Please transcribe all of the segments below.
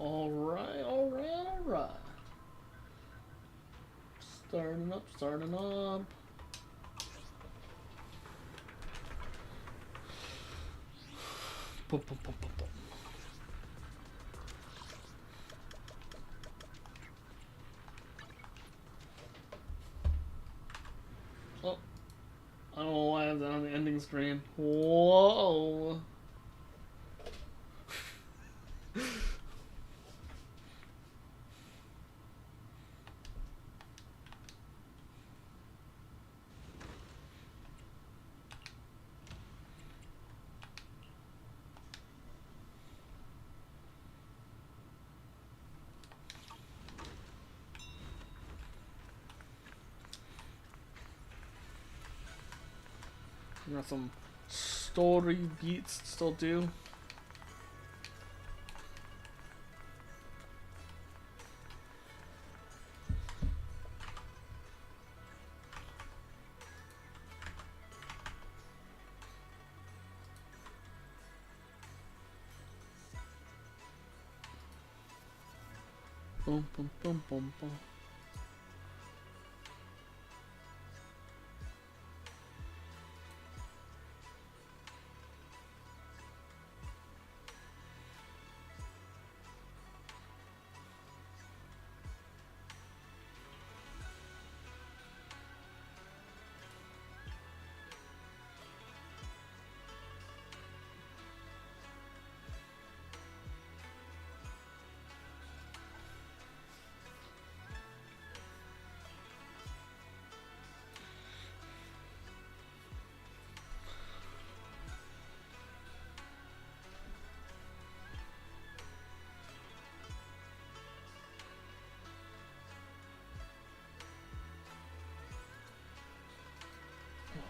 Alright, alright, alright. Starting up, starting up. Boom, boom, boom, boom, boom. Oh, I don't know why I have that on the ending screen. Whoa. Got some story beats to still do. Boom, boom, boom, boom, boom.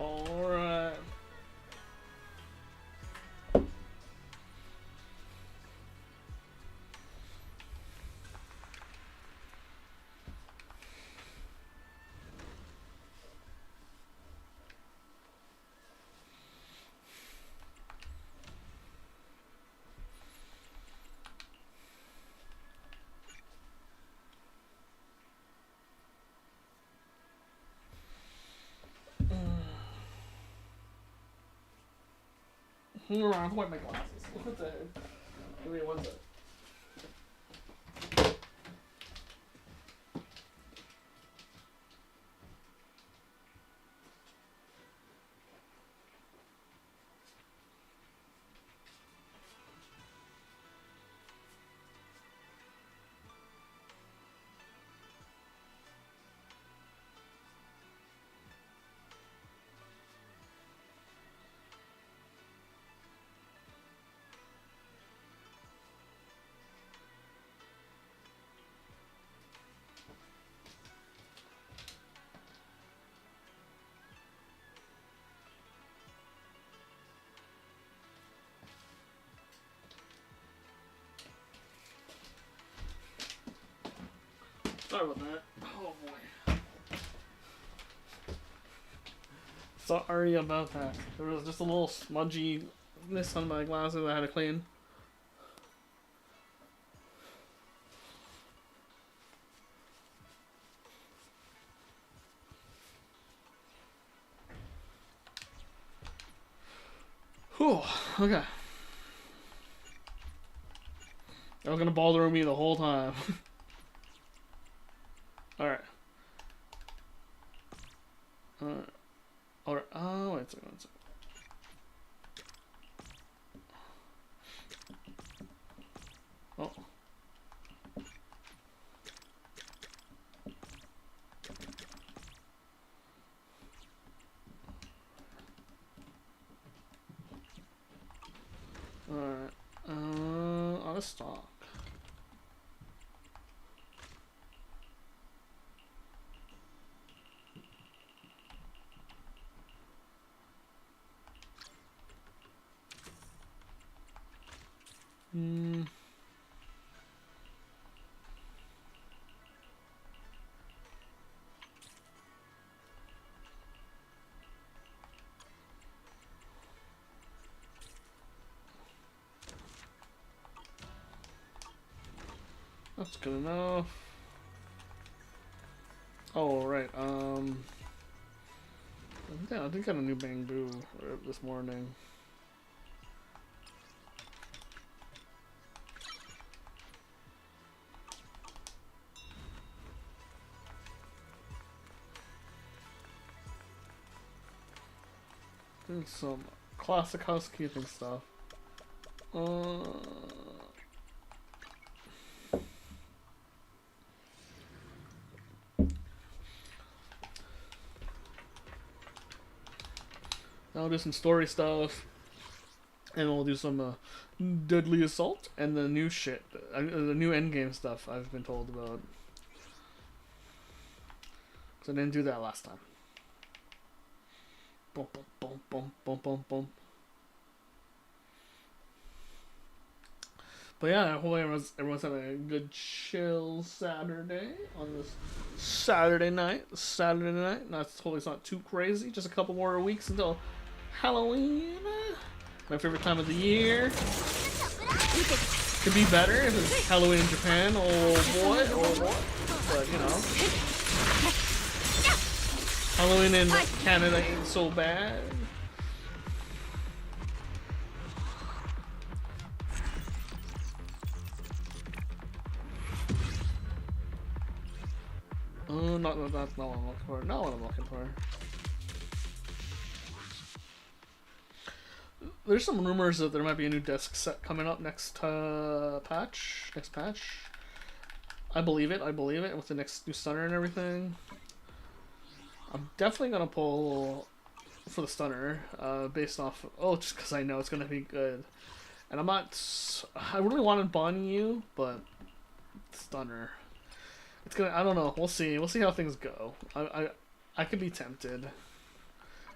Alright. Hold on, I'm wipe my glasses. What the heck? Give me one sec. Sorry about that. Oh boy. Sorry about that. There was just a little smudginess on my glasses I had to clean. Whew, okay. That was gonna bother me the whole time. Alright. Alright. Alright. Oh, wait a second. Wait a second. Oh. Alright. Out of stock. That's good enough. Oh, right. Yeah, I think I got a new bamboo this morning. Doing some classic housekeeping stuff. I'll do some story stuff, and we'll do some deadly assault and the new shit, the new endgame stuff I've been told about. Cause I didn't do that last time. Boom, boom, boom, boom, boom, boom, boom. But yeah, hopefully everyone's having a good chill Saturday on this Saturday night. Hopefully it's not too crazy. Just a couple more weeks until Halloween. My favorite time of the year. Could be better if it's Halloween in Japan. Oh boy, oh boy. But you know, Halloween in Canada ain't so bad. That's not what I'm looking for. Not what I'm looking for. There's some rumors that there might be a new disc set coming up next patch. Next patch. I believe it. I believe it. With the next new stunner and everything. I'm definitely gonna pull for the stunner, based off. Oh, just because I know it's gonna be good. And I'm not. I really wanted Bonnie, but stunner. It's gonna. I don't know. We'll see. We'll see how things go. I could be tempted,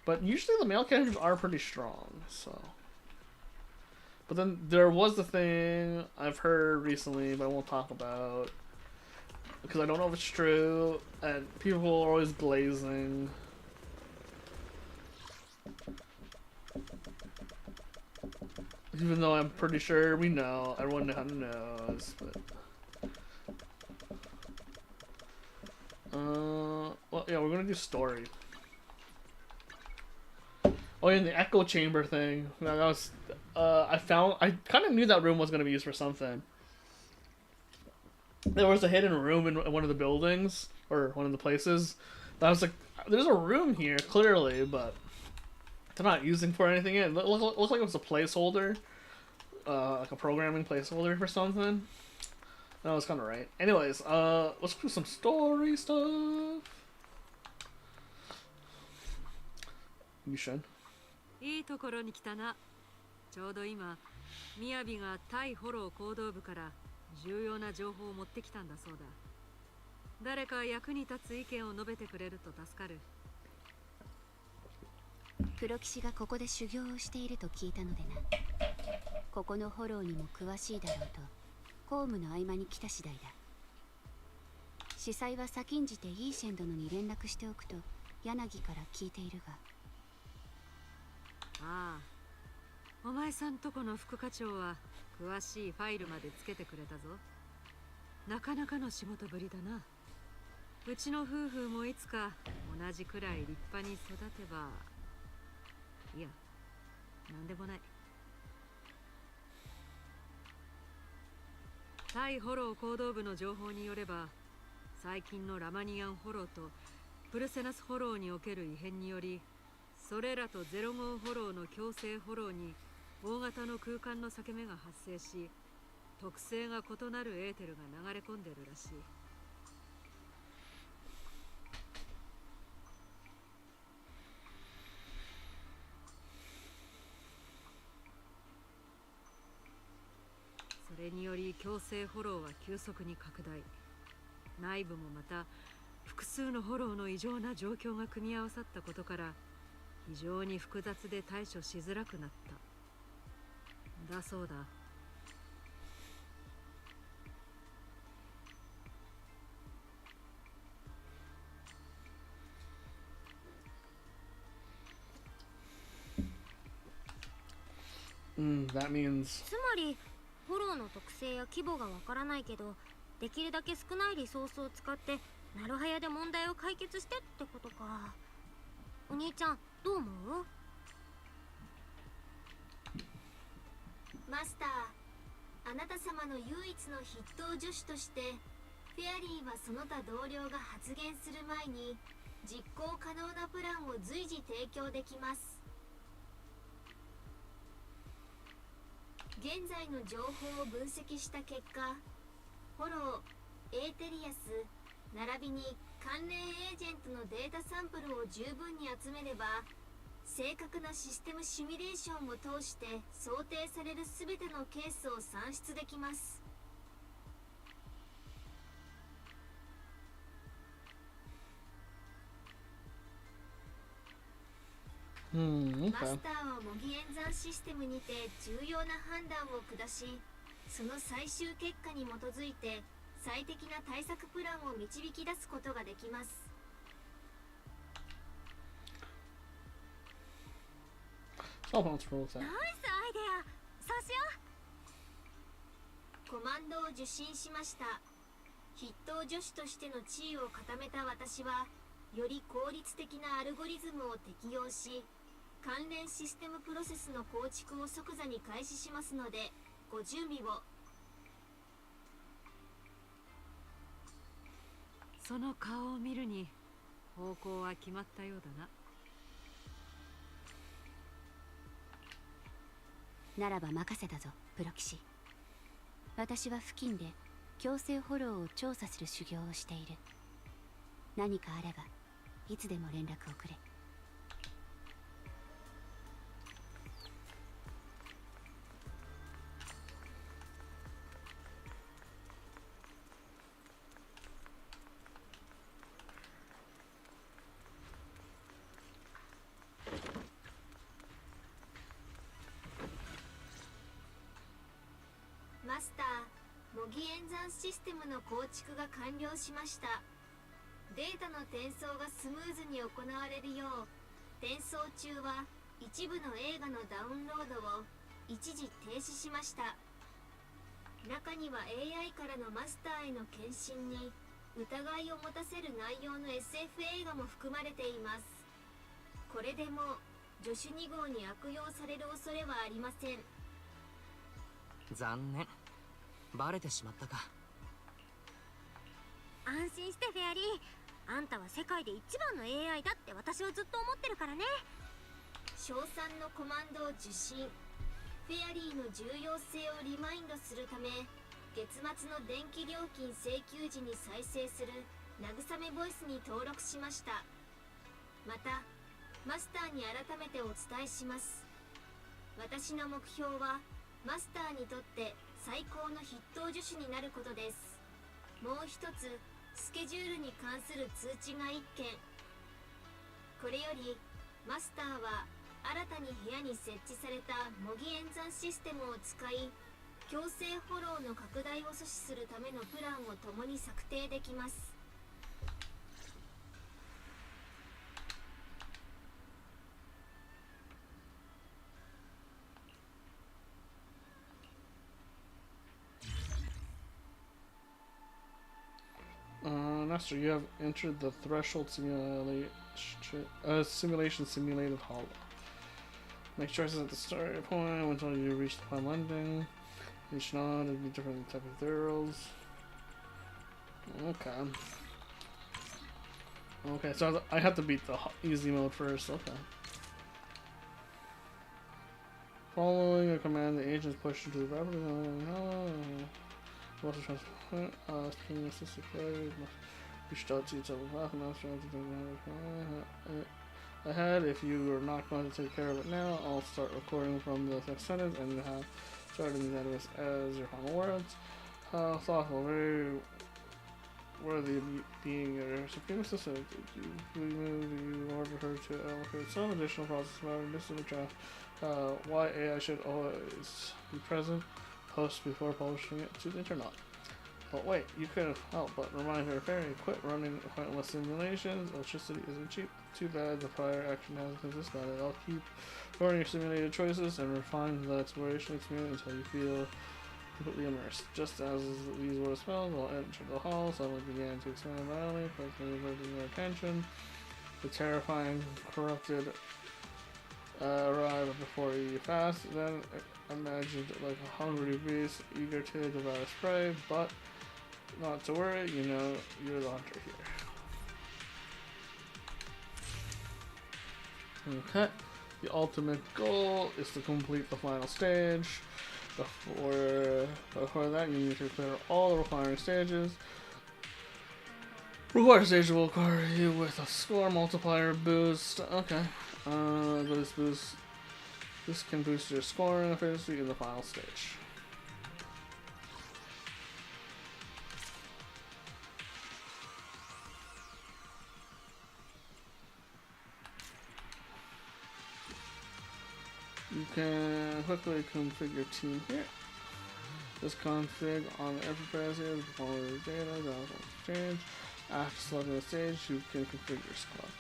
but usually the male characters are pretty strong. So, but then there was the thing I've heard recently, but I won't talk about because I don't know if it's true, and people are always glazing. Even though I'm pretty sure we know, everyone kind of knows, but. Well, yeah, we're gonna do story. Oh, yeah, and the echo chamber thing. That was, I kind of knew that room was gonna be used for something. There was a hidden room in one of the buildings, or one of the places. That was like, there's a room here, clearly, but they're not using for anything. It looks like it was a placeholder. Like a programming placeholder for something. That was kind of right. Anyways, let's do some story stuff. You should. いいところに来たな。ちょうど今、みやびが対フォロー行動部から重要な情報を持ってきたんだそうだ。誰か役に立つ意見を述べてくれると助かる。黒騎士がここで修行をしていると聞いたのでな。ここのフォローにも詳しいだろうと、公務の合間に来た次第だ。司祭は先んじてイーシェン殿に連絡しておくと柳から聞いているが。ああ、お前さんとこの副課長は詳しいファイルまでつけてくれたぞ。なかなかの仕事ぶりだな。うちの夫婦もいつか同じくらい立派に育てば。いや、なんでもない。対フォロー行動部の情報によれば、最近のラマニアンフォローとプルセナスフォローにおける異変により、それらとゼロ号フォローの強制フォローに大型の空間の裂け目が発生し、特性が異なるエーテルが流れ込んでるらしい。それにより強制フォローは急速に拡大。内部もまた複数のフォローの異常な状況が組み合わさったことから非常に複雑で対処しづらくなった。だそうだ。That means. つまりフォローの特性や規模がわからないけど、できるだけ少ないリソースを使ってなるはやで問題を解決してってことか。お兄ちゃんどう思う？マスター、あなた様の唯一の筆頭助手としてフェアリーはその他同僚が発言する前に実行可能なプランを随時提供できます。現在の情報を分析した結果、フォロー、エーテリアス並びに関連エージェントのデータサンプルを十分に集めれば、正確なシステムシミュレーションを通して想定される全てのケースを算出できます。Okay. マスターは模擬演算システムにて重要な判断を下し、その最終結果に基づいて最適な対策プランを導き出すことができます。Cell phones for that. ナイスアイデア。そうしよコマンドを受信しました。筆頭助手としての地位を固めた私は、より効率的なアルゴリズムを適用し、関連システムプロセスの構築を即座に開始しますので、ご準備を。その顔を見るに方向は決まったようだな。ならば任せたぞ、プロ騎士。私は付近で強制フォローを調査する修行をしている。何かあればいつでも連絡をくれ。マスター、模擬演算システムの構築が完了しました。データの転送がスムーズに行われるよう、転送中は一部の映画のダウンロードを一時停止しました。中には AI からのマスターへの献身に疑いを持たせる内容の SF 映画も含まれています。これでも助手2号に悪用される恐れはありません。残念。バレてしまったか。う。安心してフェアリー。あんたは世界で一番の AI だって私はずっと思ってるからね。賞賛のコマンドを受信。フェアリーの重要性をリマインドするため、月末の電気料金請求時に再生する慰めボイスに登録しました。またマスターに改めてお伝えします。私の目標はマスターにとって最高の筆頭助手になることです。もう一つスケジュールに関する通知が1件。これよりマスターは新たに部屋に設置された模擬演算システムを使い、強制フォローの拡大を阻止するためのプランを共に策定できます。Master, you have entered the threshold simulation simulated hollow. Make choices at the start point until you reach the final ending. Each node will be different type of arrows. Okay. Okay, so I have to beat the easy mode first. Okay. Following a command, the agents push into the rapidly. Speaking assisted failure. Reached out to each other. Ahead, if you are not going to take care of it now, I'll start recording from the next sentence and you have started these enemies as your final words. Thoughtful, very worthy of being your supreme assistant. You order her to allocate some additional process matter to draft. Why AI should always be present, post before publishing it to the internet. But wait, you could have helped, but remind her, Fairy, quit running pointless simulations. Electricity isn't cheap. Too bad the prior action hasn't consisted of it. I'll keep recording your simulated choices and refine the exploration experience until you feel completely immersed. Just as these were spelled, while entered the hall, suddenly began to expand violently, quickly averting their attention. The terrifying, corrupted arrived before you fast, then imagined like a hungry beast eager to devour its prey, but not to worry, you know you're the hunter here. Okay. The ultimate goal is to complete the final stage. Before that, you need to clear all the requiring stages. Required stage will require you with a score multiplier boost. Okay. This can boost your scoring efficiency in the final stage. You can quickly configure your team here. Just config on every press here, follow the data, that will change. After selecting the stage, you can configure your squad.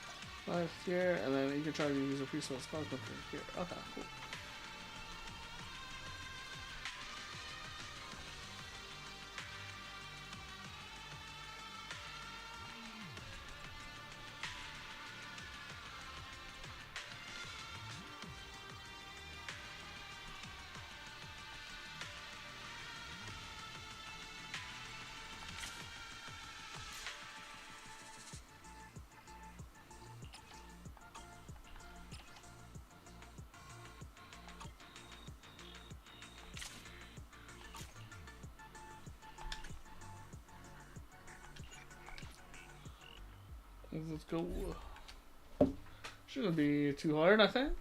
Right here, and then you can try to use a preset squad config here. Okay, cool. Let's go. Shouldn't be too hard, I think.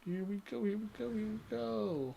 Here we go, here we go, here we go.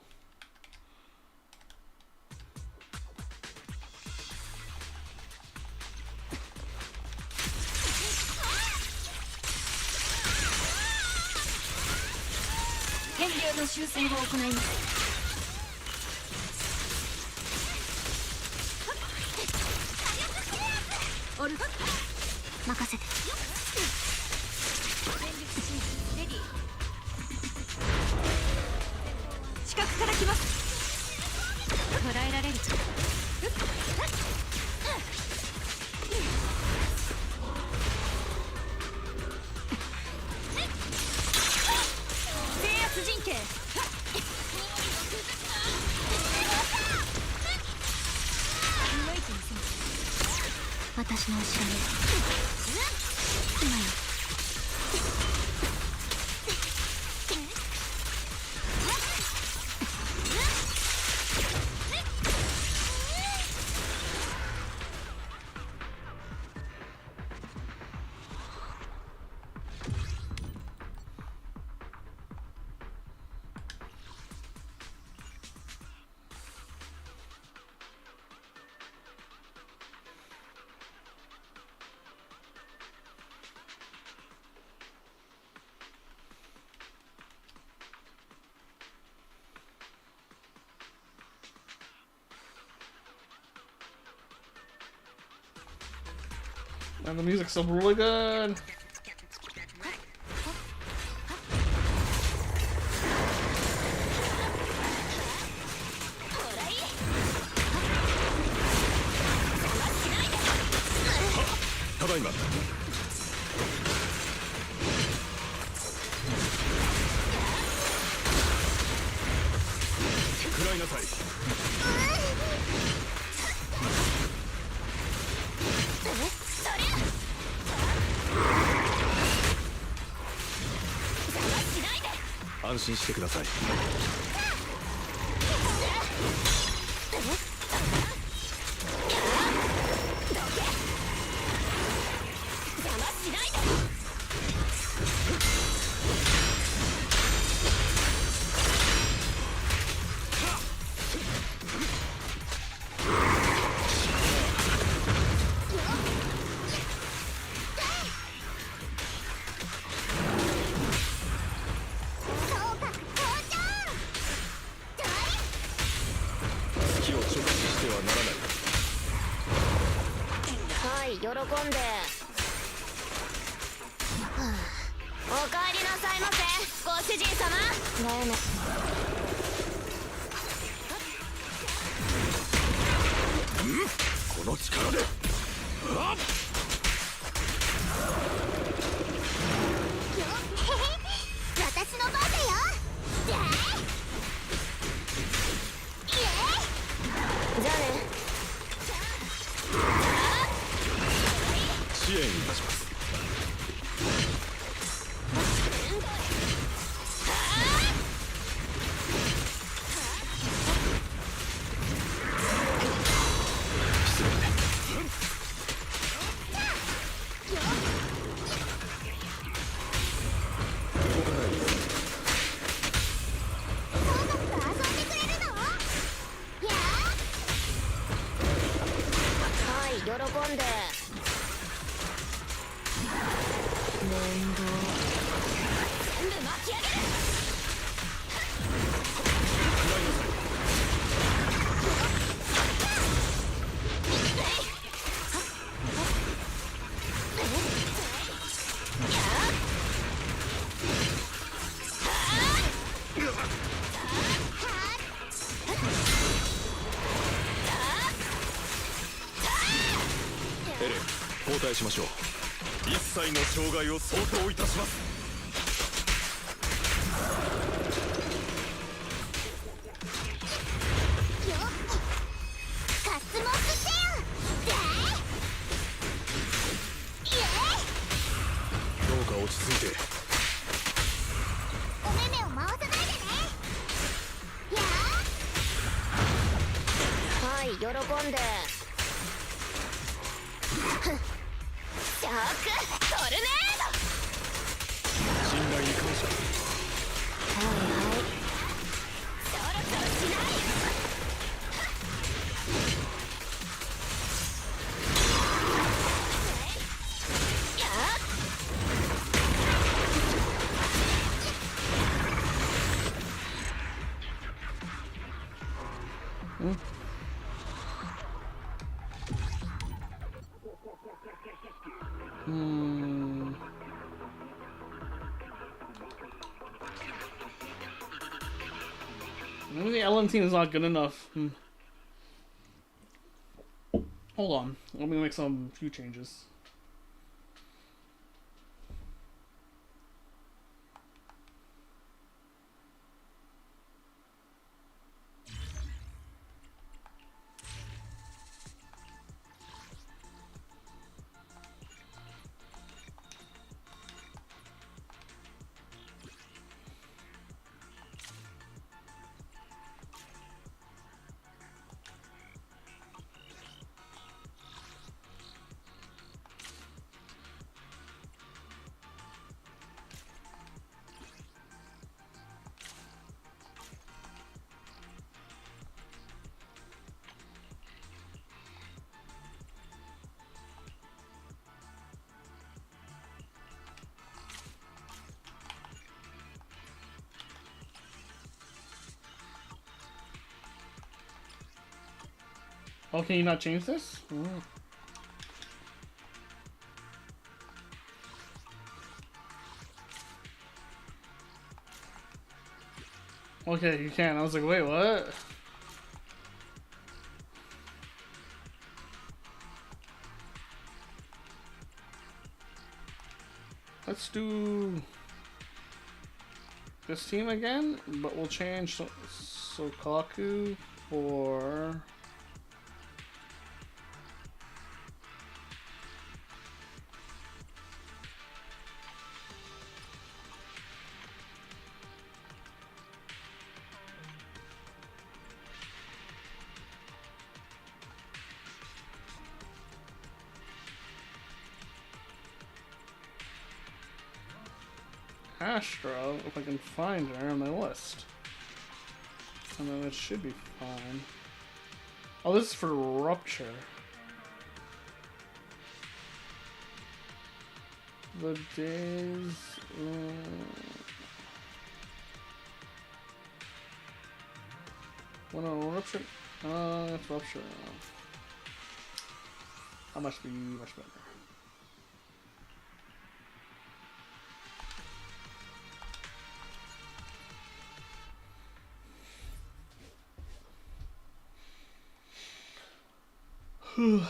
And the music's still really good. おかえりなさいませ、ご主人様。だよね。この力であっ私の番だよ。じゃあね。支援いたします。喜んで。面倒。全部巻き上げる。エレン、交代しましょう。一切の障害を相当いたします。どうか落ち着いて。お目目を回さないでね。はい、喜んで。ショックトルネード。信頼に感謝。はいはい。そろそろしない。やっ。Maybe the LM team is not good enough. Hold on. Let me make some few changes. Oh, can you not change this? Okay, you can. I was like, wait, what? Let's do this team again, but we'll change Sokaku for... Astro, if I can find her on my list. And then it should be fine. Oh, this is for Rupture. The days... Well, no, Rupture... it's Rupture. That must be much better. エー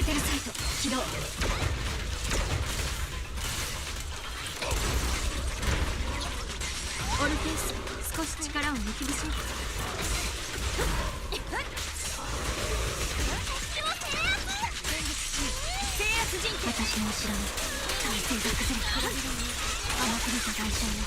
テルサイト起動。オルフェウス、少し力を抜きましょう。私の後ろに体勢が崩れた。甘く見た代償よ。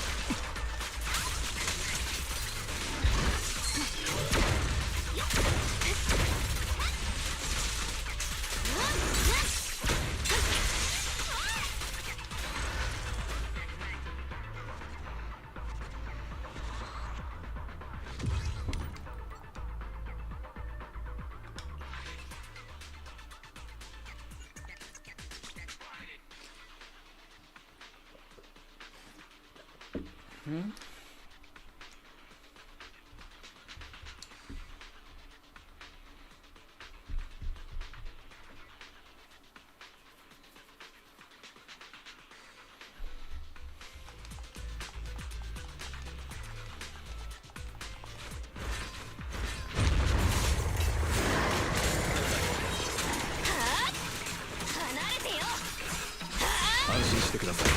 安心してください。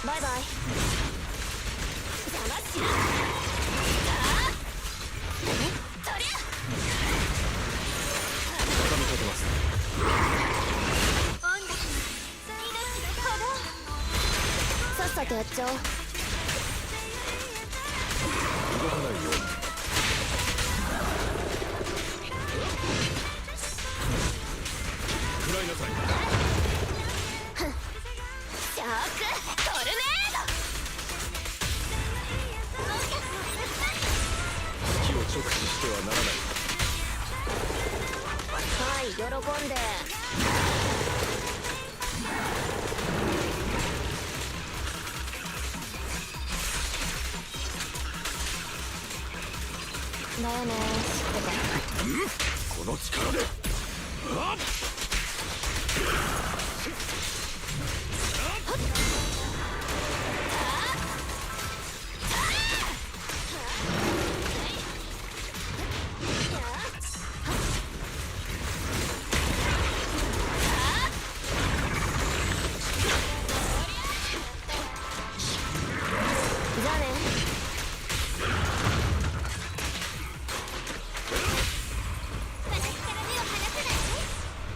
バイバイ。邪魔しな。とりゃ畳みかけます。音楽さっさとやっちゃおう。動かないように。食らいなさい。ショックトルネード。気を直視してはならない。はい喜んで。だよね知ってた。この力でじゃあね。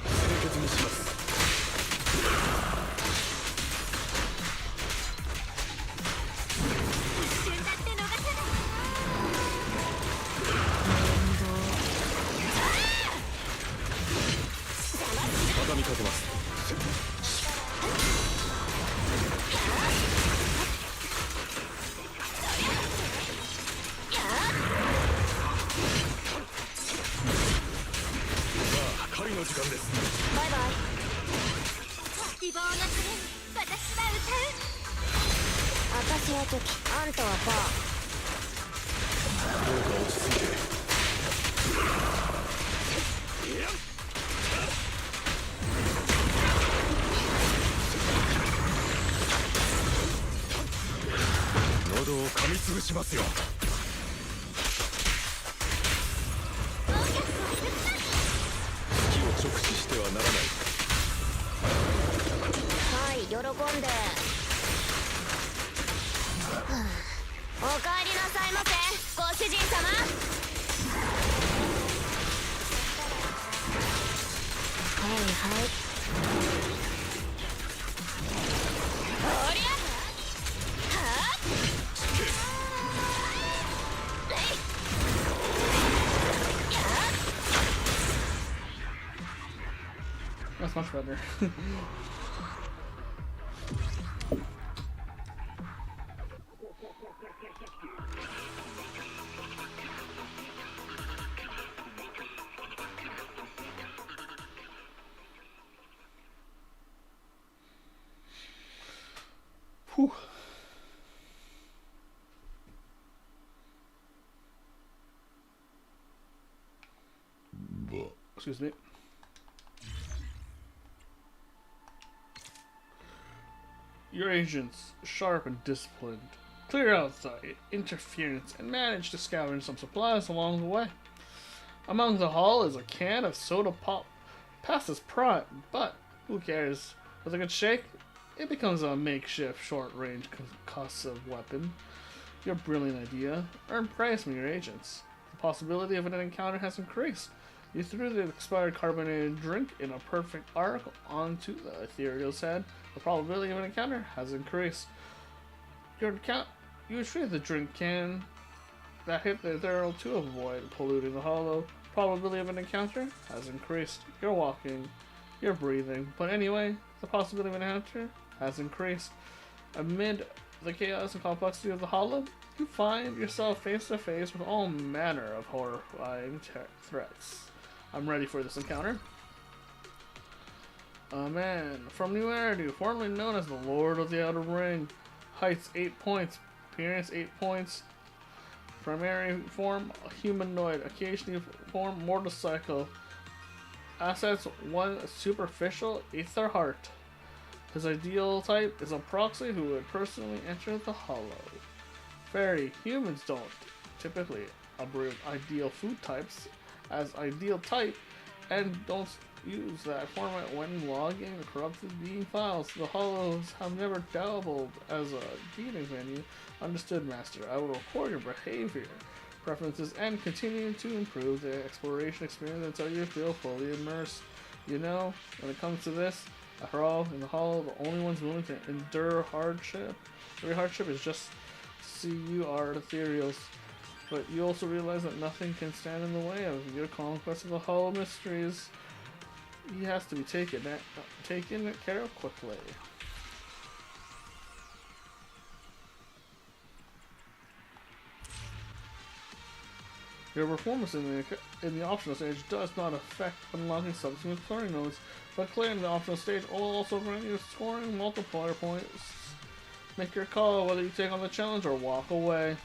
清潔にします。畳みかけます。狩りの時間です。バイバイ。希望のために私は歌う。私はチョキ、あんたはパどうか落ち着いて。喉を噛みつぶしますよ。気を直視してはならない。ー。はい喜んで。おかえりなさいませご主人様。はいはい。おりゃ That's much better. Whew. Excuse me. Your agents, sharp and disciplined, clear out the interference and manage to scavenge some supplies along the way. Among the haul is a can of soda pop. Passes prime, but who cares? With a good shake, it becomes a makeshift short-range concussive weapon. Your brilliant idea earned praise from your agents. The possibility of an encounter has increased. You threw the expired carbonated drink in a perfect arc onto the ethereal's head. The probability of an encounter has increased. You retrieve the drink can that hit the ethereal to avoid polluting the hollow. Probability of an encounter has increased. You're walking, you're breathing, but anyway, the possibility of an encounter has increased. Amid the chaos and complexity of the hollow, you find yourself face to face with all manner of horrifying threats. I'm ready for this encounter. A man from New Eridu, formerly known as the Lord of the Outer Ring. Heights 8 points, appearance 8 points. Primary form humanoid, occasionally form motorcycle. Assets 1 superficial ether heart. His ideal type is a proxy who would personally enter the hollow. Fairy, humans don't typically abbreviate ideal food types as ideal type and don't use that format when logging the corrupted being files. The hollows have never dabbled as a gaming venue. Understood, Master. I will record your behavior, preferences, and continue to improve the exploration experience until you feel fully immersed. You know, when it comes to this, after all, in the hollow, the only ones willing to endure hardship, every hardship is just see you are ethereals. But you also realize that nothing can stand in the way of your conquest of the hollow mysteries. He has to be taken care of quickly. Your performance in the optional stage does not affect unlocking subsequent clearing nodes, but clearing the optional stage will also grant you scoring multiplier points. Make your call whether you take on the challenge or walk away.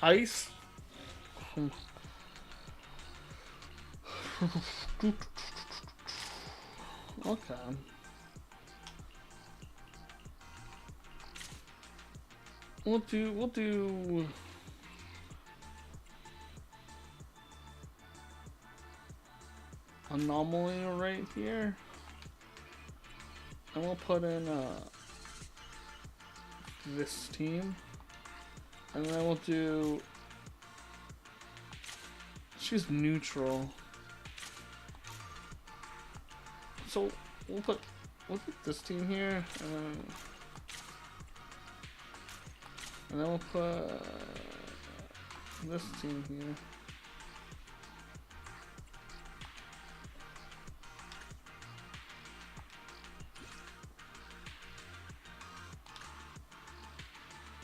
Ice. Okay. We'll do anomaly right here. And we'll put in this team. And then we'll do... She's neutral. So we'll put this team here, and then we'll put this team here.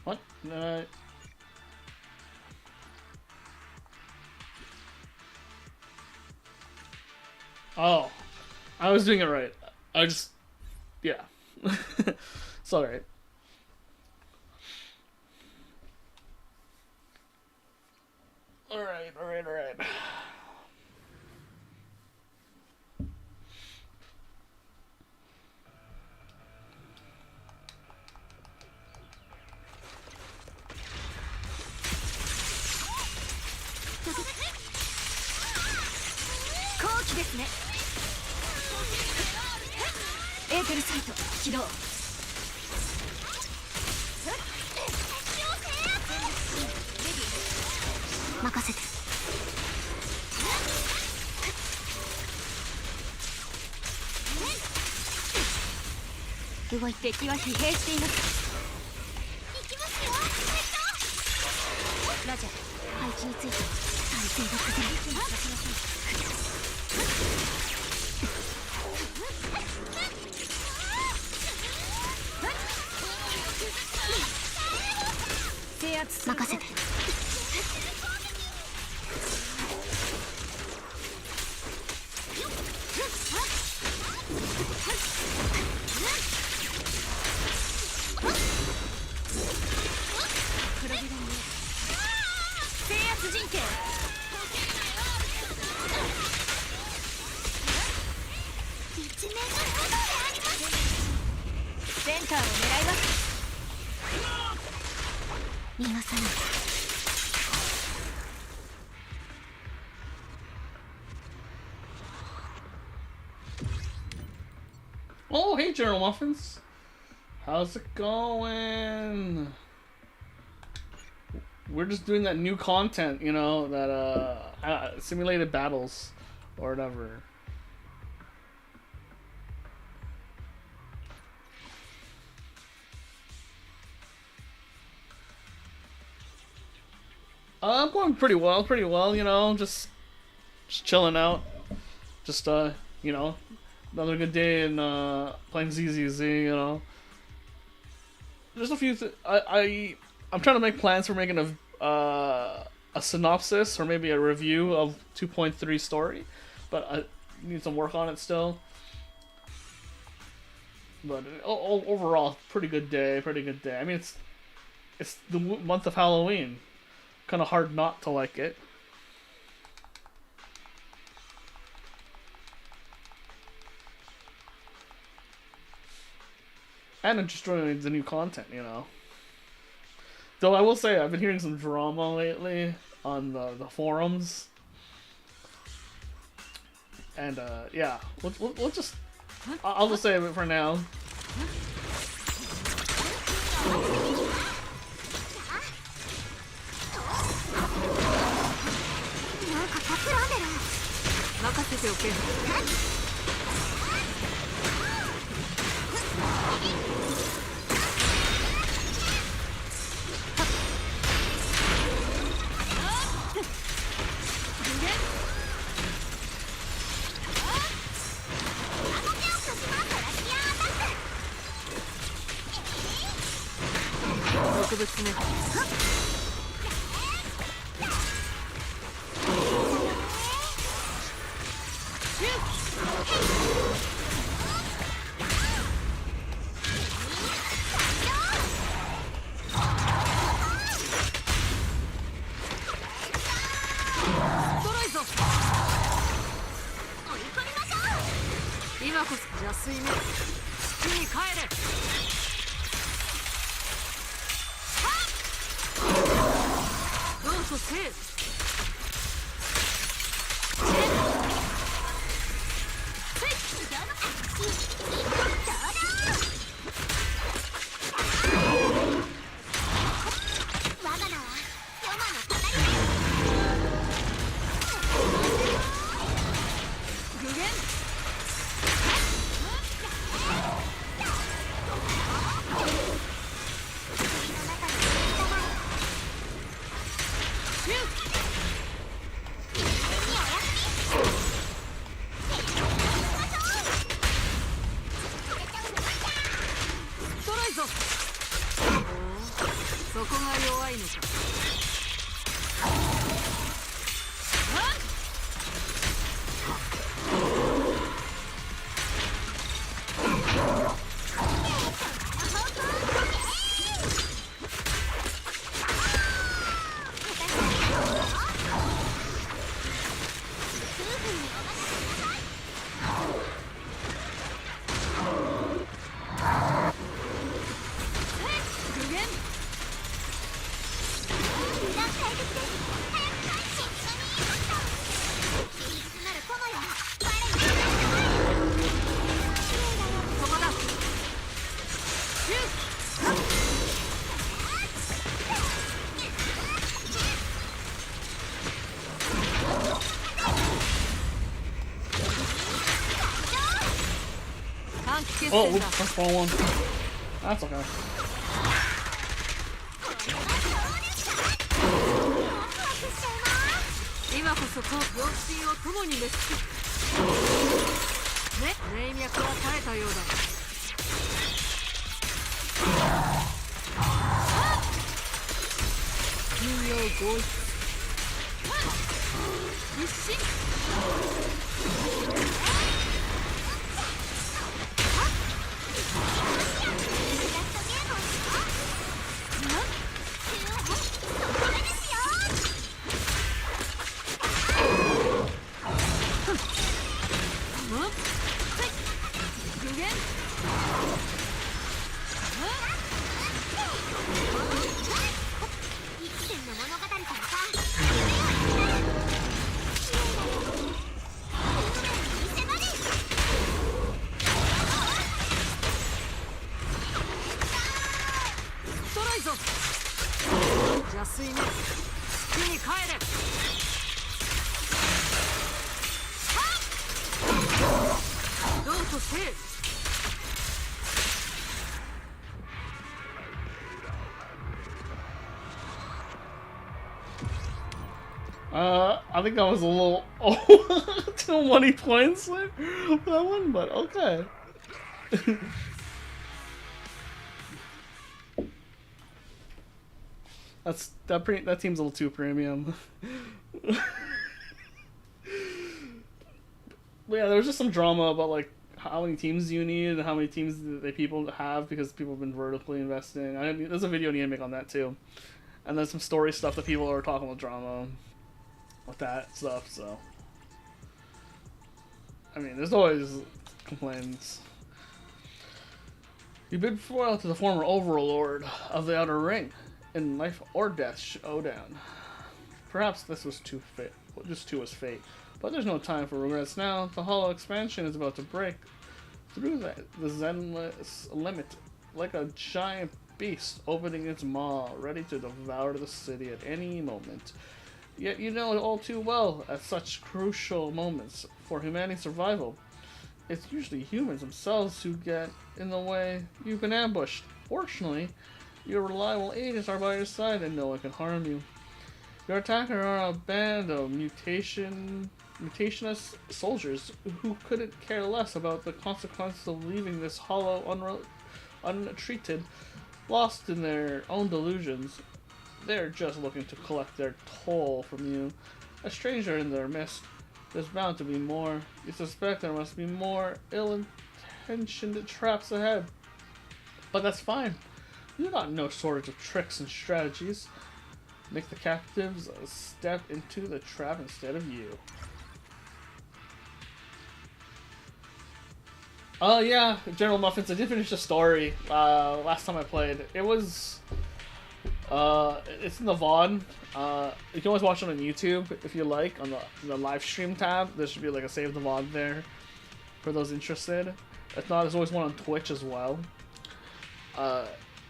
What? Oh, I was doing it right. I just, yeah. It's alright. Alright. 後期ですね。エーテルサイト起動。任せて。動いて敵は疲弊しています。行きますよ。ラジャー、配置について体勢が崩れています。制圧する。任せて。制圧陣形。一面の炎であります。センターを狙います。逃がさない。Oh, hey, General Muffins. How's it going? We're just doing that new content, you know, that simulated battles or whatever. I'm going pretty well, you know, just chilling out. Just, you know, another good day in playing ZZZ, you know. Just a few I'm trying to make plans for making a synopsis or maybe a review of 2.3 story, but I need some work on it still. But overall, pretty good day. I mean, it's the month of Halloween. Kind of hard not to like it. And I'm just enjoying the new content, you know. Though I will say, I've been hearing some drama lately on the forums. And, yeah. We'll just... I'll just say it for now. Oh, oops, that's the wrong one. That's okay. 今こそこう両親を共に滅すね、霊脈は耐えたようだ。金曜合一一心邪推ね、月に帰れ。どうとせえ。I think I was a little too many points for that one, but okay. That team's a little too premium. But yeah, there was just some drama about like how many teams you need and how many teams that people have because people have been vertically investing. There's a video I need to make on that too. And then some story stuff that people are talking about drama with that stuff, so I mean, there's always complaints. You bid farewell to the former overlord of the Outer Ring in life or death showdown. Perhaps this was just too was fate, but there's no time for regrets now. The hollow expansion is about to break through the zenless limit like a giant beast opening its maw, ready to devour the city at any moment. Yet you know all too well, at such crucial moments for humanity's survival, it's usually humans themselves who get in the way. You've been ambushed. Fortunately, your reliable agents are by your side and no one can harm you. Your attackers are a band of mutationless soldiers who couldn't care less about the consequences of leaving this hollow untreated, lost in their own delusions. They're just looking to collect their toll from you. A stranger in their midst. There's bound to be more. You suspect there must be more ill-intentioned traps ahead. But that's fine. You got no shortage of tricks and strategies. Make the captives step into the trap instead of you. Oh yeah, General Muffins, I did finish the story last time I played. It was... it's in the VOD. You can always watch it on YouTube if you like, on the live stream tab. There should be like a save the VOD there for those interested. If not, there's always one on Twitch as well.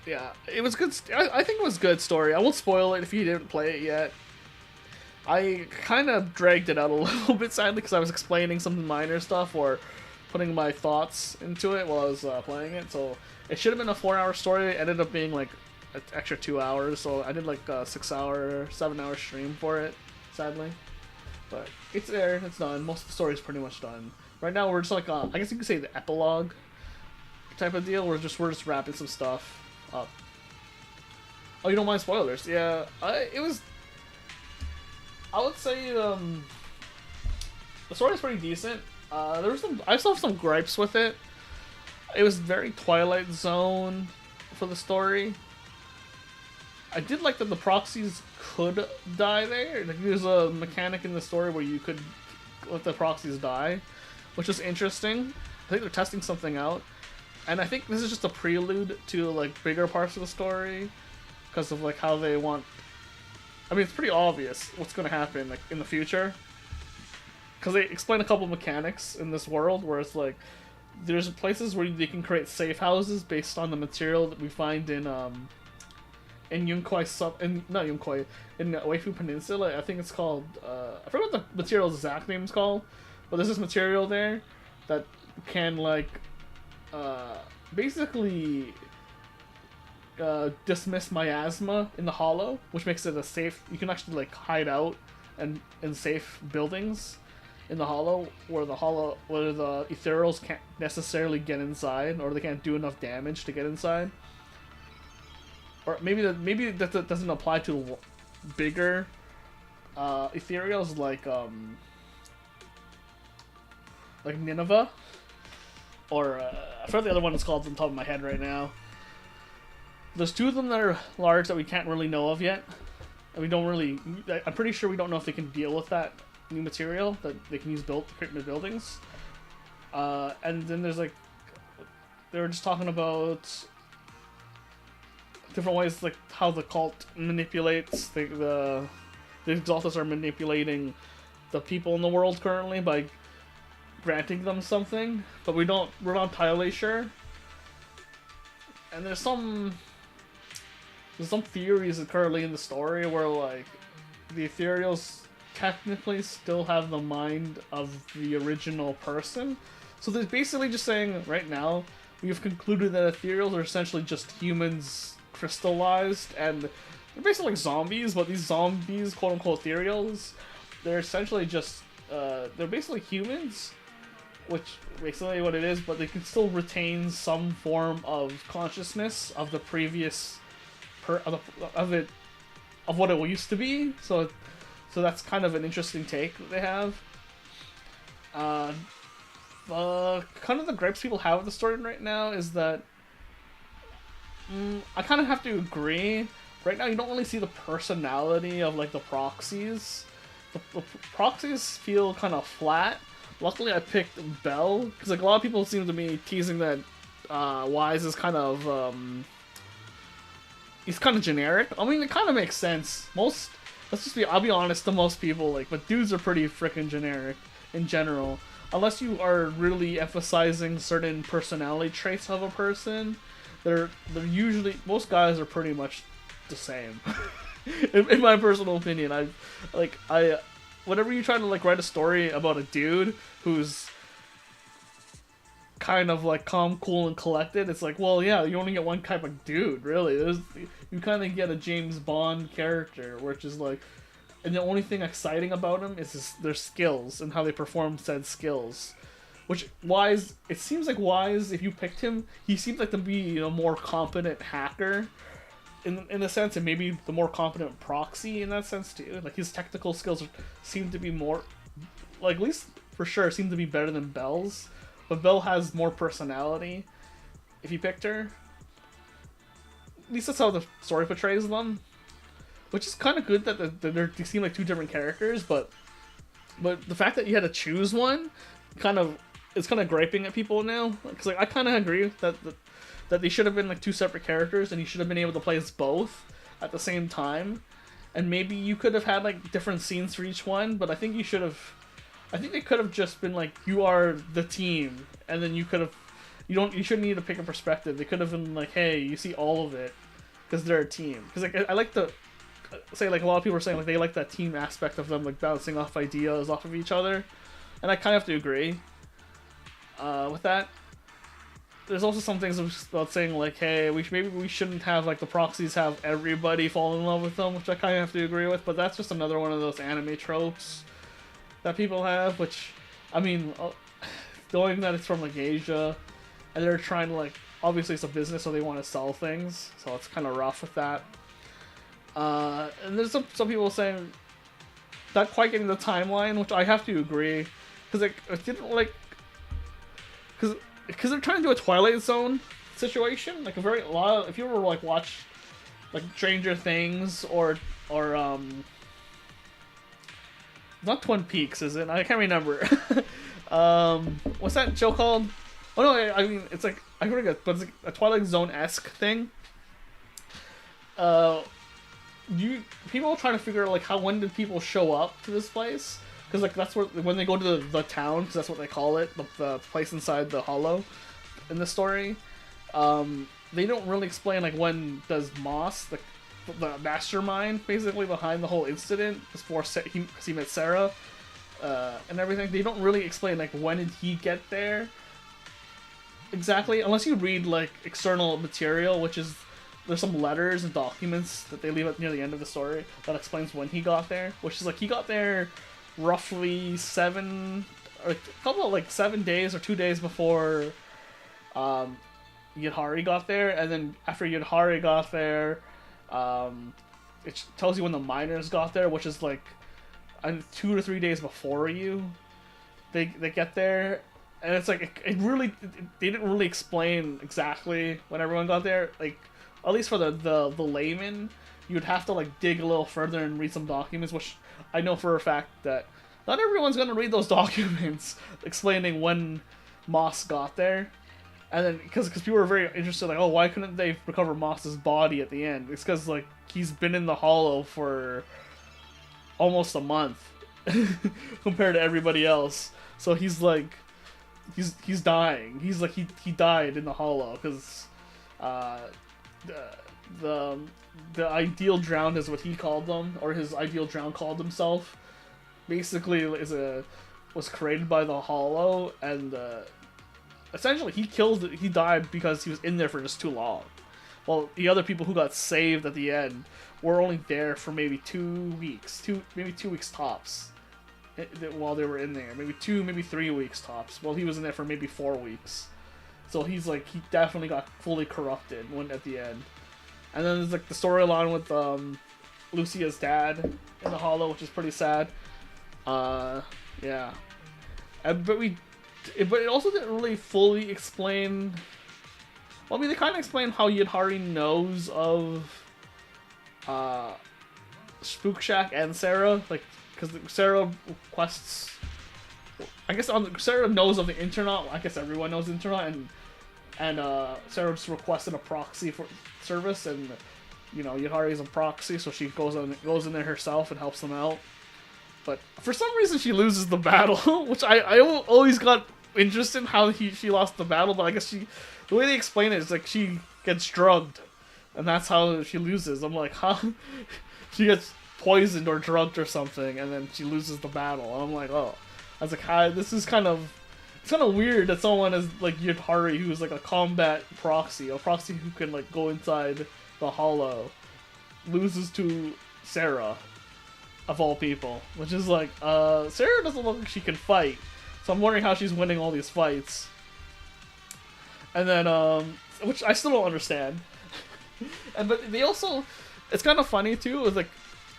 Yeah, it was good. I think it was good story. I won't spoil it if you didn't play it yet. I kind of dragged it out a little bit, sadly, because I was explaining some minor stuff or putting my thoughts into it while I was playing it. So it should have been a 4-hour story. It ended up being like an extra 2 hours. So I did like a 6-hour, 7-hour stream for it, sadly. But it's there. It's done. Most of the story is pretty much done. Right now we're just like I guess you could say the epilogue type of deal. We're just wrapping some stuff up. Oh, you don't mind spoilers? Yeah, I would say the story is pretty decent. I still have some gripes with it. It was very Twilight Zone for the story. I did like that the proxies could die there. Like, there's a mechanic in the story where you could let the proxies die, which is interesting. I think they're testing something out. And I think this is just a prelude to like bigger parts of the story, because of like how they want. I mean, it's pretty obvious what's going to happen like in the future, because they explain a couple mechanics in this world where it's like there's places where they can create safe houses based on the material that we find in Yunkwai in Waifu Peninsula. I think it's called I forgot what the material's exact name is called, but there's this material there that can like basically dismiss miasma in the hollow, which makes it a safe. You can actually like hide out and in safe buildings in the hollow, where the ethereals can't necessarily get inside, or they can't do enough damage to get inside. Or maybe that doesn't apply to bigger ethereals like Nineveh, or I forgot the other one it's called on top of my head right now. There's two of them that are large that we can't really know of yet. And we don't really... I'm pretty sure we don't know if they can deal with that new material that they can use to create new buildings. And then there's like... They were just talking about different ways, like how the cult manipulates the Exaltus are manipulating the people in the world currently by granting them something, but we're not entirely sure. And there's some theories currently in the story where like the ethereals technically still have the mind of the original person. So they're basically just saying right now we've concluded that ethereals are essentially just humans crystallized, and they're basically like zombies, but these zombies, quote unquote ethereals, they're essentially just they're basically humans, which basically what it is, but they can still retain some form of consciousness of the previous of what it used to be. So that's kind of an interesting take that they have. Kind of the gripes people have with the story right now is that I kind of have to agree. Right now, you don't really see the personality of like the proxies. The proxies feel kind of flat. Luckily, I picked Bell because like a lot of people seem to be teasing that Wise is kind of he's kind of generic. I mean, it kind of makes sense. I'll be honest to most people, like, but dudes are pretty freaking generic in general. Unless you are really emphasizing certain personality traits of a person, they're usually, most guys are pretty much the same. in my personal opinion, whenever you try to like write a story about a dude who's kind of like calm, cool, and collected, it's like, well, yeah, you only get one type of dude, really. You kind of get a James Bond character, which is like, and the only thing exciting about him is their skills and how they perform said skills. Which Wise, it seems like Wise, if you picked him, he seems like to be a more competent hacker. In a sense, and maybe the more competent proxy in that sense too. Like his technical skills seem to be more, like at least for sure, seem to be better than Belle's. But Belle has more personality. If you picked her, at least that's how the story portrays them, which is kind of good that they seem like two different characters. But the fact that you had to choose one, it's kind of griping at people now. Because like I kind of agree that they should have been like two separate characters, and you should have been able to play as both at the same time. And maybe you could have had like different scenes for each one, but I think they could have just been like, you are the team, and then you shouldn't need to pick a perspective. They could have been like, hey, you see all of it because they're a team. Because like I like to say, like a lot of people are saying like they like that team aspect of them, like bouncing off ideas off of each other, and I kind of have to agree with that. There's also some things about saying like, hey, maybe we shouldn't have like the proxies have everybody fall in love with them, which I kind of have to agree with. But that's just another one of those anime tropes that people have. Which, I mean, knowing that it's from like Asia, and they're trying to like, obviously it's a business, so they want to sell things, so it's kind of rough with that. And there's some people saying not quite getting the timeline, which I have to agree, because it didn't like, because they're trying to do a Twilight Zone situation, like if you ever like watch like Stranger Things or not Twin Peaks, is it? I can't remember. What's that show called? Oh no, I mean it's like I forget, but it's like a Twilight Zone-esque thing. People are trying to figure out like when did people show up to this place? Because like that's when they go to the town, because that's what they call it, the place inside the hollow in the story. They don't really explain like when does Moss, the mastermind basically behind the whole incident, before he met Sarah and everything. They don't really explain like when did he get there. exactly, unless you read like external material, which is there's some letters and documents that they leave at near the end of the story that explains when he got there, which is like he got there roughly 7 days or 2 days before Yudhari got there, and then after Yudhari got there, it tells you when the miners got there, which is like 2 to 3 days before you. They get there, and it's like they didn't really explain exactly when everyone got there. Like at least for the layman, you'd have to like dig a little further and read some documents, which I know for a fact that not everyone's gonna read those documents explaining when Moss got there. And then, because people were very interested, like, oh, why couldn't they recover Moss's body at the end? It's because, like, he's been in the Hollow for almost a month compared to everybody else. So he's, like, he's dying. He's, like, he died in the Hollow because the ideal drowned is what he called them, or his ideal drowned called himself. Basically, was created by the Hollow, and essentially, he died because he was in there for just too long. Well, the other people who got saved at the end were only there for maybe 2 weeks, maybe 2 weeks tops, while they were in there. Maybe 2, maybe 3 weeks tops. Well, he was in there for maybe 4 weeks. So he's like, he definitely got fully corrupted at the end. And then there's like the storyline with Lucia's dad in the Hollow, which is pretty sad. Yeah. But it also didn't really fully explain. Well, I mean, they kind of explained how Yudhari knows of Spook Shack and Sarah, like, because Sarah requests. I guess Sarah knows of the internet. I guess everyone knows the internet, and Sarah just requested a proxy for service, and you know Yudhari is a proxy, so she goes in there herself and helps them out. But for some reason, she loses the battle, which I always got interested in how she lost the battle. But I guess the way they explain it is like she gets drugged, and that's how she loses. I'm like, huh? She gets poisoned or drugged or something, and then she loses the battle. And I'm like, oh, I was like, hi, this is kind of weird that someone is like Yudhari, who's like a combat proxy, a proxy who can like go inside the Hollow, loses to Sarah. Of all people, which is like, Sarah doesn't look like she can fight, so I'm wondering how she's winning all these fights. And then, which I still don't understand. But they also, it's kind of funny too, is like,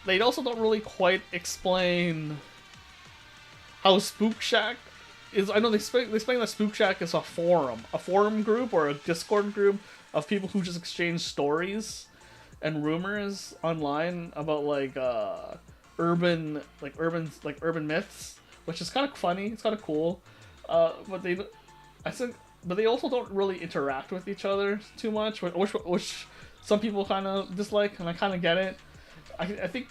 they also don't really quite explain how Spook Shack is. I know they explain that Spook Shack is a forum group or a Discord group of people who just exchange stories and rumors online about like, urban myths, which is kind of funny. It's kind of cool, but they also don't really interact with each other too much, which some people kind of dislike, and I kind of get it. I think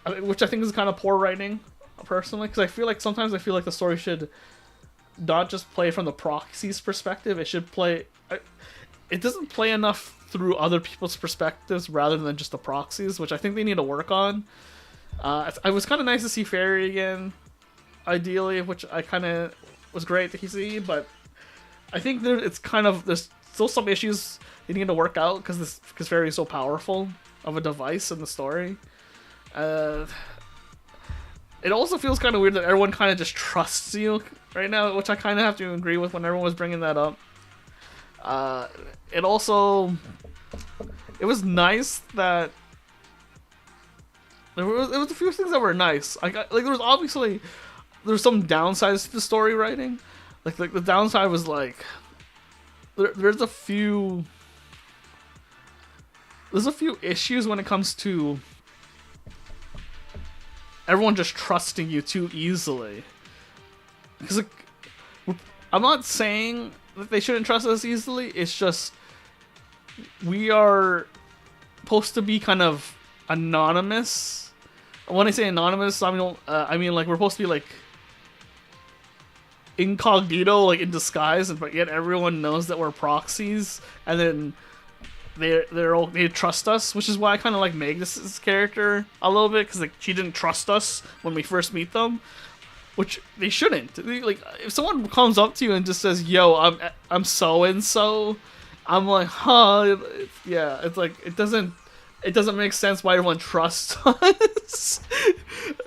is kind of poor writing, personally, because I feel like the story should not just play from the proxy's perspective. It should play. It doesn't play enough through other people's perspectives rather than just the proxies, which I think they need to work on. It was kind of nice to see Fairy again, ideally, which I kind of was great to see, but I think there's still some issues they need to work out because Fairy is so powerful of a device in the story. It also feels kind of weird that everyone kind of just trusts you right now, which I kind of have to agree with when everyone was bringing that up. It was nice that there was a few things that were nice. There was some downsides to the story writing. Like the downside was like there's a few issues when it comes to everyone just trusting you too easily. Because like, I'm not saying that they shouldn't trust us easily. It's just we are supposed to be kind of anonymous. When I say anonymous, I mean like we're supposed to be like incognito, like in disguise, but yet everyone knows that we're proxies, and then they trust us, which is why I kind of like Magnus's character a little bit, because like she didn't trust us when we first meet them, which they shouldn't. Like, if someone comes up to you and just says, "Yo, I'm so and so," I'm like, huh? Yeah, it's like it doesn't make sense why everyone trusts us.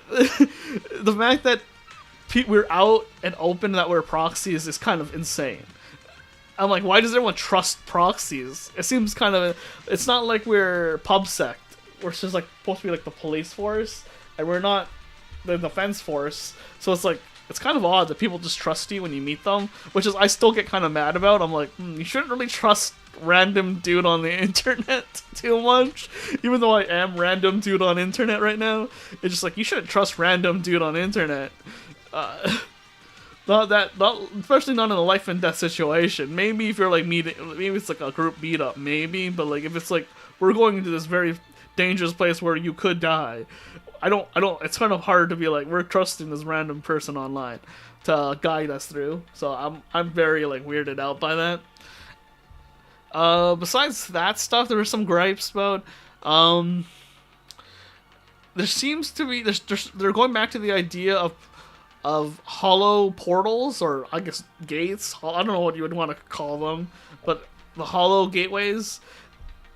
The fact that we're out and open that we're proxies is kind of insane. I'm like, why does everyone trust proxies? It seems kind of... It's not like we're PubSec. We're just like supposed to be like the police force, and we're not the defense force. So it's like, it's kind of odd that people just trust you when you meet them, which is I still get kind of mad about. I'm like, you shouldn't really trust random dude on the internet too much, even though I am random dude on internet right now. It's just like, you shouldn't trust random dude on internet. Not especially not in a life and death situation. Maybe if you're like maybe it's like a group meetup, maybe, but like if it's like we're going into this very dangerous place where you could die, I don't. It's kind of hard to be like, we're trusting this random person online to guide us through. So I'm very like weirded out by that. Besides that stuff, there were some gripes about. There seems to be they're going back to the idea of hollow portals, or I guess gates. I don't know what you would want to call them, but the hollow gateways.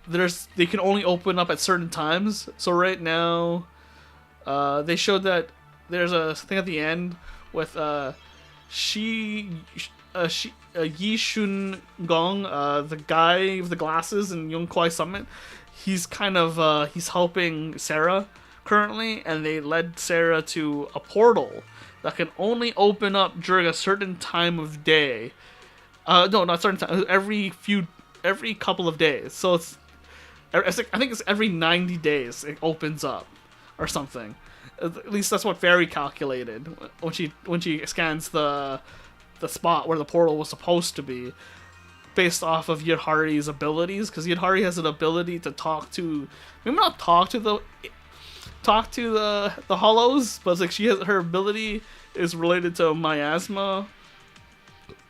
They can only open up at certain times. So right now, they showed that there's a thing at the end with Yi Shun Gong, the guy with the glasses in Yongkwai Summit. He's kind of he's helping Sarah currently, and they led Sarah to a portal that can only open up during a certain time of day. No, not certain time. Every couple of days. So I think it's every 90 days it opens up, or something. At least that's what Fairy calculated when she scans the spot where the portal was supposed to be, based off of Yudhari's abilities, because Yudhari has an ability to talk to the hollows, but it's like her ability is related to miasma,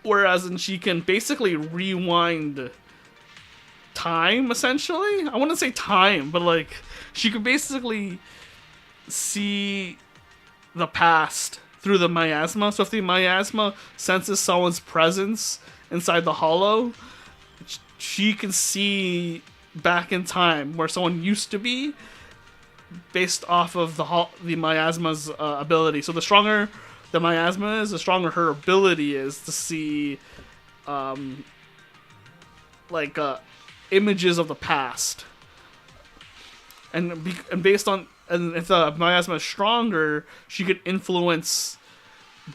whereas she can basically rewind time, essentially. I wouldn't say time, but like she could basically see the past through the miasma. So if the miasma senses someone's presence inside the hollow, she can see back in time where someone used to be, based off of the miasma's ability. So the stronger the miasma is, the stronger her ability is to see images of the past. And based on, and if the miasma is stronger, she could influence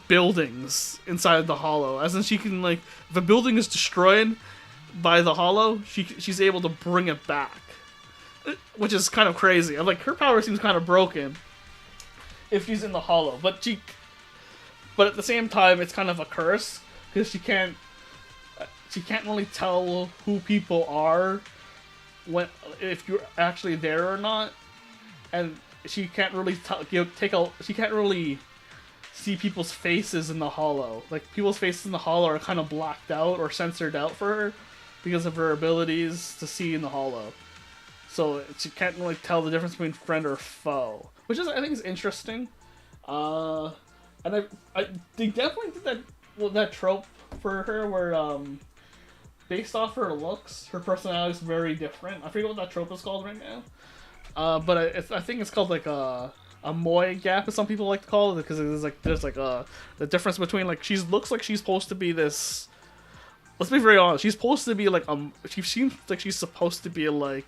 buildings inside the hollow. As in, she can, like, if a building is destroyed by the hollow, she's able to bring it back, which is kind of crazy. Like, her power seems kind of broken if she's in the hollow, but at the same time, it's kind of a curse, because she can't really tell who people are if you're actually there or not, and she can't really she can't really see people's faces in the hollow. Like, people's faces in the hollow are kind of blacked out or censored out for her because of her abilities to see in the hollow. So she can't really tell the difference between friend or foe, which I think is interesting. And they definitely did that trope for her where based off her looks, her personality is very different. I forget what that trope is called right now. But I think it's called like a moe gap, as some people like to call it, because there's the difference between, like, she looks like she's supposed to be this. Let's be very honest. She's supposed to be like she seems like she's supposed to be like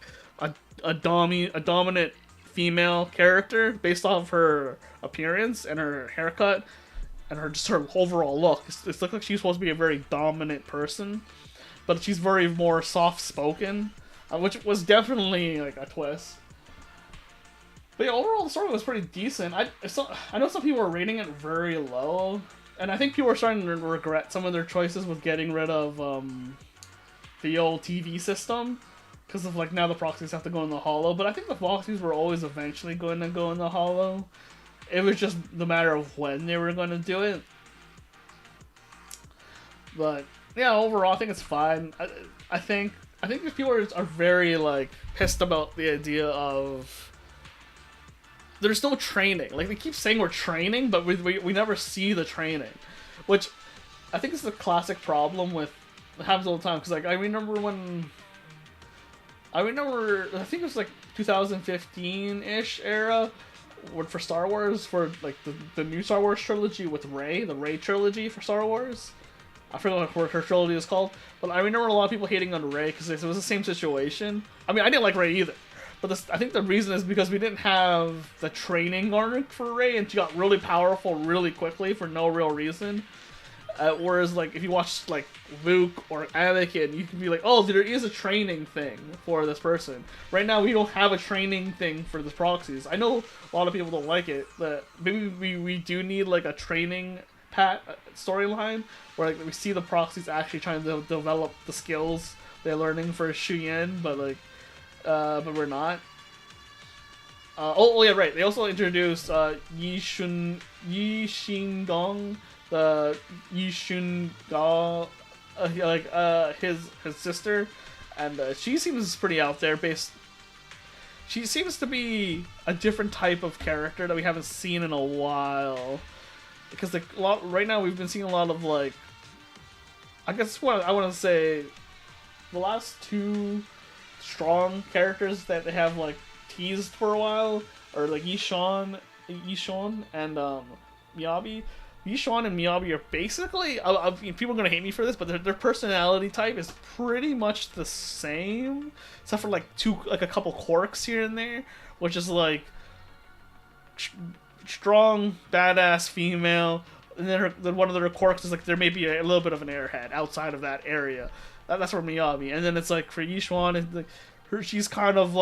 a dominant female character based off of her appearance and her haircut and her overall look. It's like she's supposed to be a very dominant person, but she's very more soft spoken, which was definitely like a twist. But yeah, overall the story was pretty decent. I know some people are rating it very low, and I think people are starting to regret some of their choices with getting rid of the old TV system, because of, like, now the proxies have to go in the hollow. But I think the proxies were always eventually going to go in the hollow. It was just the matter of when they were going to do it. But yeah, overall I think it's fine. I think these people are very, like, pissed about the idea of there's no training. Like, they keep saying we're training, but we never see the training, which I think is the classic problem with it happens all the time. Because like I think it was like 2015-ish era for Star Wars, for like the new Star Wars trilogy with Rey, the Rey trilogy for Star Wars. I forget what her trilogy is called, but I remember a lot of people hating on Rey because it was the same situation. I mean, I didn't like Rey either, but I think the reason is because we didn't have the training arc for Rey, and she got really powerful really quickly for no real reason. Whereas, like, if you watch, like, Luke or Anakin, you can be like, oh, there is a training thing for this person. Right now, we don't have a training thing for the proxies. I know a lot of people don't like it, but maybe we do need, like, a training storyline where, like, we see the proxies actually trying to develop the skills they're learning for Shuyen, but, like, but we're not. Oh, yeah, right. They also introduced Yi Xingong, the Yishun Ga, his sister, and she seems pretty out there. She seems to be a different type of character that we haven't seen in a while. Because like right now we've been seeing a lot of like, I guess what I want to say, the last two strong characters that they have like teased for a while are like Yishon and Miyabi. Yishuan and Miyabi are basically, people are going to hate me for this, but their personality type is pretty much the same, except for like a couple quirks here and there, which is like strong, badass female, and then one of their quirks is like there may be a little bit of an airhead outside of that area. That's for Miyabi, and then it's like for Yishuan, it's like she's kind of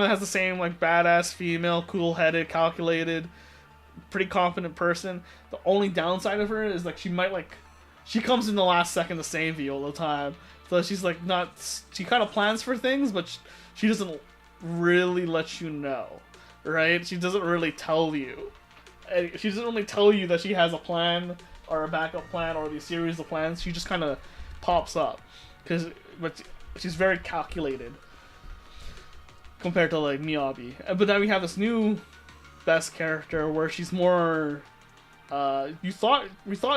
has the same like badass female, cool-headed, calculated, pretty confident person. The only downside of her is like she comes in the last second to save you all the time. So she's like she kind of plans for things, but she doesn't really let you know, right? She doesn't really tell you. She doesn't really tell you that she has a plan or a backup plan or these series of plans. She just kind of pops up but she's very calculated compared to like Miyabi. But then we have this new best character where she's more we thought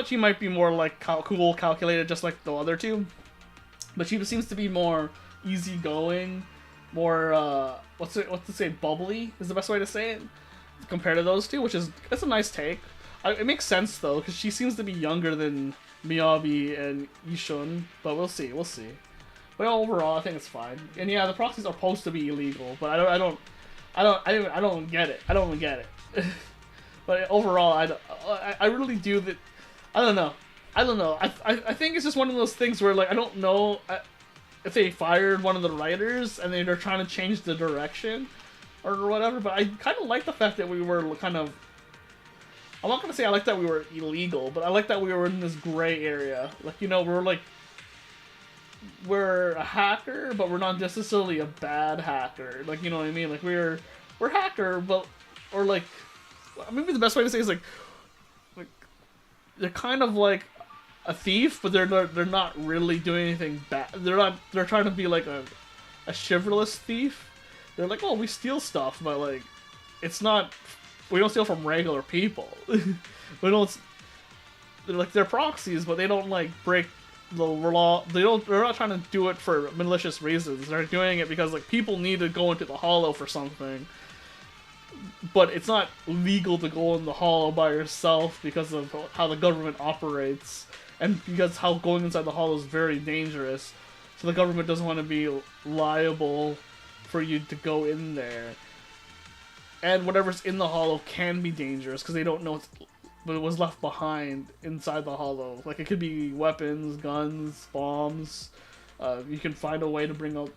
she might be more like cool, calculated, just like the other two, but she seems to be more easygoing, more what's to say, bubbly is the best way to say it compared to those two, that's a nice take. It makes sense though, because she seems to be younger than Miyabi and Yishun, but we'll see. But overall, I think it's fine. And yeah, the proxies are supposed to be illegal, but I don't get it. I don't get it. But overall, I really do that. I don't know. I think it's just one of those things where like I don't know if they fired one of the writers and they're trying to change the direction or whatever. But I kind of like the fact that we were kind of. I'm not gonna say I like that we were illegal, but I like that we were in this gray area. Like, you know, we're a hacker, but we're not necessarily a bad hacker. Like, you know what I mean? Like, we're hacker, but, or like, maybe the best way to say it is like they're kind of like a thief, but they're not really doing anything bad. They're trying to be like a chivalrous thief. They're like, oh, we steal stuff, but like, we don't steal from regular people. They're like, they're proxies, but they don't like break the law. They're not trying to do it for malicious reasons. They're doing it because like people need to go into the hollow for something, but it's not legal to go in the hollow by yourself because of how the government operates, and because how going inside the hollow is very dangerous. So the government doesn't want to be liable for you to go in there, and whatever's in the hollow can be dangerous because they don't know what was left behind inside the hollow. Like, it could be weapons, guns, bombs. You can find a way to bring up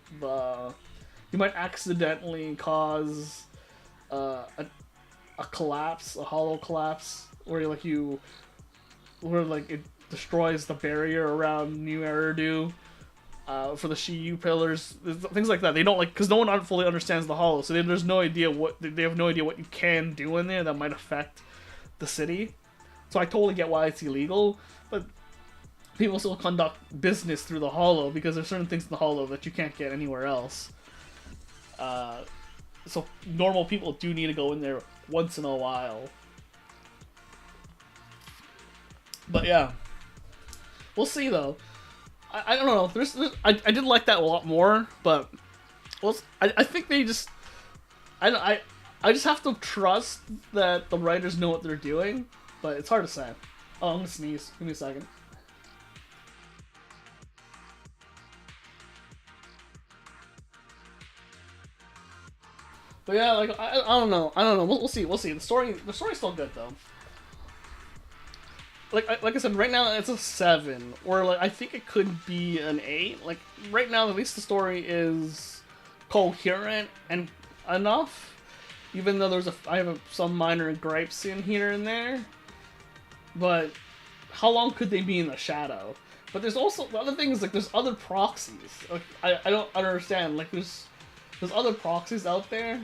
you might accidentally cause a collapse, a hollow collapse, where it destroys the barrier around New Eridu for the Shiyu pillars, things like that. They don't like, because no one fully understands the hollow, so there's no idea they have no idea what you can do in there that might affect the city. So I totally get why it's illegal, but people still conduct business through the hollow because there's certain things in the hollow that you can't get anywhere else. so normal people do need to go in there once in a while. But yeah, we'll see though. I don't know. I did like that a lot more, but I think they just I just have to trust that the writers know what they're doing, but it's hard to say. Oh, I'm gonna sneeze. Give me a second. But yeah, like I don't know. We'll see. The story's still good though. Like I said, right now it's a 7, or like I think it could be an 8. Like right now, at least the story is coherent and enough. Even though I have some minor gripes in here and there. But how long could they be in the shadow? But there's also the other thing is like there's other proxies. Like I don't understand. Like there's other proxies out there,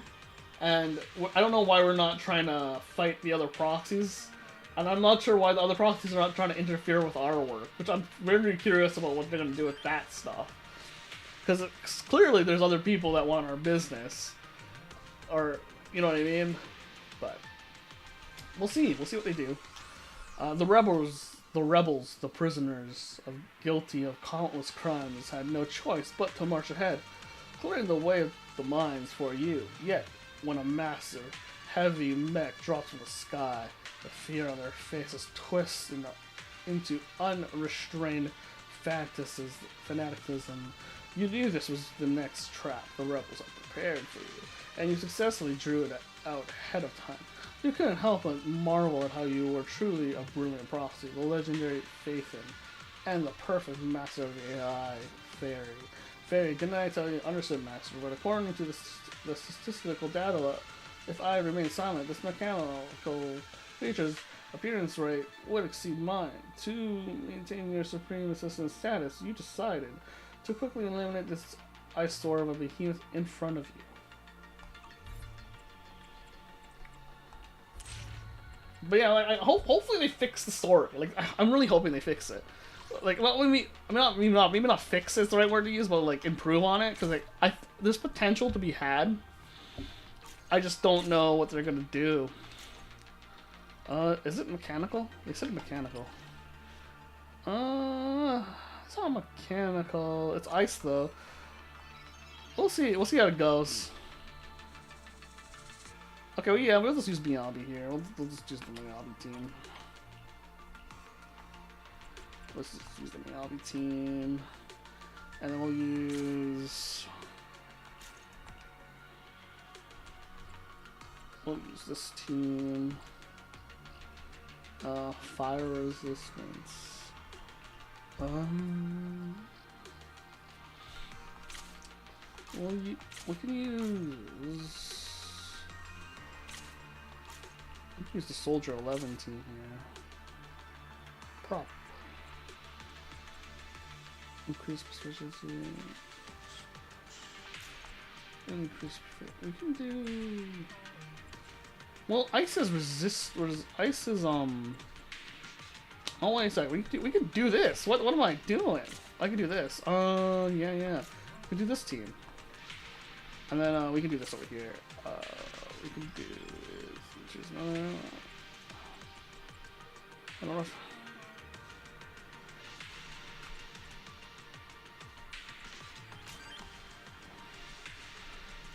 and I don't know why we're not trying to fight the other proxies. And I'm not sure why the other proxies are not trying to interfere with our work, which I'm very curious about what they're going to do with that stuff. Because clearly there's other people that want our business. Or, you know what I mean? But, we'll see. We'll see what they do. The rebels, the prisoners, guilty of countless crimes, had no choice but to march ahead, clearing the way of the mines for you. Yet, when a massive, heavy mech drops from the sky, the fear on their faces twists into unrestrained fanaticism. You knew this was the next trap the rebels had prepared for you, and you successfully drew it out ahead of time. You couldn't help but marvel at how you were truly a brilliant prophecy, the legendary Phaethon, and the perfect master of the AI, Fairy. Fairy, didn't I tell you? Understood, Master, but according to the statistical data, if I remain silent, this mechanical creature's appearance rate would exceed mine. To maintain your supreme assistant status, you decided to quickly eliminate this eyesore of a behemoth in front of you. But yeah, like, hopefully they fix the story. Like, I'm really hoping they fix it. Like, well, maybe not fix is the right word to use, but like improve on it, because like there's potential to be had. I just don't know what they're gonna do. Is it mechanical? They said mechanical. It's not mechanical. It's ice though. We'll see. We'll see how it goes. Okay, well, yeah, we'll just use Miyabi here. We'll just use the Miyabi team. Let's just use the Miyabi team. And then we'll use... We'll use this team. Fire resistance. We can use the Soldier 11 team here. Prop. Increase proficiency. Increase. We can do. Well, ice is ice is Oh wait a sec. We can do this. What am I doing? I can do this. Yeah. We can do this team. And then we can do this over here. We can do. I don't know if...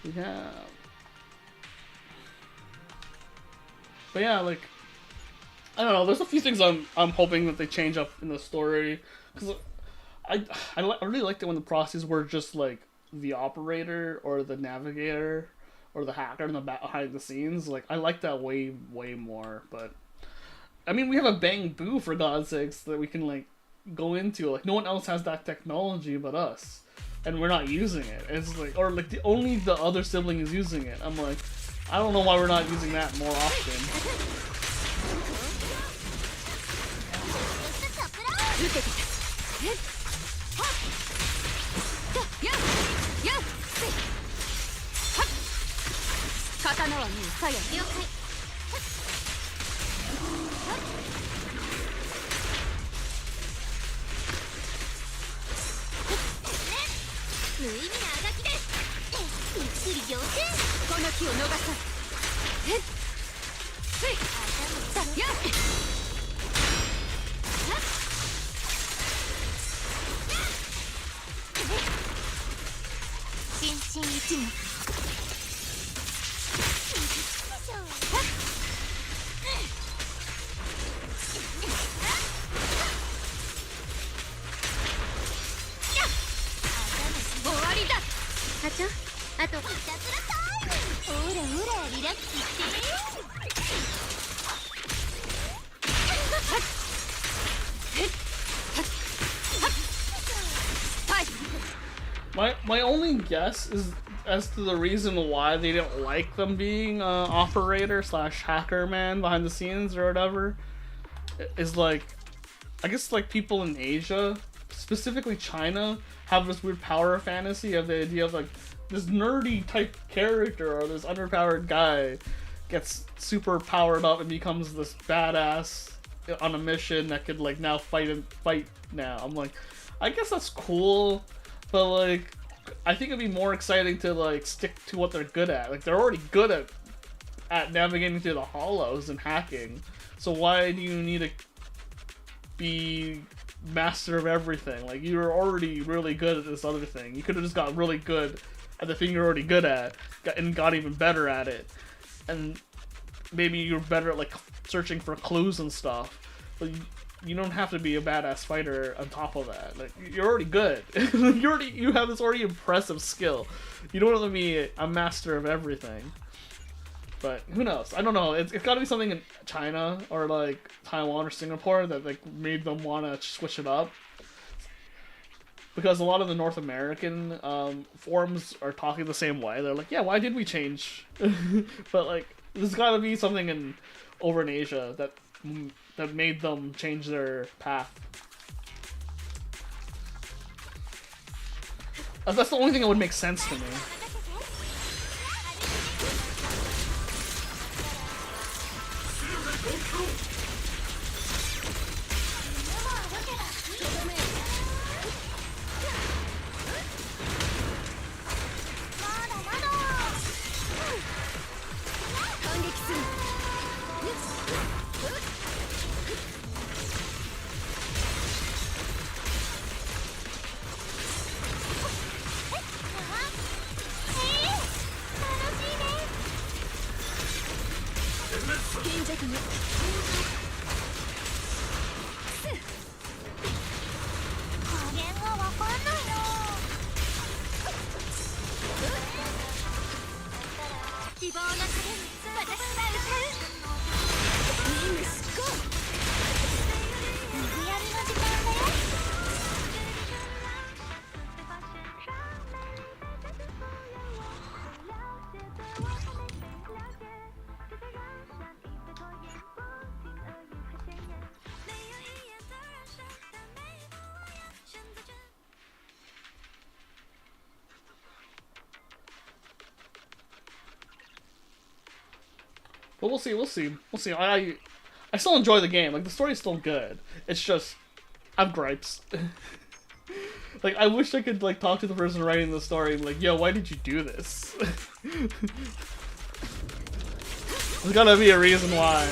We have... But yeah, like... I don't know, there's a few things I'm hoping that they change up in the story. Because I really liked it when the proxies were just like the operator or the navigator or the hacker in the behind the scenes. Like, I like that way more, but... I mean, we have a Bang Boo, for God's sakes, that we can, like, go into. Like, no one else has that technology but us. And we're not using it. It's like... Or, like, only the other sibling is using it. I'm like, I don't know why we're not using that more often. 隙を逃さず。へっついだやっ心身一無。終わりだ。課長、あとひたすらタイム。ほらほらリラックスして。My only guess is as to the reason why they didn't like them being operator / hacker man behind the scenes or whatever is like, I guess like people in Asia, specifically China, have this weird power fantasy of the idea of like this nerdy type character or this underpowered guy gets super powered up and becomes this badass on a mission that could like now fight now. I'm like, I guess that's cool, but like I think it'd be more exciting to like stick to what they're good at. Like they're already good at navigating through the hollows and hacking. So why do you need to be master of everything? Like you're already really good at this other thing. You could have just got really good at the thing you're already good at and got even better at it. And maybe you're better at like searching for clues and stuff. But you don't have to be a badass fighter on top of that. Like you're already good. you have this already impressive skill. You don't have to be a master of everything. But who knows? I don't know. It's got to be something in China or like Taiwan or Singapore that like made them want to switch it up. Because a lot of the North American forums are talking the same way. They're like, yeah, why did we change? But like, there's got to be something over in Asia that made them change their path. That's the only thing that would make sense to me. But we'll see. I still enjoy the game. Like the story's still good. It's just I have gripes. Like I wish I could like talk to the person writing the story and like, yo, why did you do this? There's gotta be a reason why.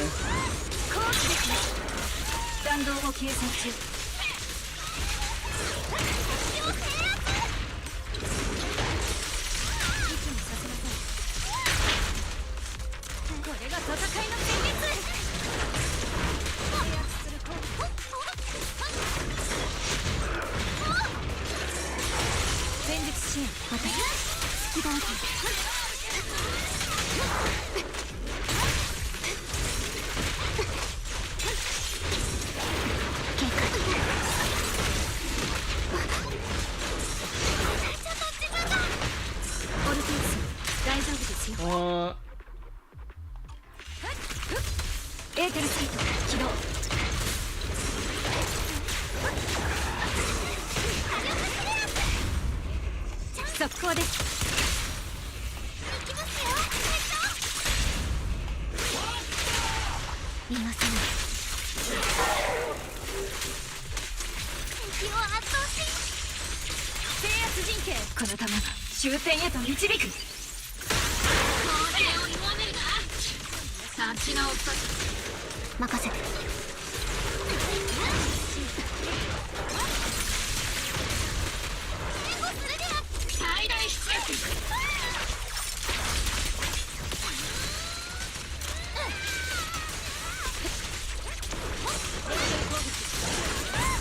任せて。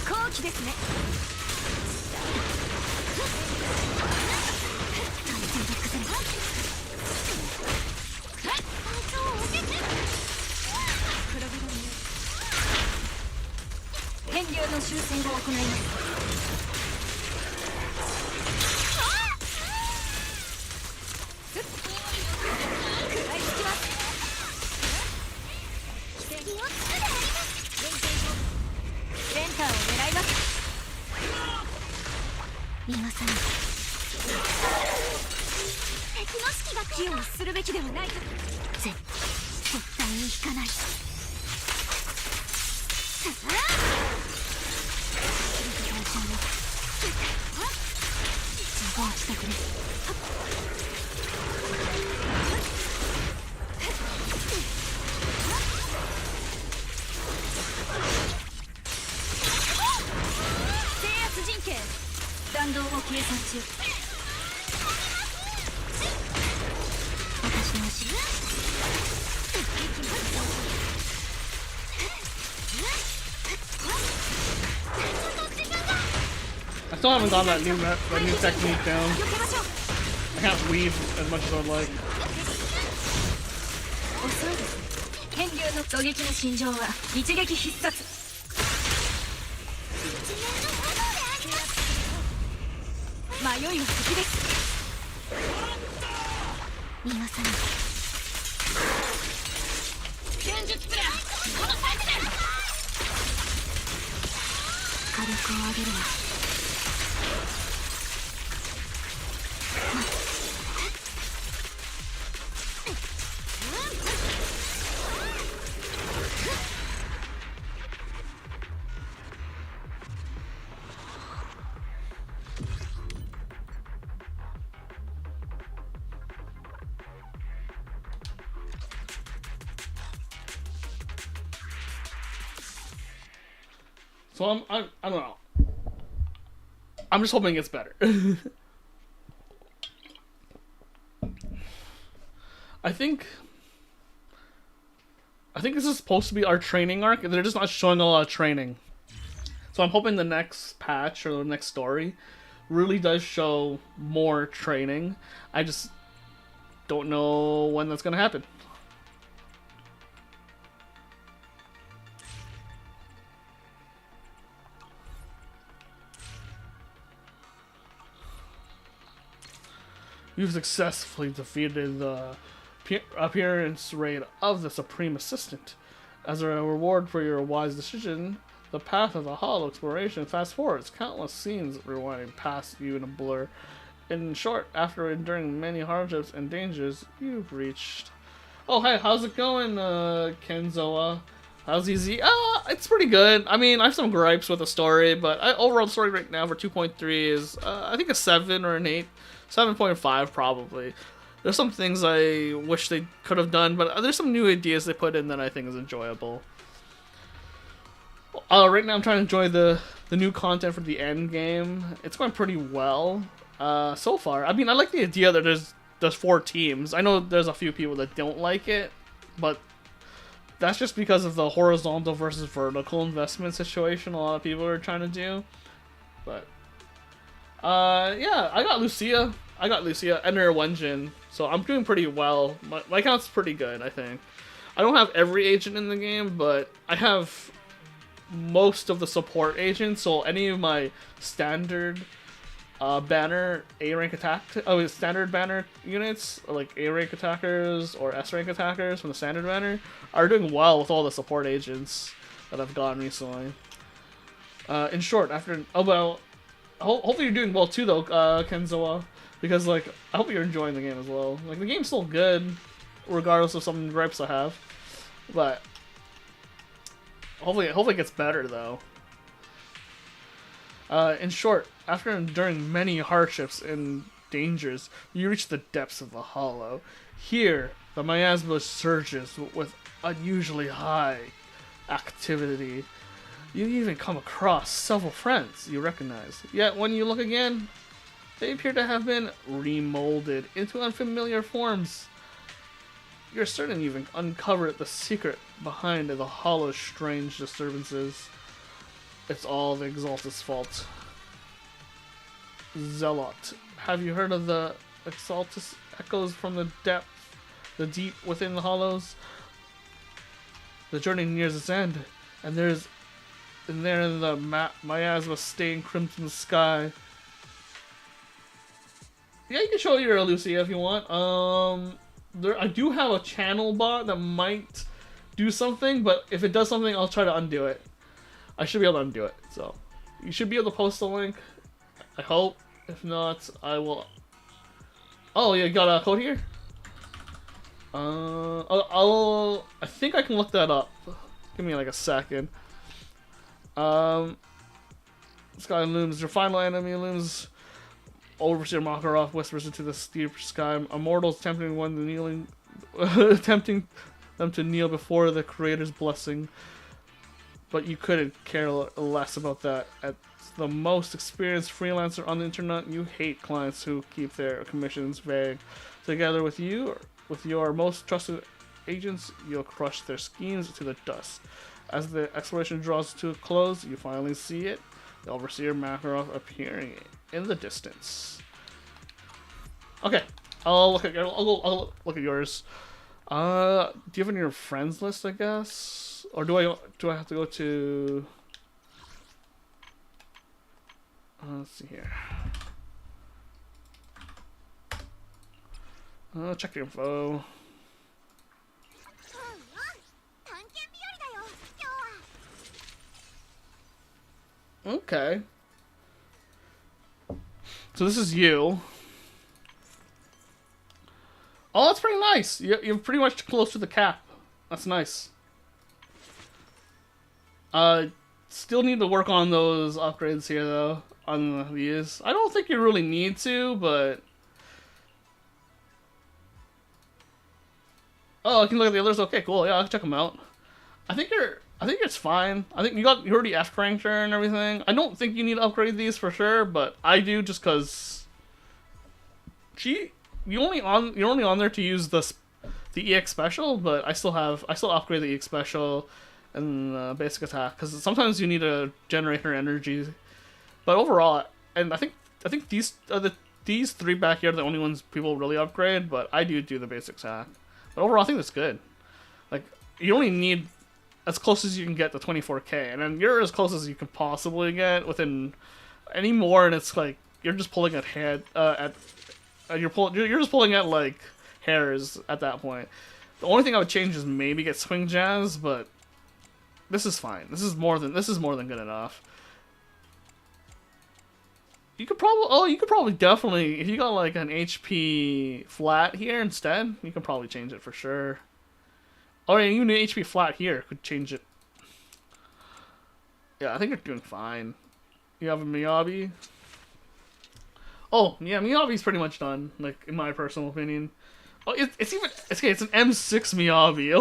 後期ですね。変流の修正を行います。センターを狙います。逃がさない。敵の士気が気をするべきではないと。絶対に引かない。自業自得です。制圧陣形弾道を計算中。私の足。I still haven't gotten that new technique down. I can't weave as much as I'd like. 遅いです。変流の狙撃の心情は一撃必殺。迷いは敵です。逃がさない。戦術プレイこのタイプで火力を上げるわ。So I don't know. I'm just hoping it gets better. I think this is supposed to be our training arc, and they're just not showing a lot of training. So I'm hoping the next patch or the next story really does show more training. I just don't know when that's gonna happen. You've successfully defeated the appearance rate of the Supreme Assistant. As a reward for your wise decision, the path of the hollow exploration fast forwards. Countless scenes rewinding past you in a blur. In short, after enduring many hardships and dangers, you've reached... Oh, hey, how's it going, Kenzoa? How's ZZ? It's pretty good. I mean, I have some gripes with the story, but overall story right now for 2.3 is, I think a 7 or an 8. 7.5 probably. There's some things I wish they could have done, but there's some new ideas they put in that I think is enjoyable. Right now I'm trying to enjoy the new content for the end game. It's going pretty well so far. I mean, I like the idea that there's 4 teams. I know there's a few people that don't like it, but that's just because of the horizontal versus vertical investment situation a lot of people are trying to do. But yeah, I got Lucia and her Wenjin, so I'm doing pretty well. My account's pretty good, I think. I don't have every agent in the game, but I have most of the support agents, so any of my standard banner A-rank standard banner units, like A-rank attackers or S-rank attackers from the standard banner, are doing well with all the support agents that I've gotten recently. In short, hopefully you're doing well too, though, Kenzoa, because like I hope you're enjoying the game as well. Like the game's still good, regardless of some gripes I have, but hopefully it gets better though. In short, after enduring many hardships and dangers, you reach the depths of the hollow. Here, The miasma surges with unusually high activity. You even come across several friends you recognize. Yet when you look again, they appear to have been remolded into unfamiliar forms. You're certain you've uncovered the secret behind the hollow's strange disturbances. It's all the Exaltus' fault. Zealot. Have you heard of the Exaltus echoes from the deep within the hollows? The journey nears its end, and there in the miasma stained crimson sky. Yeah, you can show your Lucia if you want. I do have a channel bot that might do something, but if it does something, I'll try to undo it. I should be able to undo it, so you should be able to post the link. I hope. If not, I will. Oh, you got a code here? I think I can look that up. Give me like a second. Sky looms. Your final enemy looms. Overseer Makarov whispers into the steep sky. Immortals tempting one to kneeling, tempting them to kneel before the Creator's blessing. But you couldn't care less about that. As the most experienced freelancer on the internet, you hate clients who keep their commissions vague. Together with you, with your most trusted agents, you'll crush their schemes to the dust. As the exploration draws to a close, you finally see it. The Overseer Makarov appearing in the distance. Okay, I'll look at yours. Do you have any your friends list, I guess, or do I have to go to? Let's see here. Check your info. Okay. So this is you. Oh, that's pretty nice. You're pretty much close to the cap. That's nice. Still need to work on those upgrades here, though. On these. I don't think you really need to, but... Oh, I can look at the others? Okay, cool. Yeah, I'll check them out. I think it's fine. I think you already F ranked her and everything. I don't think you need to upgrade these for sure, but I do just cause you're only on there to use the EX special, but I still upgrade the EX special and basic attack because sometimes you need to generate her energy. But overall, and I think these three back here are the only ones people really upgrade, but I do the basic attack. But overall, I think that's good. Like you only need as close as you can get to 24k, and then you're as close as you can possibly get within any more, and it's like you're just pulling at you're just pulling at like hairs at that point. The only thing I would change is maybe get swing jazz, but this is fine. This is more than good enough. You could probably definitely, if you got like an HP flat here instead, you can probably change it for sure. Oh, yeah, even an HP flat here could change it. Yeah, I think you're doing fine. You have a Miyabi. Oh, yeah, Miyabi's pretty much done, like, in my personal opinion. Oh, it's an M6 Miyabi.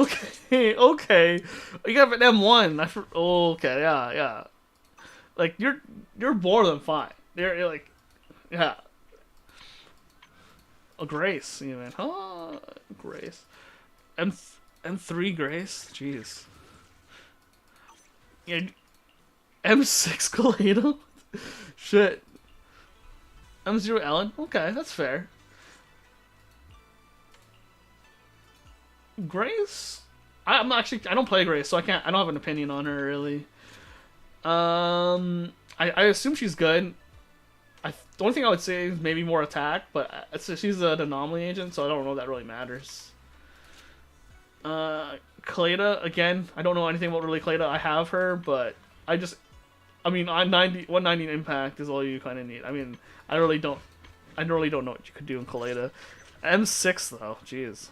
Okay. You have an M1. Okay, yeah. Like, you're more than fine. You're like, yeah. Oh, Grace, even. Oh, Grace. M3 Grace? Jeez. Yeah, M6 Kaleido? Shit. M0 Ellen? Okay, that's fair. Grace? I don't play Grace, so I don't have an opinion on her, really. I assume she's good. The only thing I would say is maybe more attack, but she's an anomaly agent, so I don't know if that really matters. Kaleda, again, I don't know anything about really Kaleda. I have her, but I mean, 190 impact is all you kind of need. I mean, I really don't know what you could do in Kaleda. M6 though, jeez.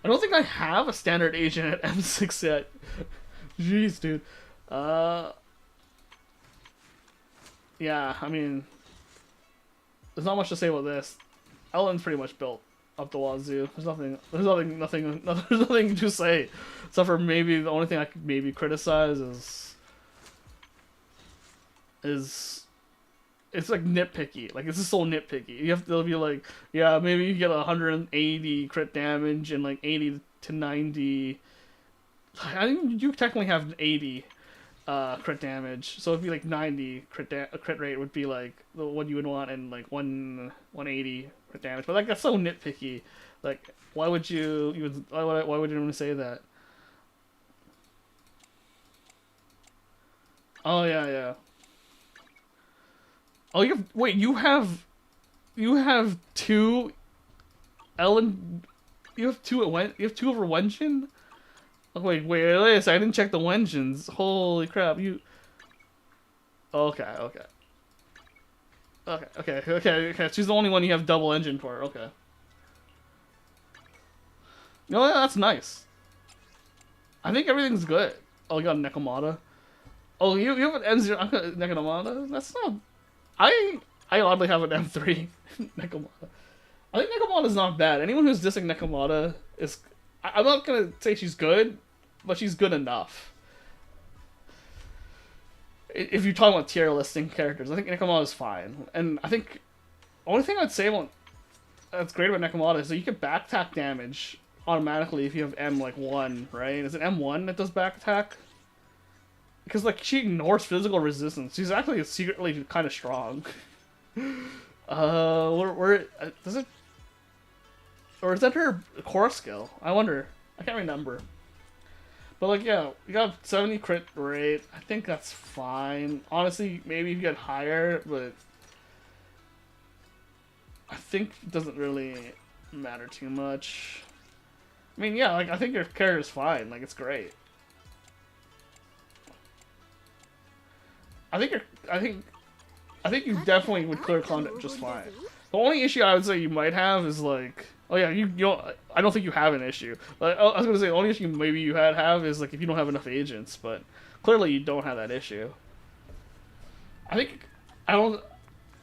I don't think I have a standard agent at M6 yet. Jeez, dude. Yeah, I mean, there's not much to say about this. Ellen's pretty much built up the wazoo. There's nothing to say. Except for maybe the only thing I could maybe criticize is it's like nitpicky. Like it's just so nitpicky. They'll be like, yeah, maybe you get 180 crit damage and like 80 to 90. I think you technically have 80 crit damage, so it'd be like 90 crit rate would be like the one you would want, and like 180 crit damage. But like that's so nitpicky. Like why would you even say that? Oh yeah. Oh, you have two Ellen. You have two over Wenjin. Oh, wait a second. I didn't check the Wenjins. Holy crap! Okay. She's the only one you have double engine for. Okay. No, yeah, that's nice. I think everything's good. Oh, you got Nekomata. Oh, you have an M0 Nekomata? That's not... I oddly have an M3 Nekomata. I think Nekomata's not bad. Anyone who's dissing Nekomata is... I'm not gonna say she's good, but she's good enough. If you're talking about tier listing characters, I think Nekomata is fine. And I think... The only thing I'd say that's great about Nekomata is that you can back attack damage automatically if you have M1, right? Is it M1 that does back attack? Because like she ignores physical resistance. She's actually secretly kind of strong. Where does it? Or is that her core skill? I wonder. I can't remember. But like yeah, you got 70 crit rate. I think that's fine. Honestly, maybe you get higher, but I think it doesn't really matter too much. I mean, yeah, like I think your character's fine. Like it's great. I think you definitely would clear Conduct just fine. The only issue I would say you might have is like, oh yeah, you don't. I don't think you have an issue. But I was gonna say the only issue maybe you have is like if you don't have enough agents. But clearly you don't have that issue. I think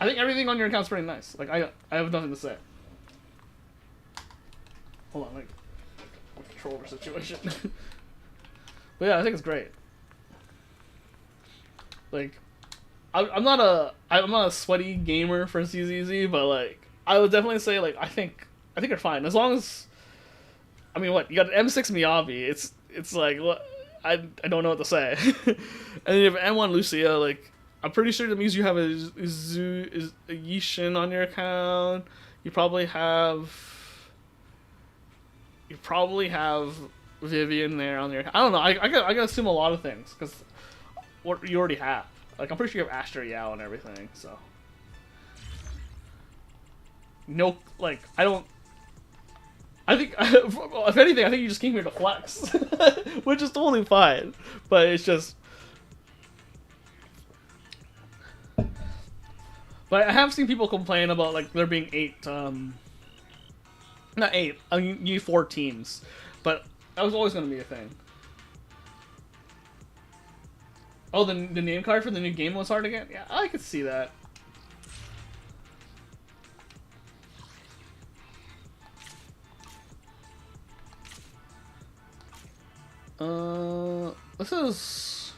everything on your account's pretty nice. Like I have nothing to say. Hold on, like controller situation. But yeah, I think it's great. Like, I'm not a sweaty gamer for ZZZ, but like I would definitely say like I think you're fine as long as. I mean, what you got an M6 Miyabi? It's like what I don't know what to say. And then you have M1 Lucia. Like I'm pretty sure that means you have a Yishin on your account. You probably have Vivian there on your account. I don't know. I gotta assume a lot of things because. What you already have. Like, I'm pretty sure you have Astra Yao and everything, so. No, like, I think, if anything, I think you just came here to flex. Which is totally fine. But it's just. But I have seen people complain about, like, there being 8, not 8, I mean, you need 4 teams. But that was always going to be a thing. Oh, the name card for the new game was hard to get? Yeah, I could see that. This is...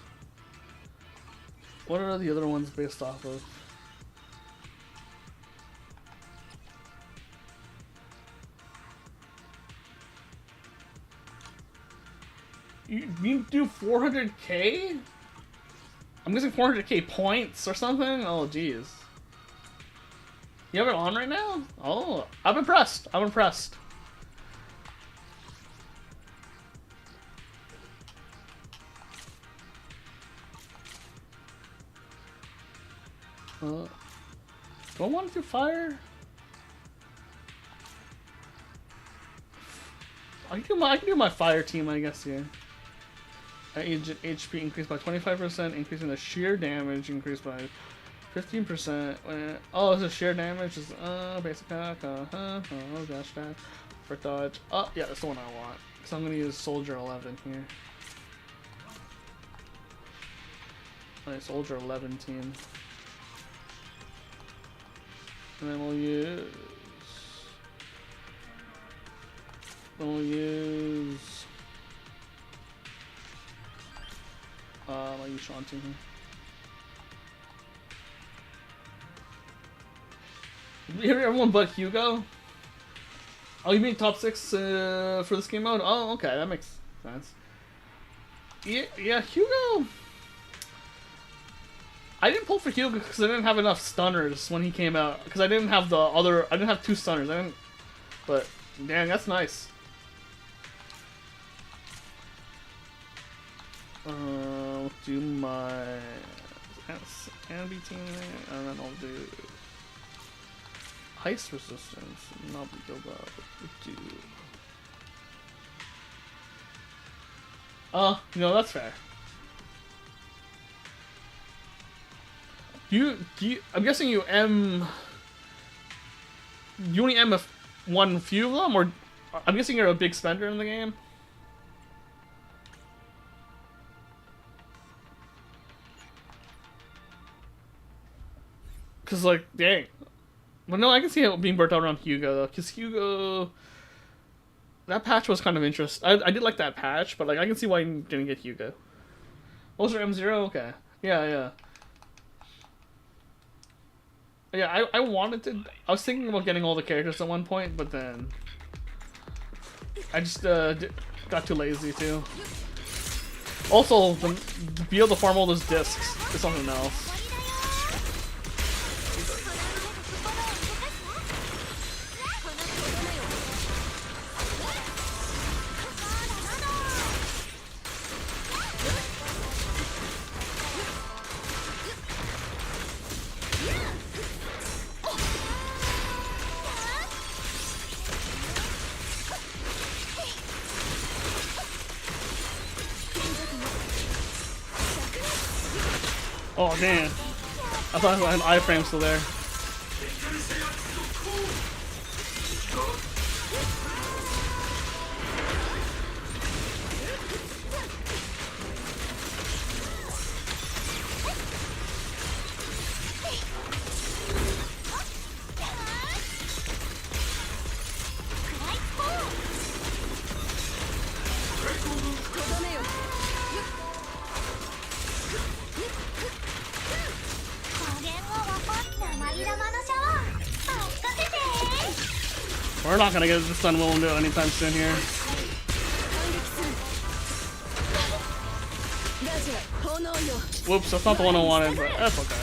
What are the other ones based off of? You do 400k? I'm guessing 400k points or something? Oh, jeez. You have it on right now? Oh, I'm impressed. I'm impressed. Do I want to do fire? I can do my fire team, I guess, here. Agent HP increased by 25%, increasing the sheer damage increased by 15%. Oh, is it sheer damage? Is basic attack? Dash attack for dodge. Oh, yeah, that's the one I want. So I'm gonna use Soldier 11 here. My Soldier 11 team, and then we'll use We'll use. I'll use Shanti here. Everyone but Hugo? Oh, you mean top 6 for this game mode? Oh, okay, that makes sense. Yeah, Hugo. I didn't pull for Hugo because I didn't have enough stunners when he came out. Because I didn't have I didn't have 2 stunners. But dang, that's nice. Do my Anby team, and then I'll do heist resistance. Not build up. No, that's fair. Do you? I'm guessing you only one few of them, or I'm guessing you're a big spender in the game. Cause like, dang. But no, I can see it being burnt out around Hugo though. Cause Hugo, that patch was kind of interesting. I did like that patch, but like I can see why you didn't get Hugo. Oh, was there M0? Okay. Yeah. Yeah, I wanted to. I was thinking about getting all the characters at one point, but then I just got too lazy too. Also, to be able to farm all those discs is something else. Oh damn! I thought I had an iframe still there. We're not gonna get the Sun Will anytime soon here. Whoops, that's not the one I wanted, but that's okay.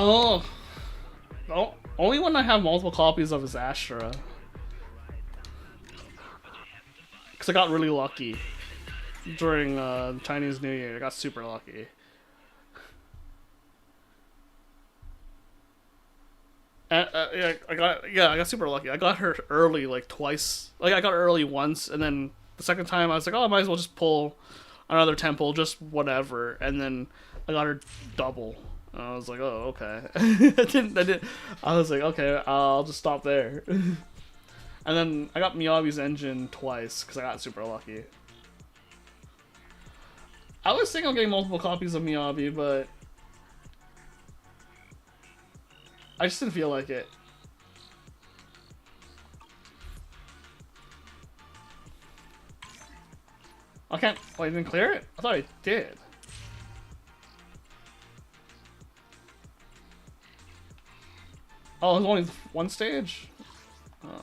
Oh, only when I have multiple copies of his Astra. Because I got really lucky during Chinese New Year. I got super lucky. Yeah, I got super lucky. I got her early like twice. Like I got her early once, and then the second time I was like, oh, I might as well just pull another temple, just whatever. And then I got her double. And I was like, oh, okay. I was like, okay, I'll just stop there. And then I got Miyabi's engine twice because I got super lucky. I was thinking of getting multiple copies of Miyabi, but I just didn't feel like it. I can't. Oh, I didn't clear it? I thought I did. Oh, there's only one stage? Oh.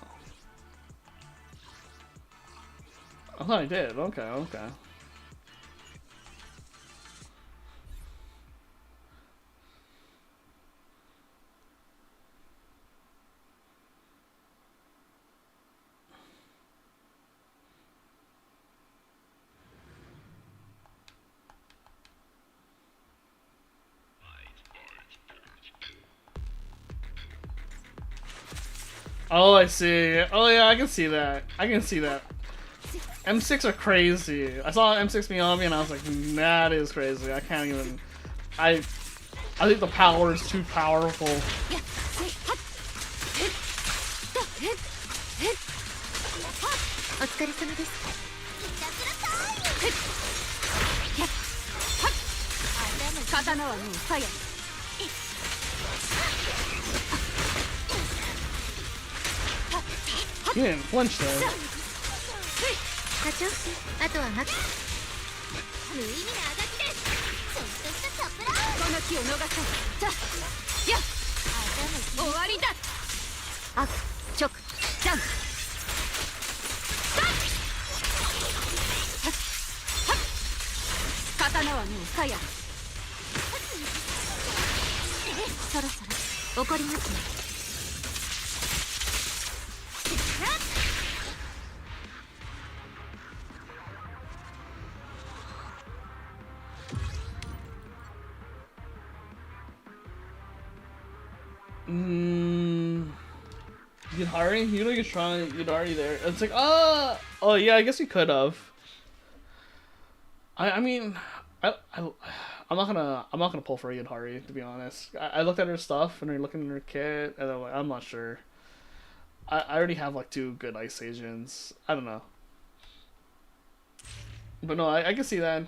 I thought I did. Okay. Oh, I see. Oh yeah, I can see that. I can see that. M6 are crazy. I saw M6 Miyabi and I was like, that is crazy. I can't even. I think the power is too powerful. お疲れ様です。刀はもう早い。You didn't flinch there. 課長、あとは待つ。無意味なあがきです。ちょっとしたサプライズ。この気を逃さない。さあ、やっ、終わりだ。アフ、チョク、ジャンプ。刀はもう早い。そろそろ怒りますね。Yudari? You know you're trying Yudari there. It's like, oh yeah, I guess you could have. I mean, I'm not gonna pull for Yudari, to be honest. I looked at her stuff and I'm looking at her kit and I'm like, I'm not sure. I already have like 2 good ice agents. I don't know. But no, I can see that.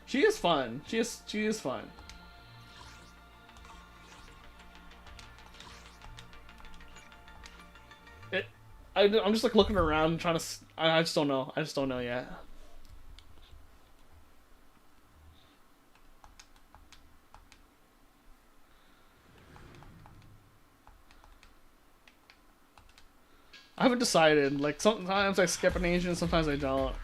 She is fun. She is fun. I'm just like looking around, trying to. I just don't know. I just don't know yet. I haven't decided. Like sometimes I skip an agent, sometimes I don't.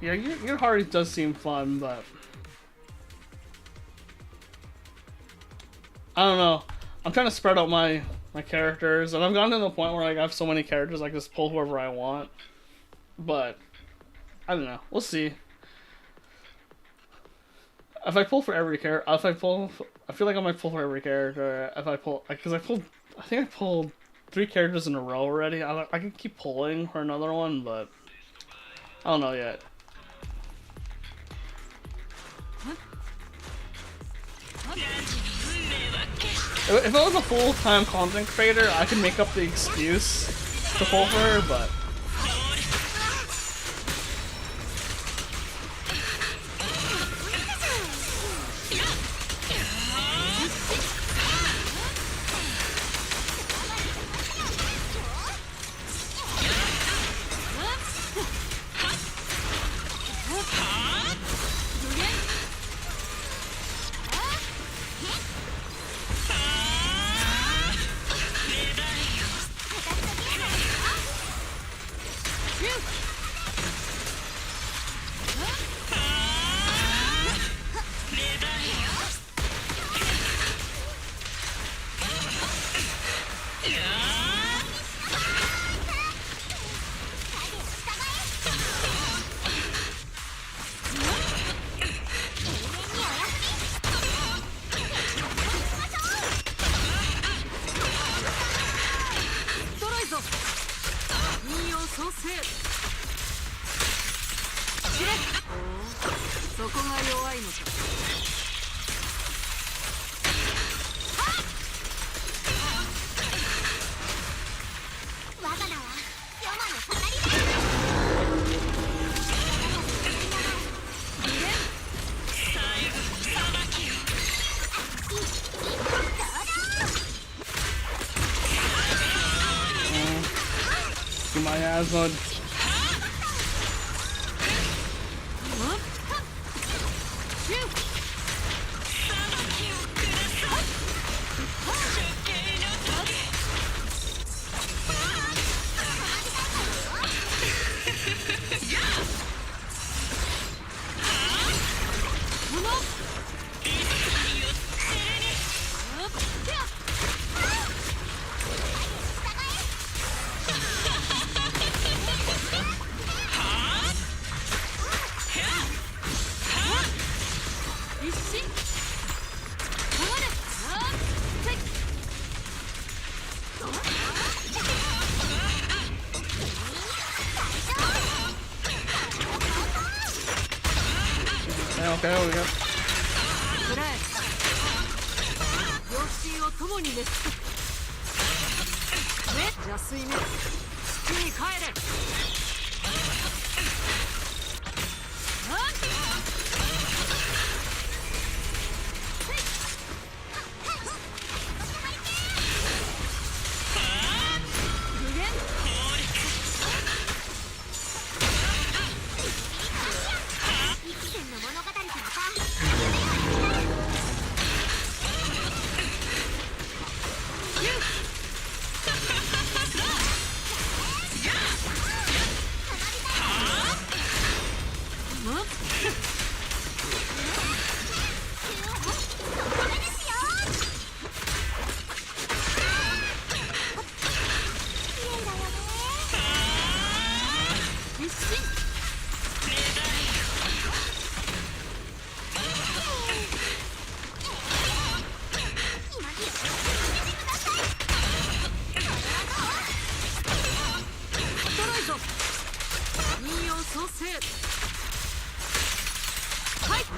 Yeah, your heart does seem fun, but I don't know. I'm trying to spread out my characters, and I've gotten to the point where like, I have so many characters I can just pull whoever I want. But I don't know. We'll see. If I pull for every character, I feel like I might pull for every character. If I pull, because I think I pulled 3 characters in a row already. I can keep pulling for another one, but I don't know yet. If I was a full-time content creator, I could make up the excuse to pull for her, but Advance mode. Okay, we go. くらえ両親を共に熱すね邪推め地に帰れ無限一戦の物語からか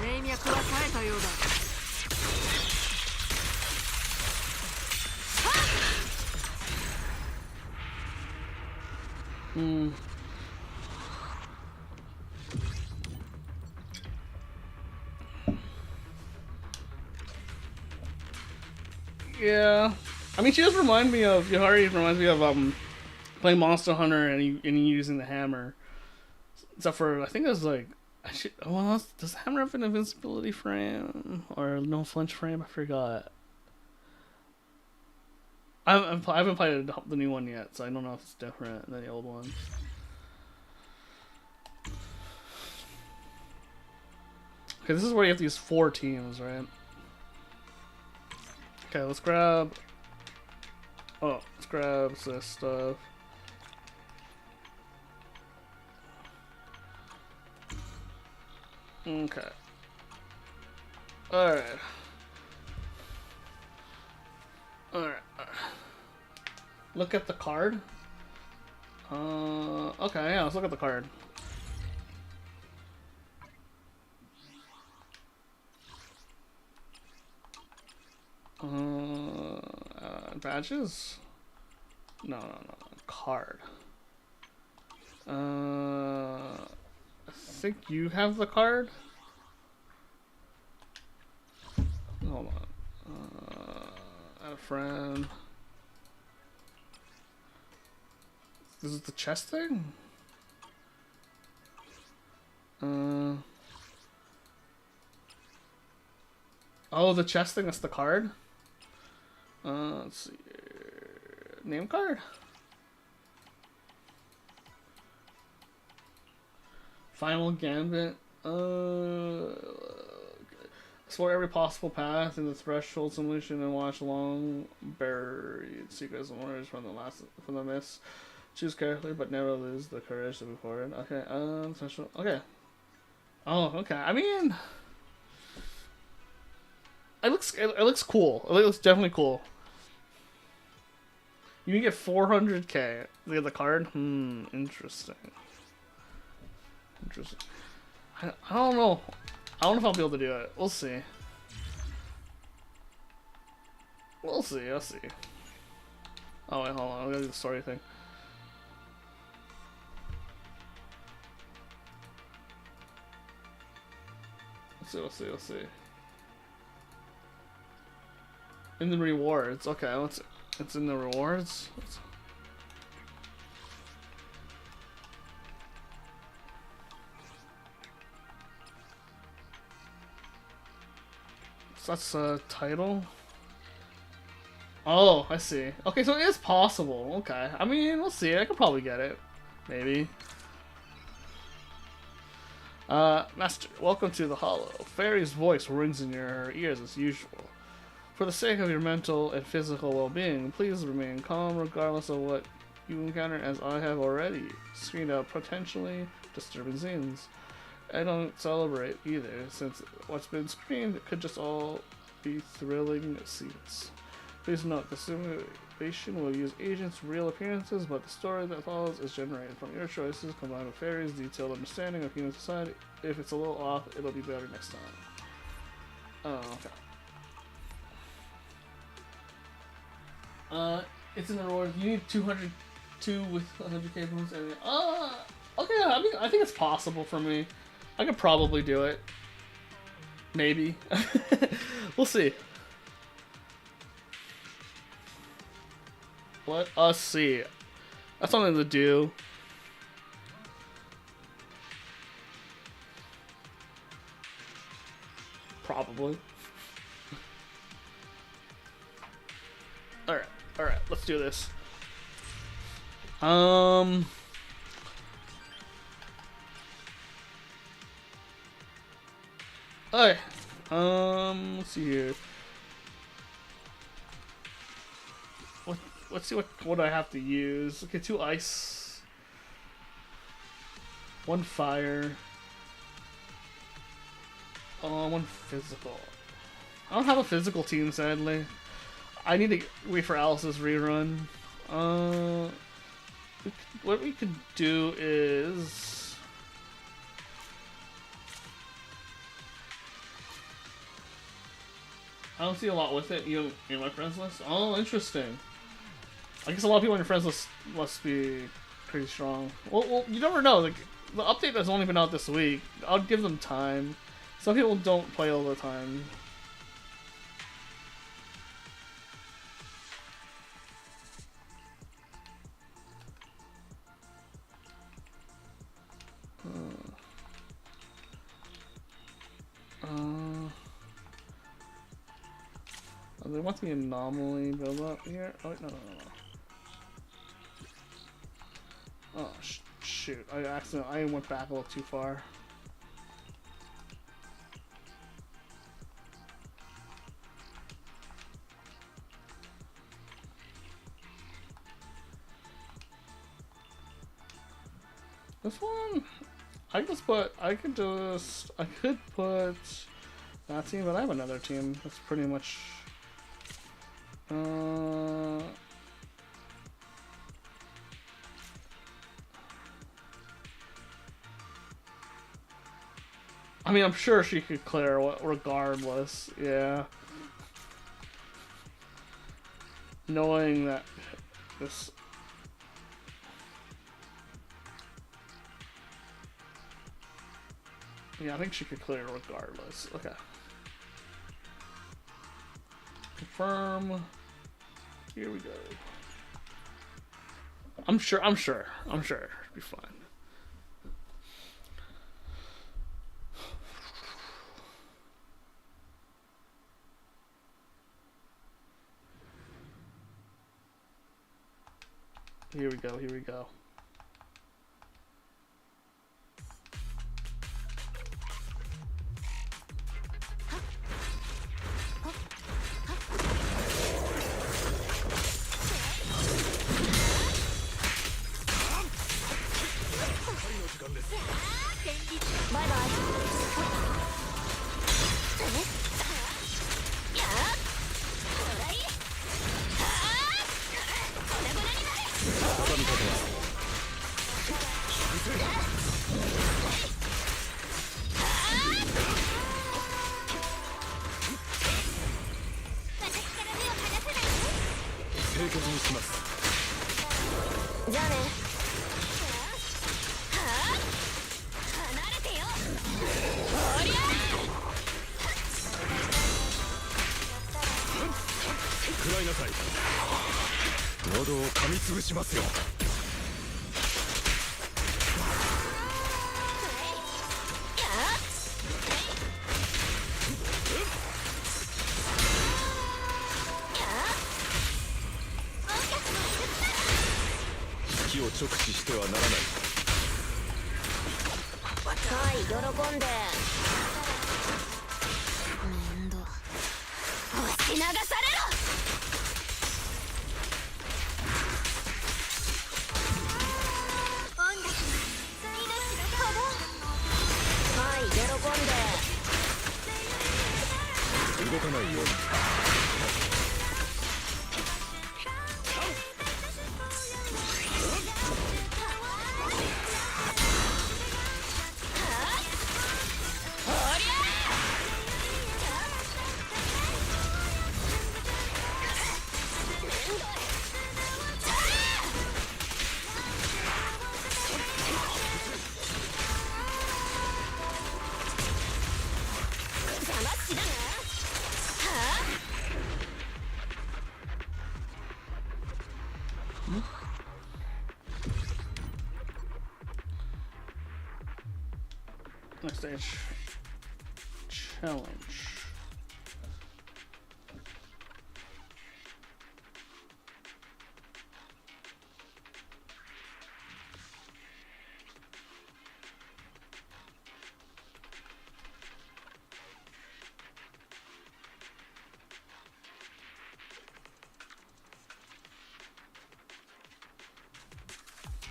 霊脈は耐えたようだ Yeah, I mean, she does remind me of Yahari. Reminds me of playing Monster Hunter and you using the hammer. Except for I think there's like does the hammer have an invincibility frame or no flinch frame? I forgot. I haven't played the new one yet, so I don't know if it's different than the old one. Okay, this is where you have to use 4 teams, right? Okay, let's grab... Oh, let's grab this stuff. Okay. Alright. Alright. Look at the card. Okay, yeah, let's look at the card. Badges? No. Card. I think you have the card? Hold on. Add a friend. This is the chest thing? Oh, the chest thing, that's the card? Let's see. Name card? Final Gambit. Explore every possible path in the threshold solution and watch long buried secrets and wonders from the mist. Choose carefully, but never lose the courage to move forward. Okay, special. Okay. Oh, okay. I mean, it looks cool. It looks definitely cool. You can get 400k to get the card. Interesting. Interesting. I don't know. I don't know if I'll be able to do it. We'll see. We'll see. I'll see. Oh wait, hold on. I gotta do the story thing. Let's see. In the rewards. Okay, it's in the rewards. that's a title. Oh, I see. Okay, so it is possible. Okay. I mean, we'll see. I could probably get it. Maybe. Master, welcome to the Hollow. Fairy's voice rings in your ears as usual. For the sake of your mental and physical well-being, please remain calm regardless of what you encounter, as I have already screened out potentially disturbing scenes. I don't celebrate either, since what's been screened could just all be thrilling scenes. Please note, the simulation will use agents' real appearances, but the story that follows is generated from your choices, combined with Fairy's detailed understanding of human society. If it's a little off, it'll be better next time. Oh, okay. It's in the reward. You need 202 with 100k bonus. And okay. I mean, I think it's possible for me. I could probably do it. Maybe. We'll see. Let us see. That's something to do. Probably. Alright, let's do this. Okay. Let's see here. Let's see what I have to use. Okay, 2 ice, 1 fire, 1 physical. I don't have a physical team, sadly. I need to wait for Alice's rerun. What we could do is I don't see a lot with it. You in my friends list? Oh, interesting. I guess a lot of people on your friends list must be pretty strong. Well, you never know. Like, the update has only been out this week. I'll give them time. Some people don't play all the time. There wants to be an anomaly build up here. Oh, wait, no. Oh, shoot. I went back a little too far. This one, I could put that team, but I have another team that's pretty much. I mean, I'm sure she could clear regardless, yeah. Knowing that this... Yeah, I think she could clear regardless. Okay. Confirm. Here we go. I'm sure. It'll be fine. Here we go. 直視してはならない。はい喜んで。面倒。押し流されろ。音楽はい喜んで。動かないように。Next stage. Challenge.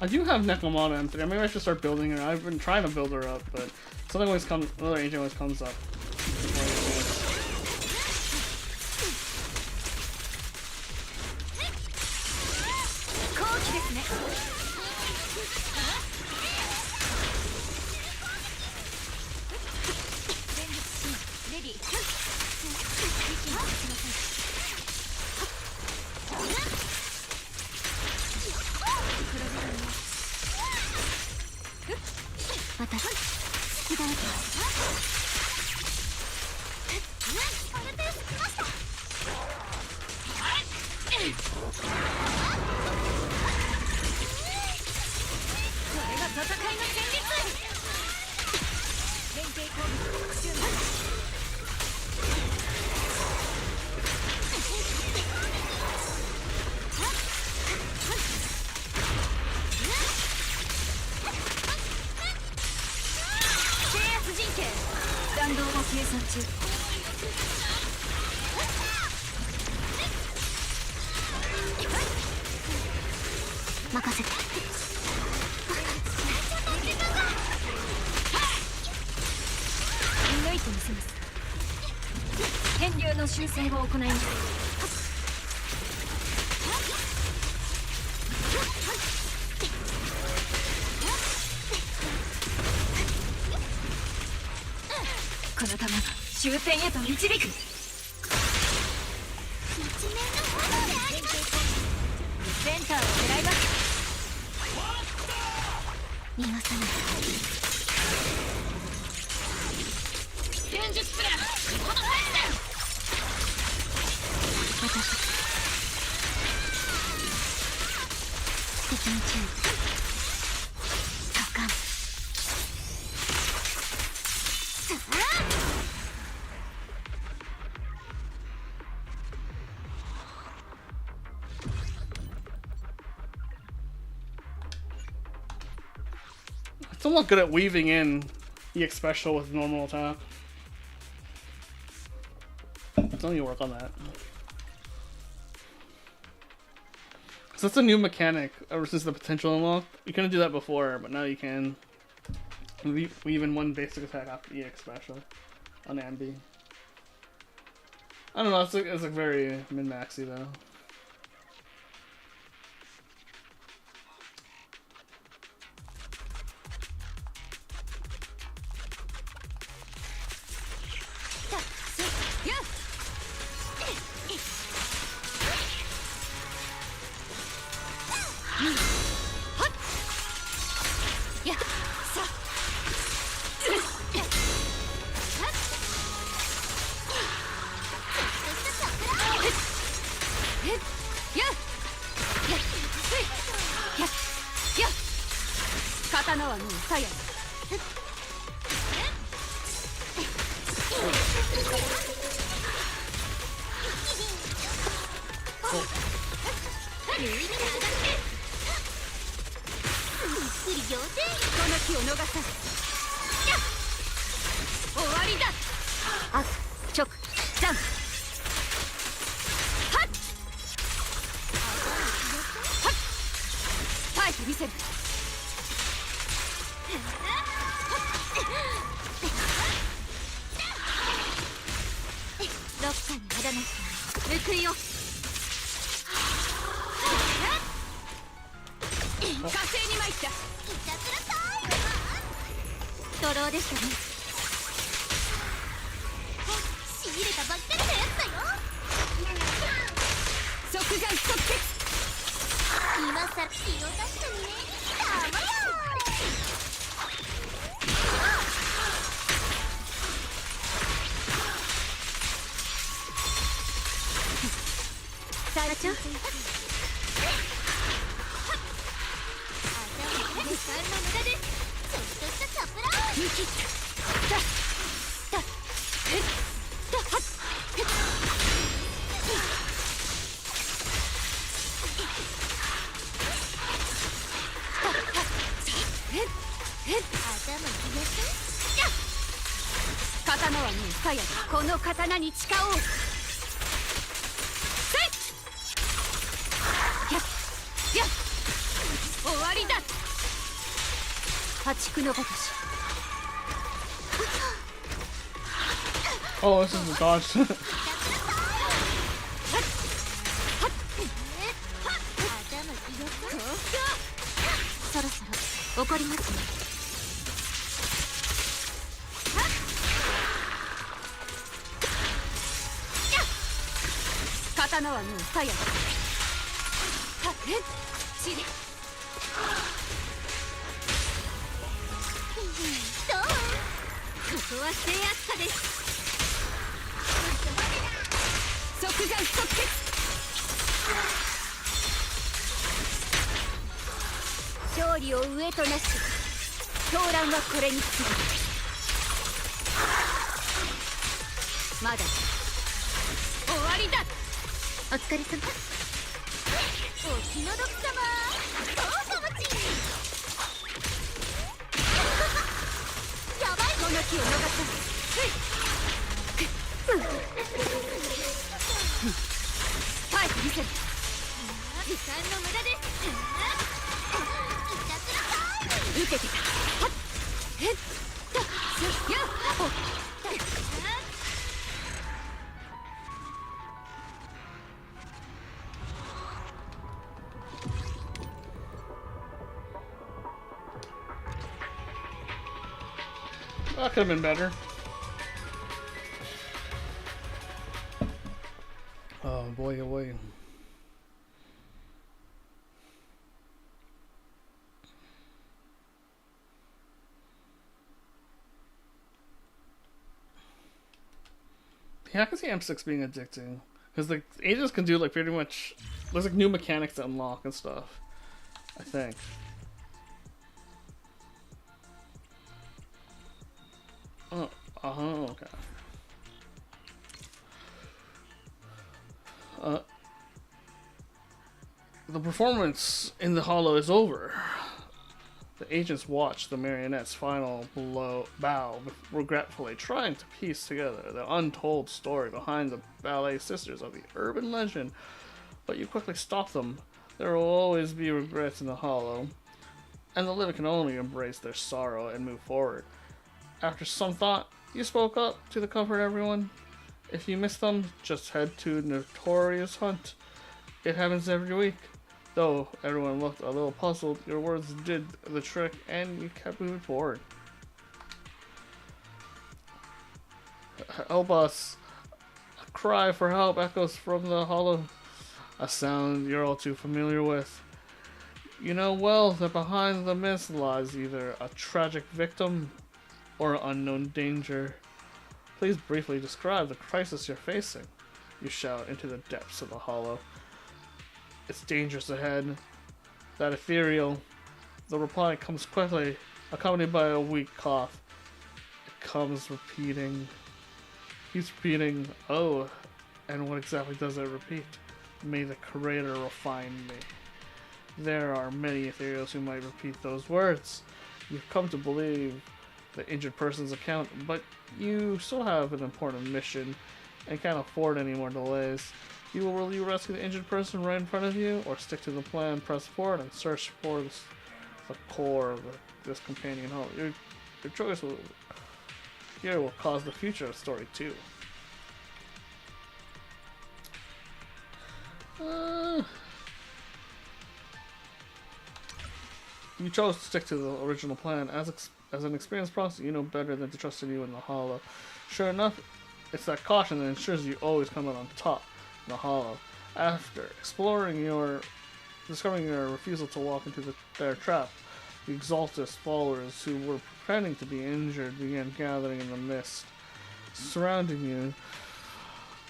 I do have Nekomata M3. Maybe I should start building her. I've been trying to build her up, but something always comes. Another agent always comes up. Still not good at weaving in EX special with normal attack. Still need to work on that. Cause that's a new mechanic ever since the potential unlock. You couldn't do that before, but now you can. Weave in one basic attack after EX special on Ambi. I don't know, it's like very min-maxy though. きを逃さず。終わりだ。悪直残。はっはっ耐えてみせる。どっかにあだなし報いよ。火星に参った。ドローでしたね。仕入れたばっかりのやつだよ。即眼即決。今さら気を出したね。たまよ。社長、時間の無駄です。ちょっとしたサプライズ。見切った。刀はもう鞘でこの刀に誓おう。終わりだ。破竹のごとし。Oh, this is the dodge. そろそろ怒りますね。刀はもう鞘だ。ちり。どう？ここは制圧下です。即眼即決。勝利を上となし、狂乱はこれに次ぐ。まだ終わりだ。お疲れ様。お気の毒様。どうぞもち。やばい。この気を逃さず。耐えてみせる。時間の無駄です。受けてた。はっへっとやっほっ。That could have been better. Oh boy, oh boy. Yeah, I can see M6 being addicting. Because like agents can do like pretty much, there's like new mechanics to unlock and stuff, I think. Oh, okay. The performance in the hollow is over. The agents watch the marionette's final bow, regretfully trying to piece together the untold story behind the ballet sisters of the urban legend. But you quickly stop them. There will always be regrets in the hollow, and the living can only embrace their sorrow and move forward. After some thought, you spoke up to comfort everyone. If you miss them, just head to Notorious Hunt. It happens every week. Though everyone looked a little puzzled, your words did the trick and you kept moving forward. Help us. A cry for help echoes from the hollow. A sound you're all too familiar with. You know well that behind the mist lies either a tragic victim or unknown danger. Please briefly describe the crisis you're facing, you shout into the depths of the hollow. It's dangerous ahead. That ethereal. The reply comes quickly, accompanied by a weak cough. It comes repeating. He's repeating, oh, and what exactly does it repeat? May the Creator refine me. There are many ethereals who might repeat those words. You've come to believe the injured person's account, but you still have an important mission and can't afford any more delays. Will you rescue the injured person right in front of you, or stick to the plan, press forward, and search for the core of this companion home? Your choice will cause the future of the story too. You chose to stick to the original plan. As an experienced proxy, you know better than to trust anyone in the hollow. Sure enough, it's that caution that ensures you always come out on top in the hollow. After discovering your refusal to walk into their trap, the Exaltus followers who were pretending to be injured began gathering in the mist, surrounding you.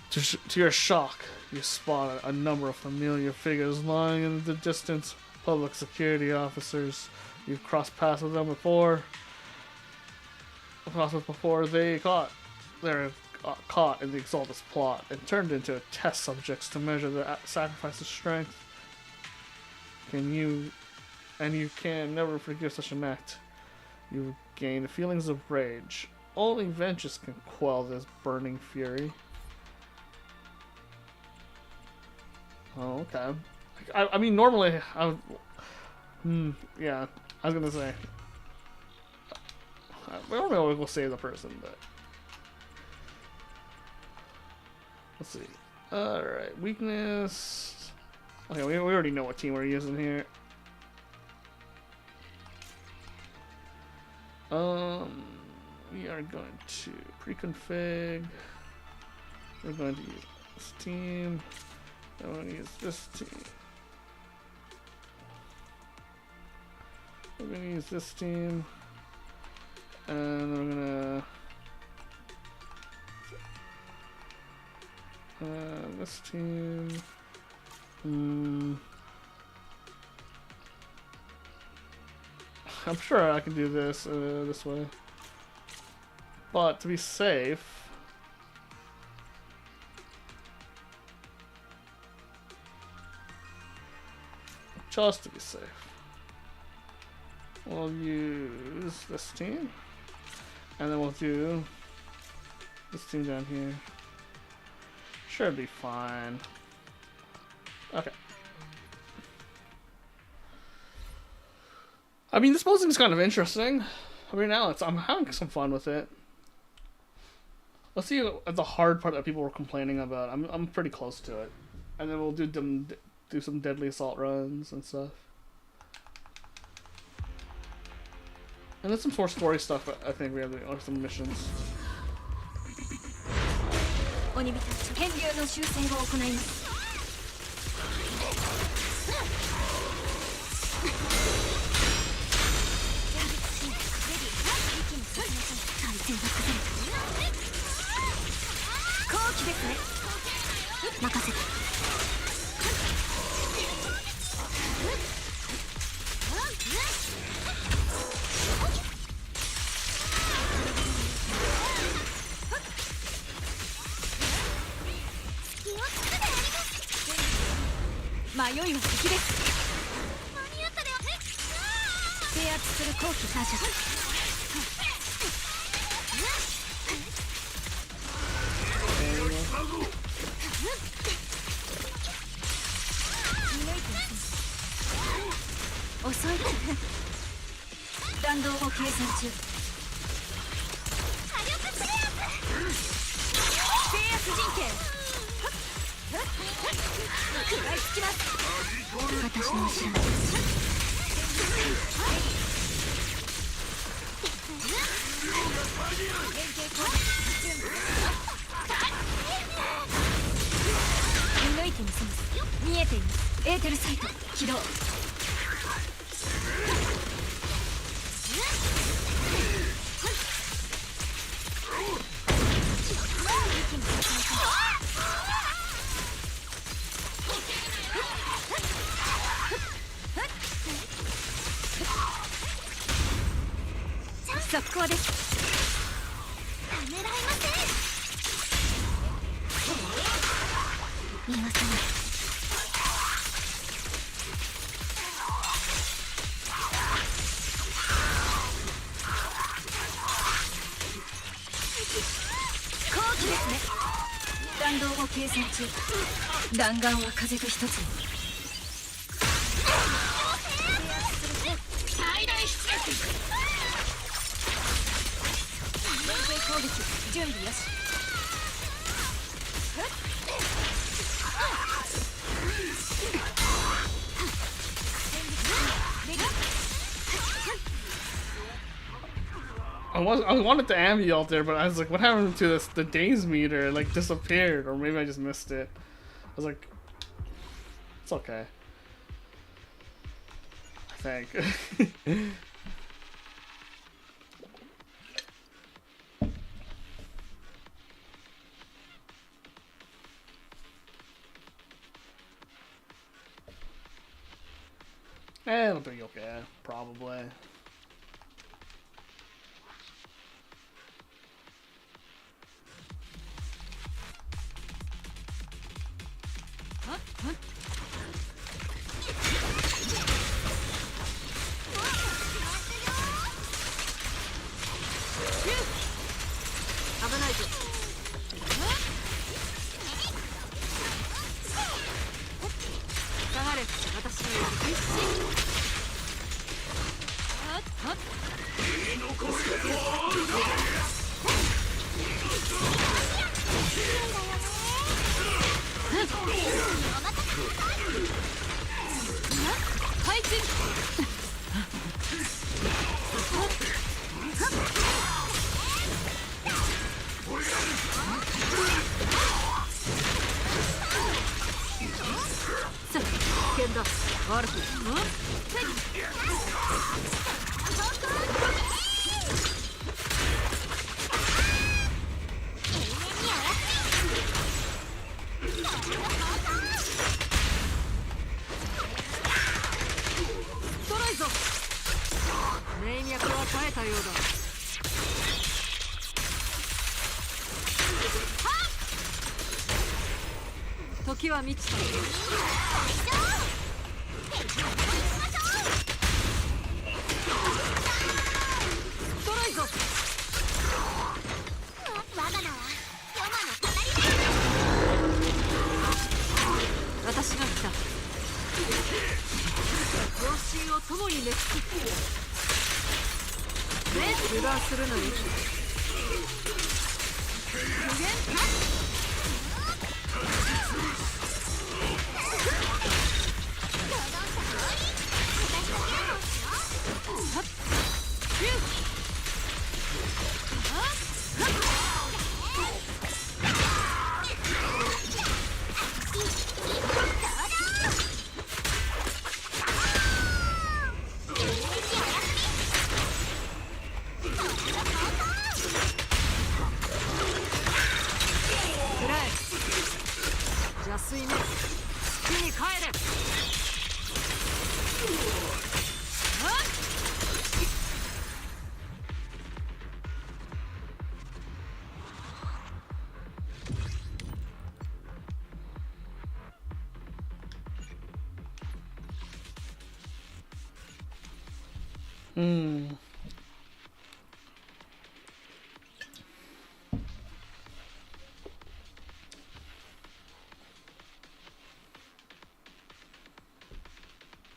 To your shock, you spot a number of familiar figures lying in the distance. Public security officers. You've crossed paths with them before. They're caught in the Exaltus plot and turned into test subjects to measure the sacrifice's strength. You can never forgive such an act. You gain feelings of rage. Only vengeance can quell this burning fury. Oh, okay. I mean, normally, yeah, I was gonna say. I don't know if we'll save the person, but. Let's see. Alright, weakness. Okay, we already know what team we're using here. We are going to pre-config. We're going to use this team. And we're going to use this team. We're going to use this team. And we're going to... this team... I'm sure I can do this this way. But to be safe... just to be safe, we'll use this team, and then we'll do this team down here. Should be fine. Okay. I mean, this posing is kind of interesting. I mean, now I'm having some fun with it. Let's see the hard part that people were complaining about. I'm pretty close to it, and then we'll do some deadly assault runs and stuff. And then some more story stuff. I think we have or some missions. 弾道を計算中。弾丸は風と一つに。最大出撃。連携攻撃準備よし。I wanted to ambi ult there, but I was like, what happened to this? The days meter like disappeared, or maybe I just missed it. I was like, it's okay. I think. It'll be okay, probably.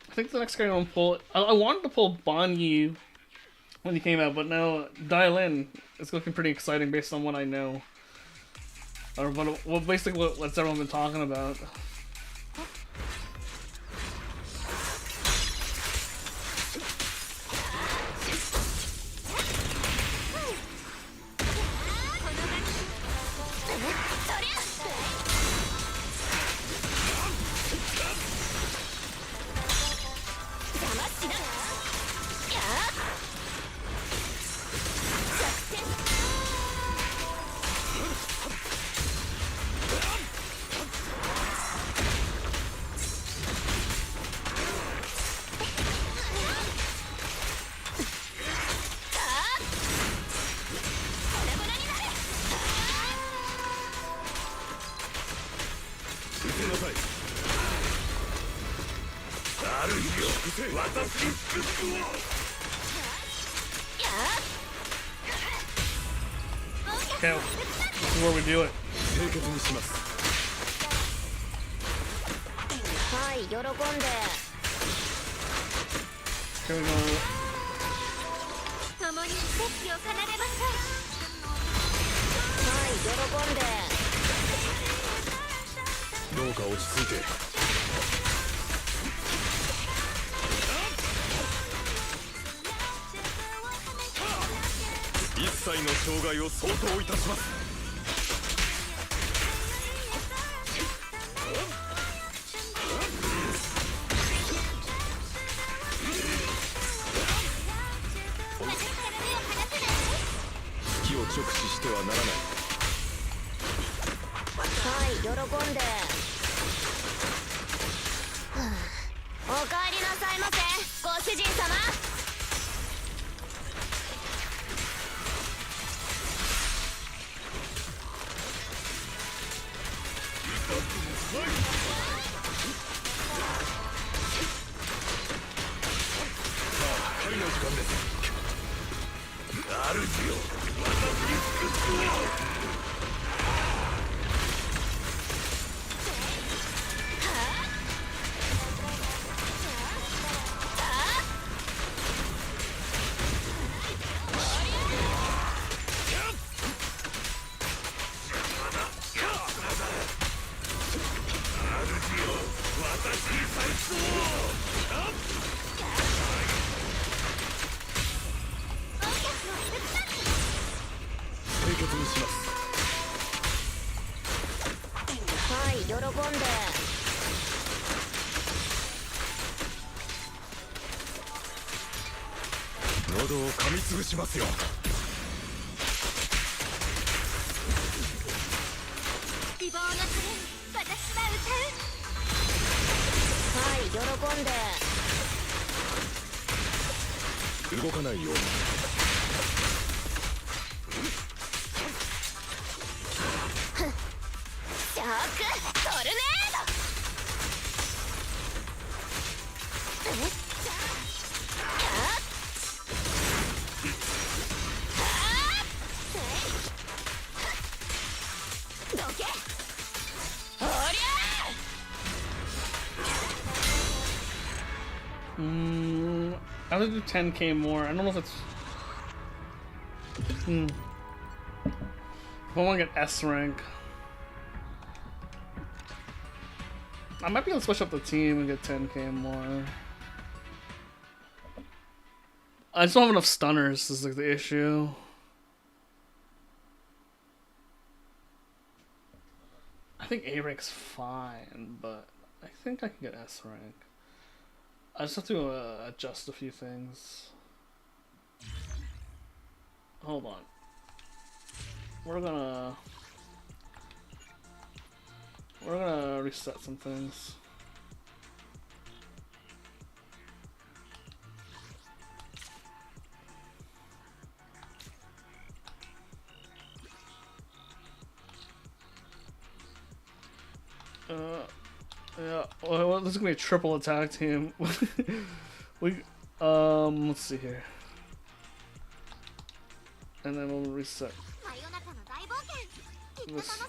I think the next guy I'm gonna pull. I wanted to pull Banyu when he came out, but now Dial In is looking pretty exciting based on what I know, or basically what's everyone been talking about. Okay, this is where we do it. 清潔にします。はい喜んで。 Here we go. 共に奇跡を奏でましょう。はい喜んで。どうか落ち着いて。一切の障害を相当いたします。隙を直視してはならない。はい喜んで。おかえりなさいませご主人様。狩りの時間です。主よ、私に尽くす。清潔にします。はい喜んで。喉を噛みつぶしますよ。希望の鐘私は歌う。はい喜んで。動かないように。ショックトルネード。どけおりゃ I would do 10k more. I don't know if it's. If I want to get S rank, I might be able to switch up the team and get 10k more. I just don't have enough stunners. Is like the issue. I think A rank's fine, but I think I can get S rank. I just have to adjust a few things. Hold on. We're gonna reset some things. Yeah, well, this is gonna be a triple attack team. Let's see here. And then we'll reset this.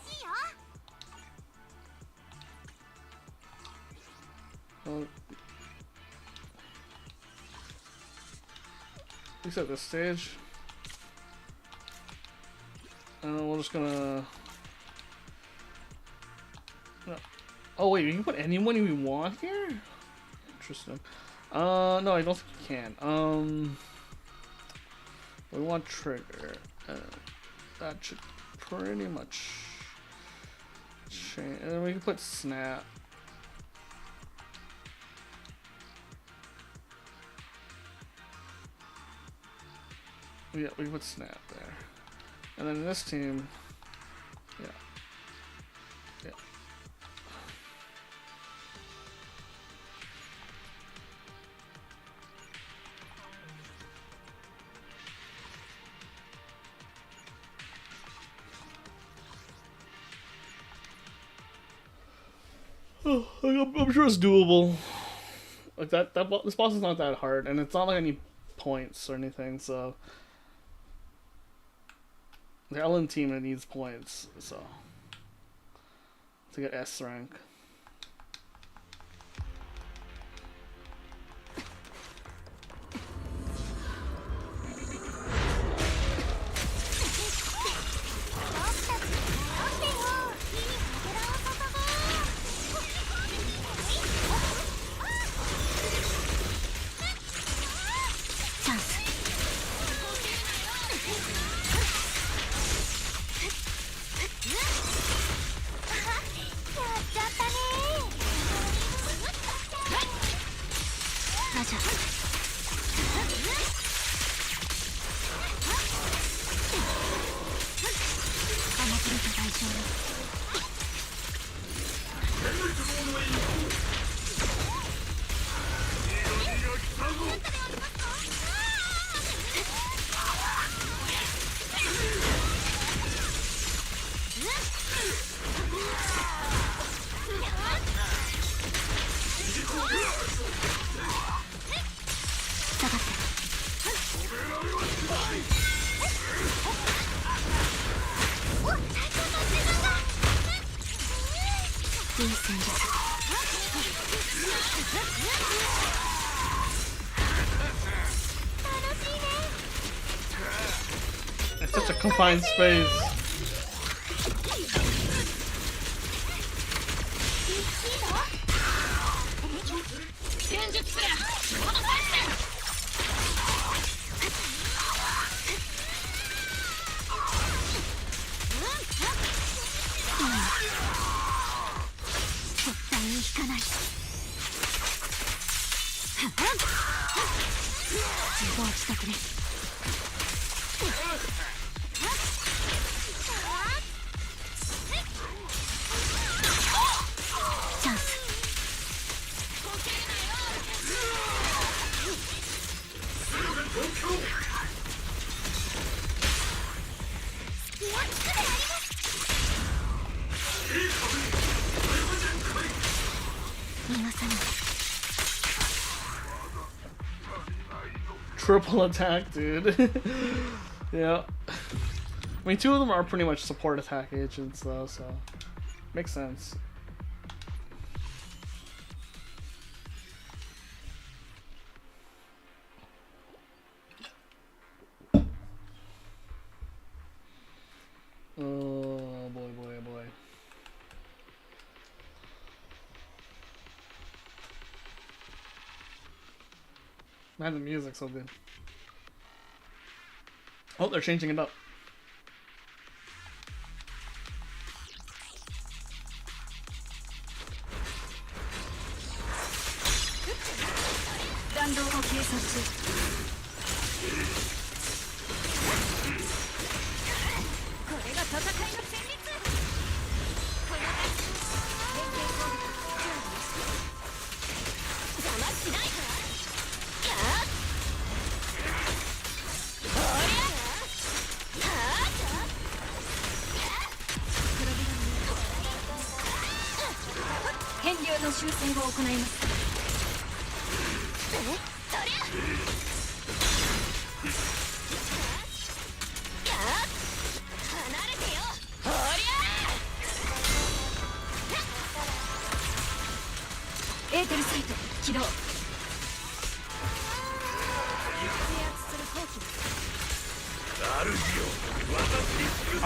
Reset this stage. And then we're just gonna... No. Oh wait, you can put anyone you want here? Interesting. No, I don't think you can. We want trigger. That should pretty much change. And then we can put snap. Yeah, we can put snap there. And then this team, yeah. Yeah. I'm sure it's doable. Like this boss is not that hard, and it's not like any points or anything. So the Ellen team needs points. So to get S rank. It's such a confined space. Triple attack, dude. Yeah. I mean, two of them are pretty much support attack agents, though, so makes sense. Oh boy, boy, boy. Man, the music's so good. Oh, they're changing it up.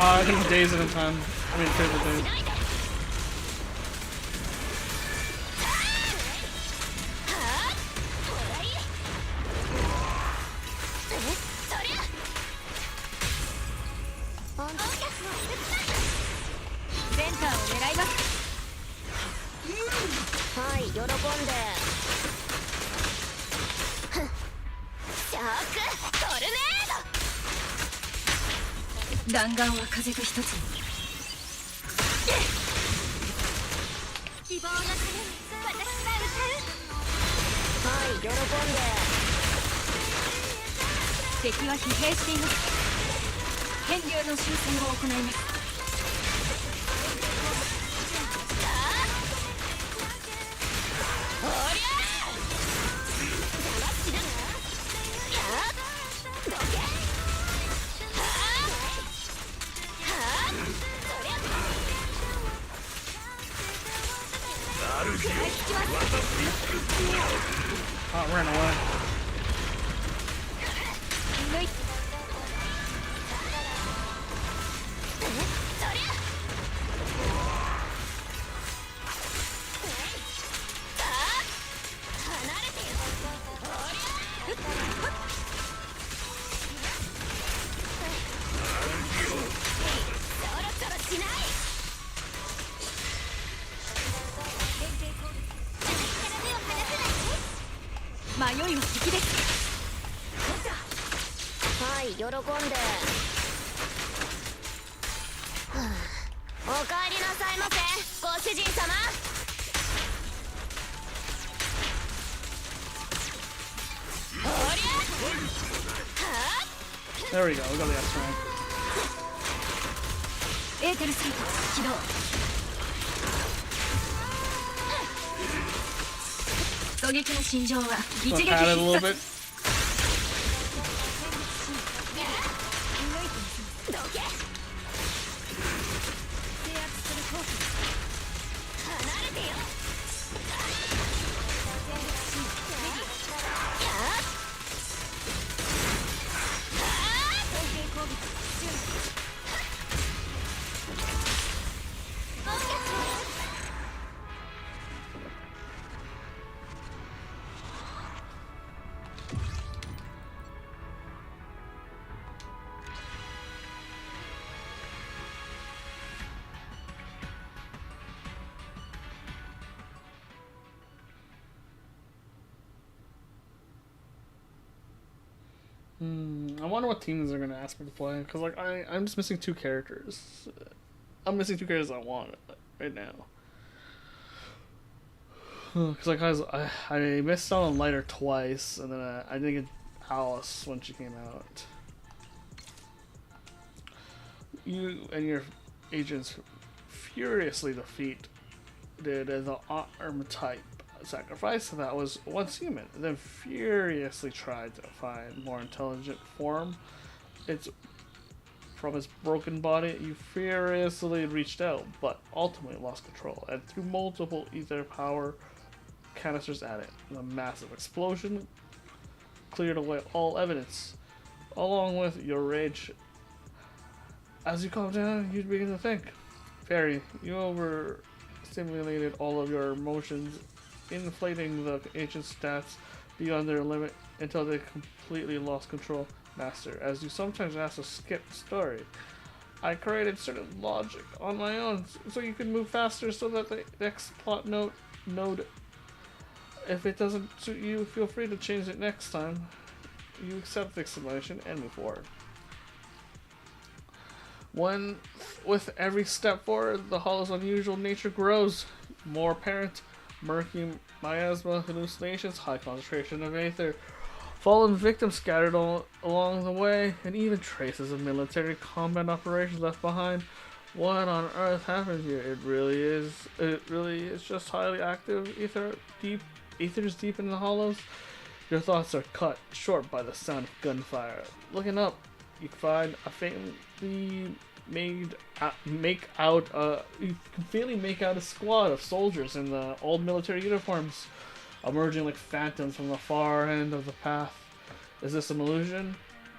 I think days at a time. I mean, favorite days.弾丸は風と一つに希望のために私が歌うはい喜んで敵は疲弊しています天竜の修正を行います Oh, it ran away.喜んで。はあ、おかえりなさいませ、ご主人様。おりゃ。はあ。There we go. We got the S rank. エーテルサイト起動。狙撃の心情は一撃 Pat it a little bit. I wonder what teams they're gonna ask me to play, because like I'm just missing 2 characters. I'm missing 2 characters I want right now. Because like I missed out on Lighter twice, and then I didn't get Alice when she came out. You and your agents furiously defeated the arm type sacrifice that was once human, then furiously tried to find more intelligent form. From its broken body, you furiously reached out, but ultimately lost control, and threw multiple ether power canisters at it. The massive explosion cleared away all evidence, along with your rage. As you calm down, you begin to think. Fairy, you overstimulated all of your emotions, inflating the ancient stats beyond their limit until they completely lost control. Master, as you sometimes ask to skip the story, I created certain logic on my own so you can move faster, so that the next plot node, if it doesn't suit you, feel free to change it next time. You accept the explanation and move forward. With every step forward, the hollow's unusual nature grows more apparent. Murky miasma, hallucinations, high concentration of aether, fallen victims scattered along the way, and even traces of military combat operations left behind. What on earth happened here? It really is just highly active ethers deep in the hollows. Your thoughts are cut short by the sound of gunfire. Looking up, you find a faintly you can faintly make out a squad of soldiers in the old military uniforms, emerging like phantoms from the far end of the path. Is this an illusion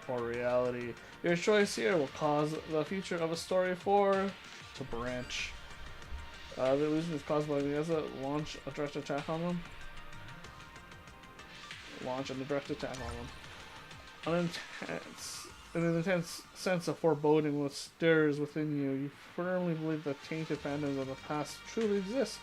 or reality? Your choice here will cause the future of a story 4 to branch. The illusion is caused by Miyaza. Launch a direct attack on them. An intense sense of foreboding stirs within you. You firmly believe the tainted phantoms of the past truly exist,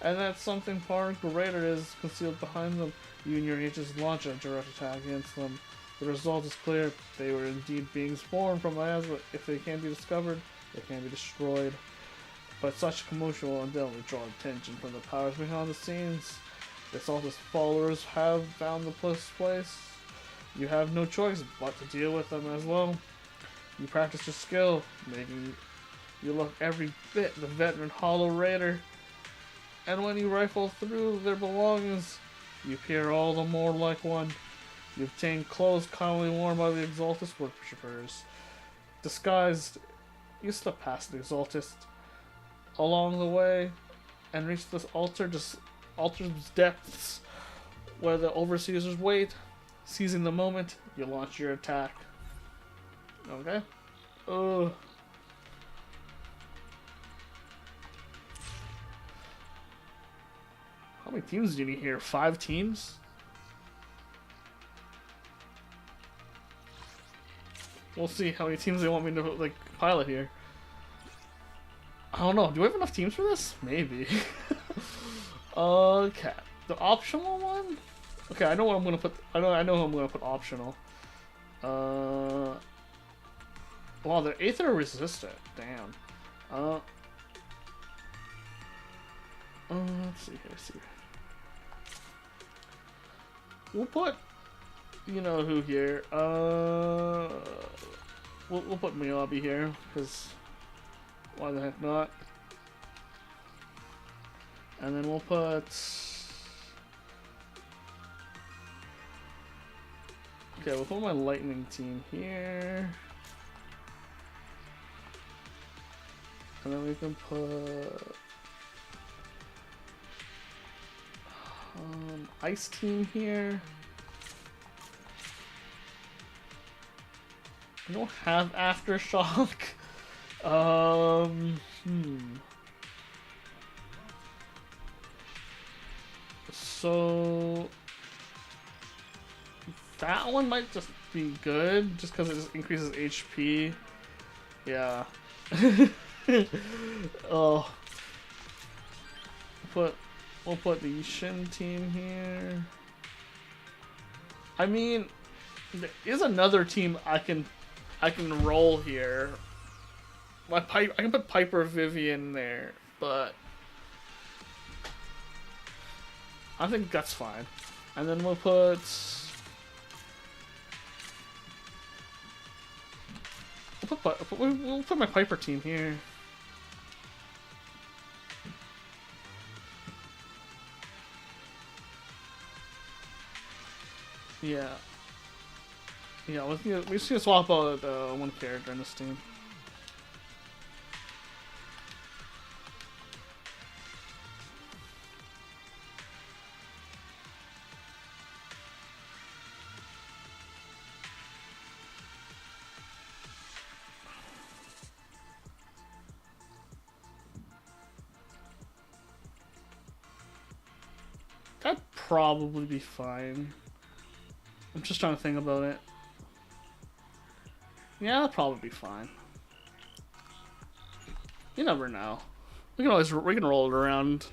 and that something far greater is concealed behind them. You and your agents launch a direct attack against them. The result is clear. They were indeed beings born from miasma. If they can't be discovered, they can be destroyed. But such commotion will undoubtedly draw attention from the powers behind the scenes. The Saltus followers have found the place. You have no choice but to deal with them as well. You practice your skill, making you look every bit the veteran Hollow Raider. And when you rifle through their belongings, you appear all the more like one. You obtain clothes commonly worn by the Exaltus worshippers. Disguised, you slip past the Exaltus along the way and reach this altar just alters depths where the overseers wait. Seizing the moment, you launch your attack. Okay. How many teams do you need here? 5 teams? We'll see how many teams they want me to like pilot here. I don't know. Do I have enough teams for this? Maybe. Okay. The optional one? Okay, I know what I'm gonna put. I know who I'm gonna put optional. Wow, they're Aether resistant. Damn. Let's see here. Let's see. We'll put. You know who here? We'll put Miyabi here because why the heck not? And then we'll put. Okay, we'll put my lightning team here. And then we can put ice team here. I don't have aftershock. So that one might just be good, just because it just increases HP. Yeah. Oh. We'll put the Shin team here. I mean, there is another team I can roll here. I can put Piper Vivian there, but I think that's fine. And then we'll put we'll put my Piper team here. Yeah. Yeah, we're just gonna swap out one character in this team. That'd probably be fine. I'm just trying to think about it. Yeah, that'd probably be fine. You never know. We can roll it around.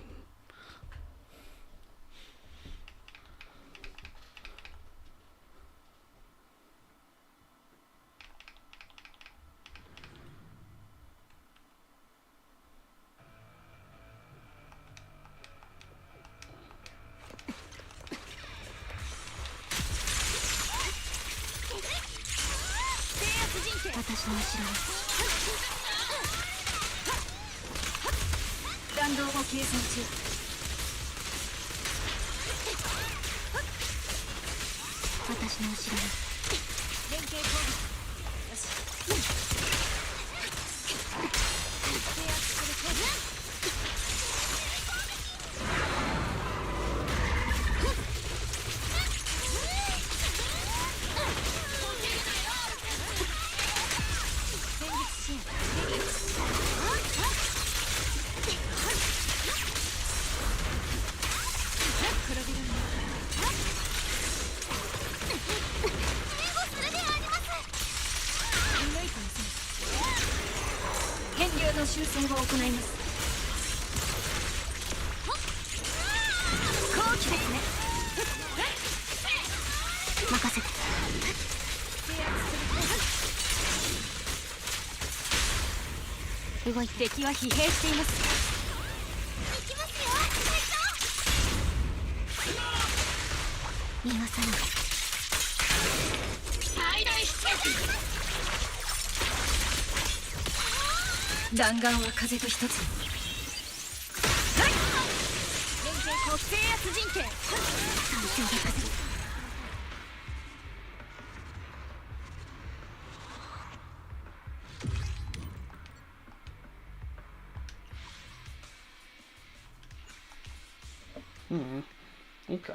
敵は疲弊しています。行きますよ、隊長。逃がさない。最大出力。弾丸は風と一つ。はい。連携国制圧陣形。最強で風。Okay.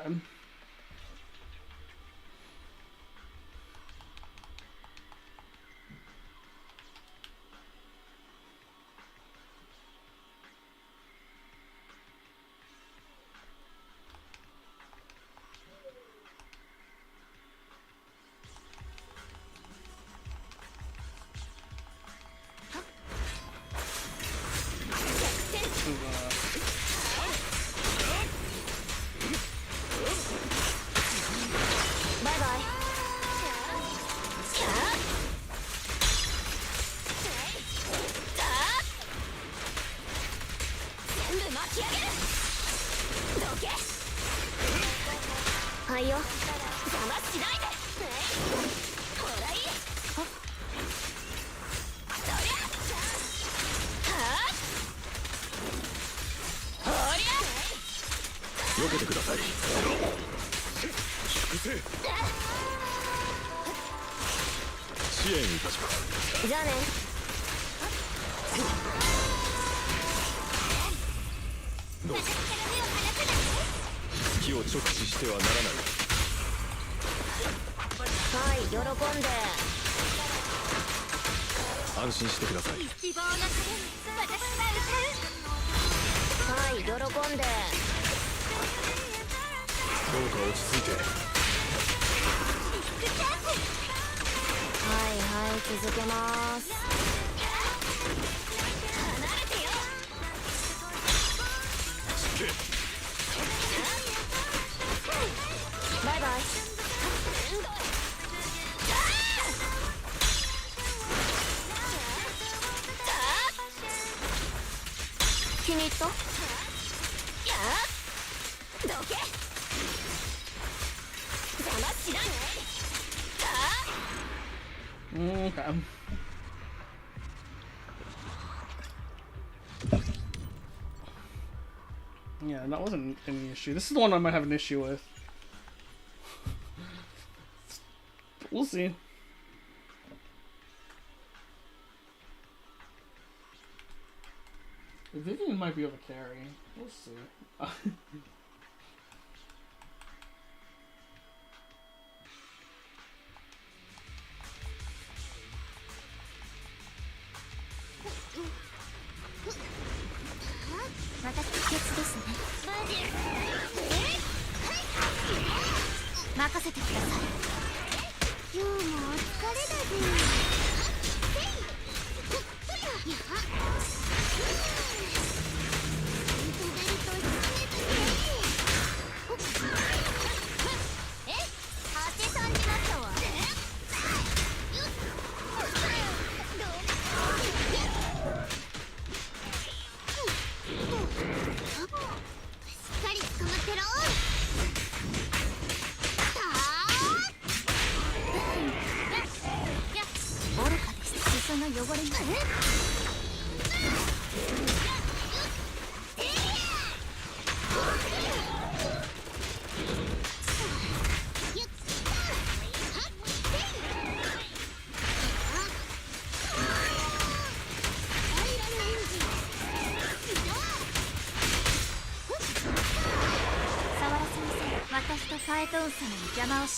Okay. Yeah, that wasn't any issue. This is the one I might have an issue with. But we'll see. Vivian might be able to carry. We'll see.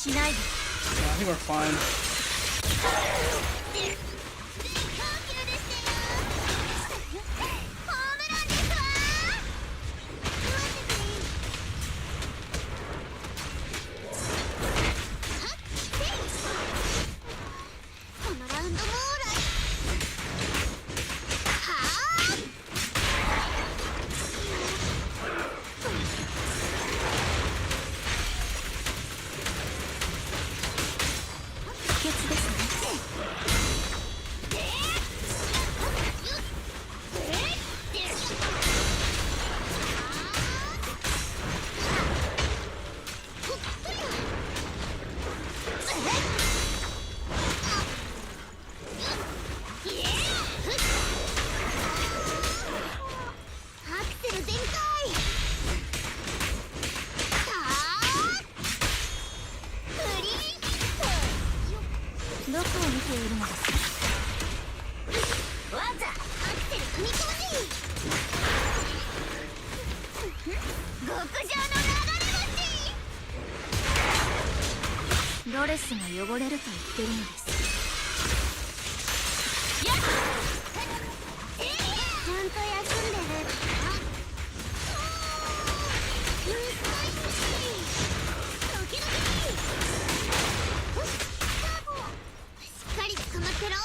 Yeah, I think we're fine. レスが汚れると言ってるのです。ちゃんと休んでる。しっかり捕まってろ。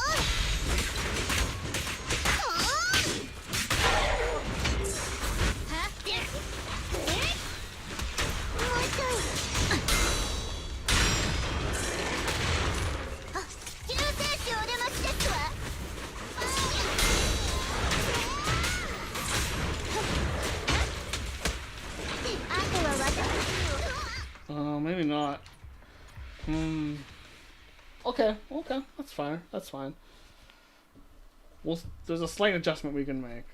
Maybe not. Okay, okay, that's fine. That's fine. Well, there's a slight adjustment we can make.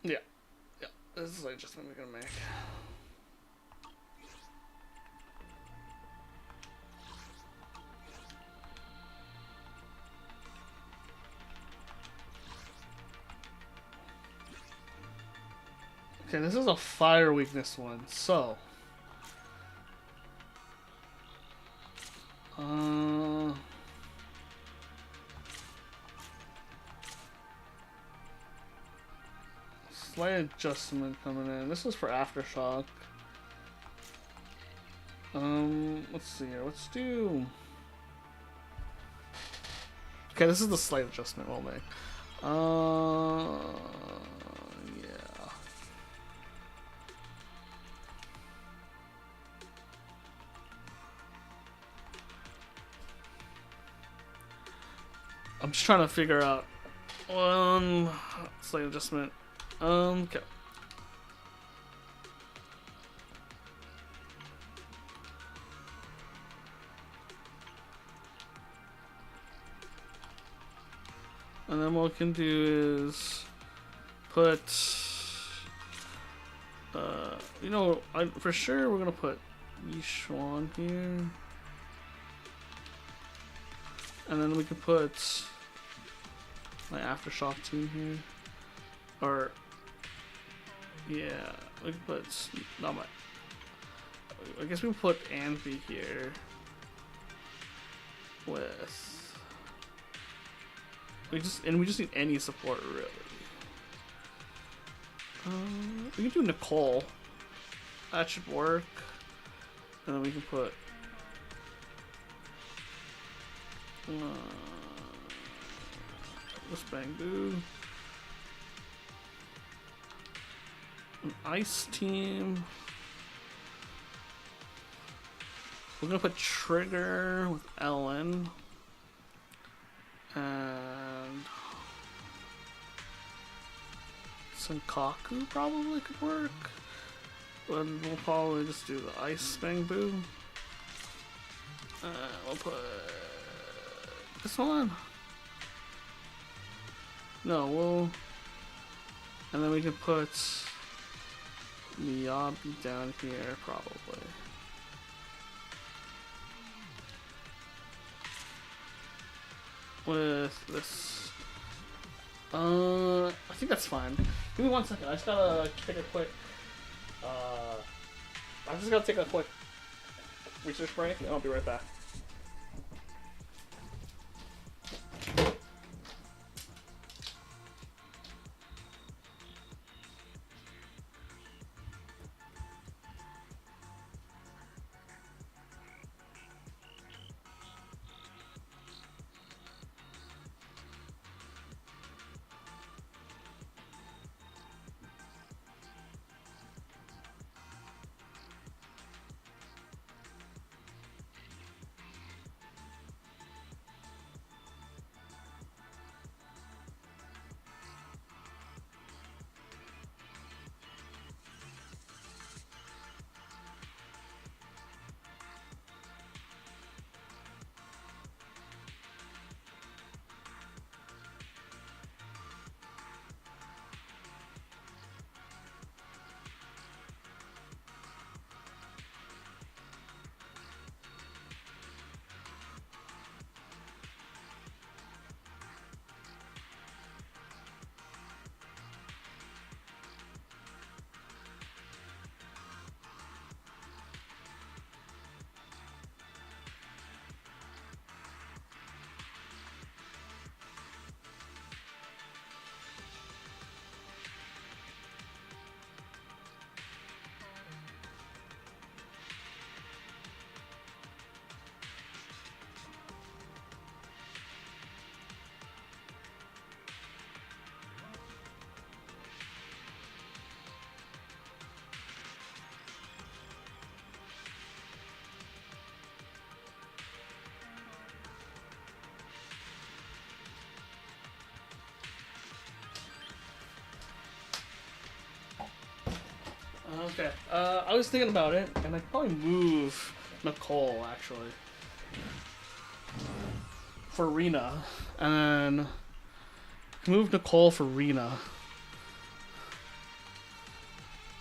Yeah, there's a slight adjustment we can make. Okay, this is a fire weakness one, so slight adjustment coming in. This is for Aftershock. Let's see here. Let's do. Okay, this is the slight adjustment we'll make. Yeah. I'm just trying to figure out slight adjustment. Okay. And then what we can do is put, you know, for sure we're gonna put Yishuan here. And then we can put my Aftershock team here. Or, yeah, we can put, not my, I guess we can put Anvi here with, we just need any support really. We can do Nicole. That should work. And then we can put this Bangoo. An ice team. We're gonna put Trigger with Ellen. And Senkaku probably could work. But we'll probably just do the Ice Bangoo. We'll put this one. No, we'll. And then we can put Miyabi down here probably. With this. I think that's fine. Give me 1 second. I just gotta take a quick. I just gotta take a quick research break, and I'll be right back. Okay. I was thinking about it, and I'd probably move Nicole actually for Rena, and then move Nicole for Rena,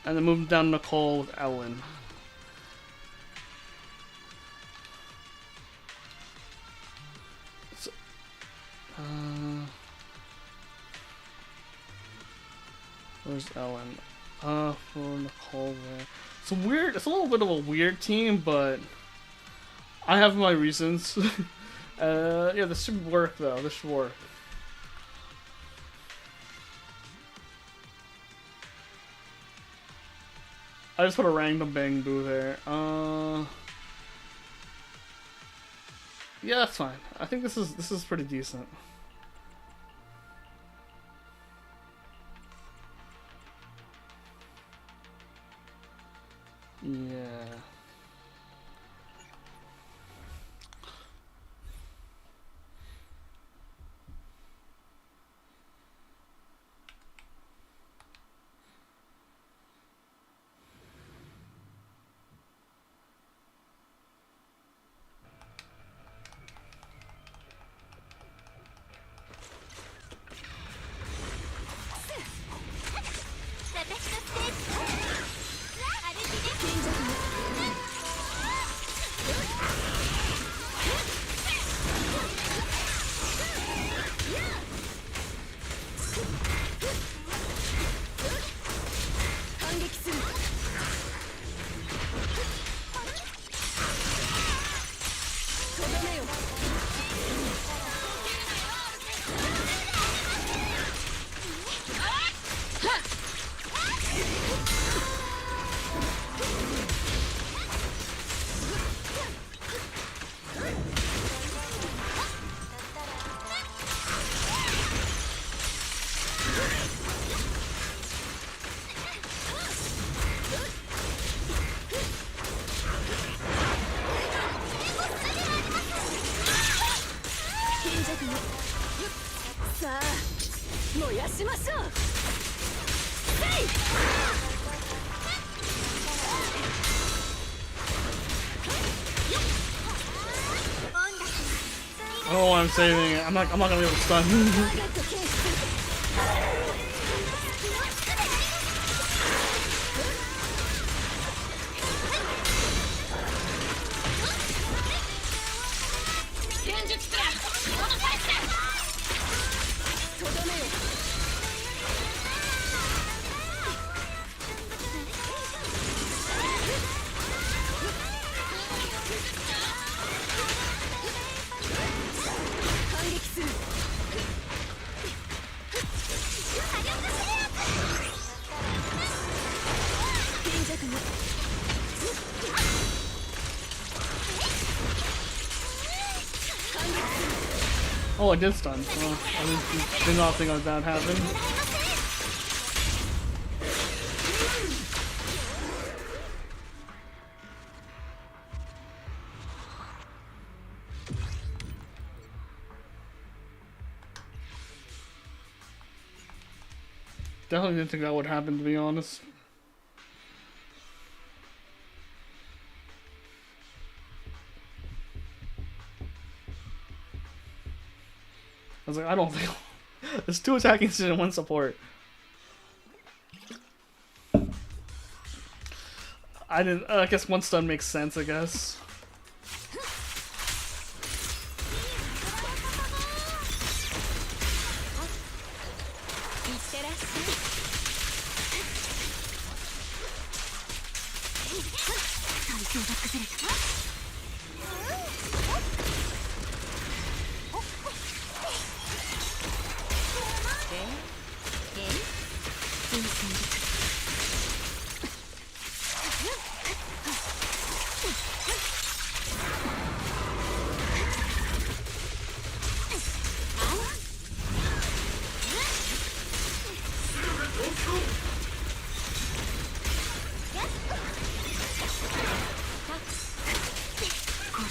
and then move down Nicole with Ellen. So, where's Ellen? For Nicole there. It's weird. It's a little bit of a weird team, but I have my reasons. Yeah, this should work though. This should work. I just put a random bang boo there. Yeah, that's fine. I think this is pretty decent. Yeah. I don't know why I'm saving it. I'm not gonna be able to stun. Oh, I did stun. Well, I did not think that happened. Definitely didn't think that would happen, to be honest. I was like, I don't think there's 2 attacking and 1 support. I didn't. I guess 1 stun makes sense. I guess.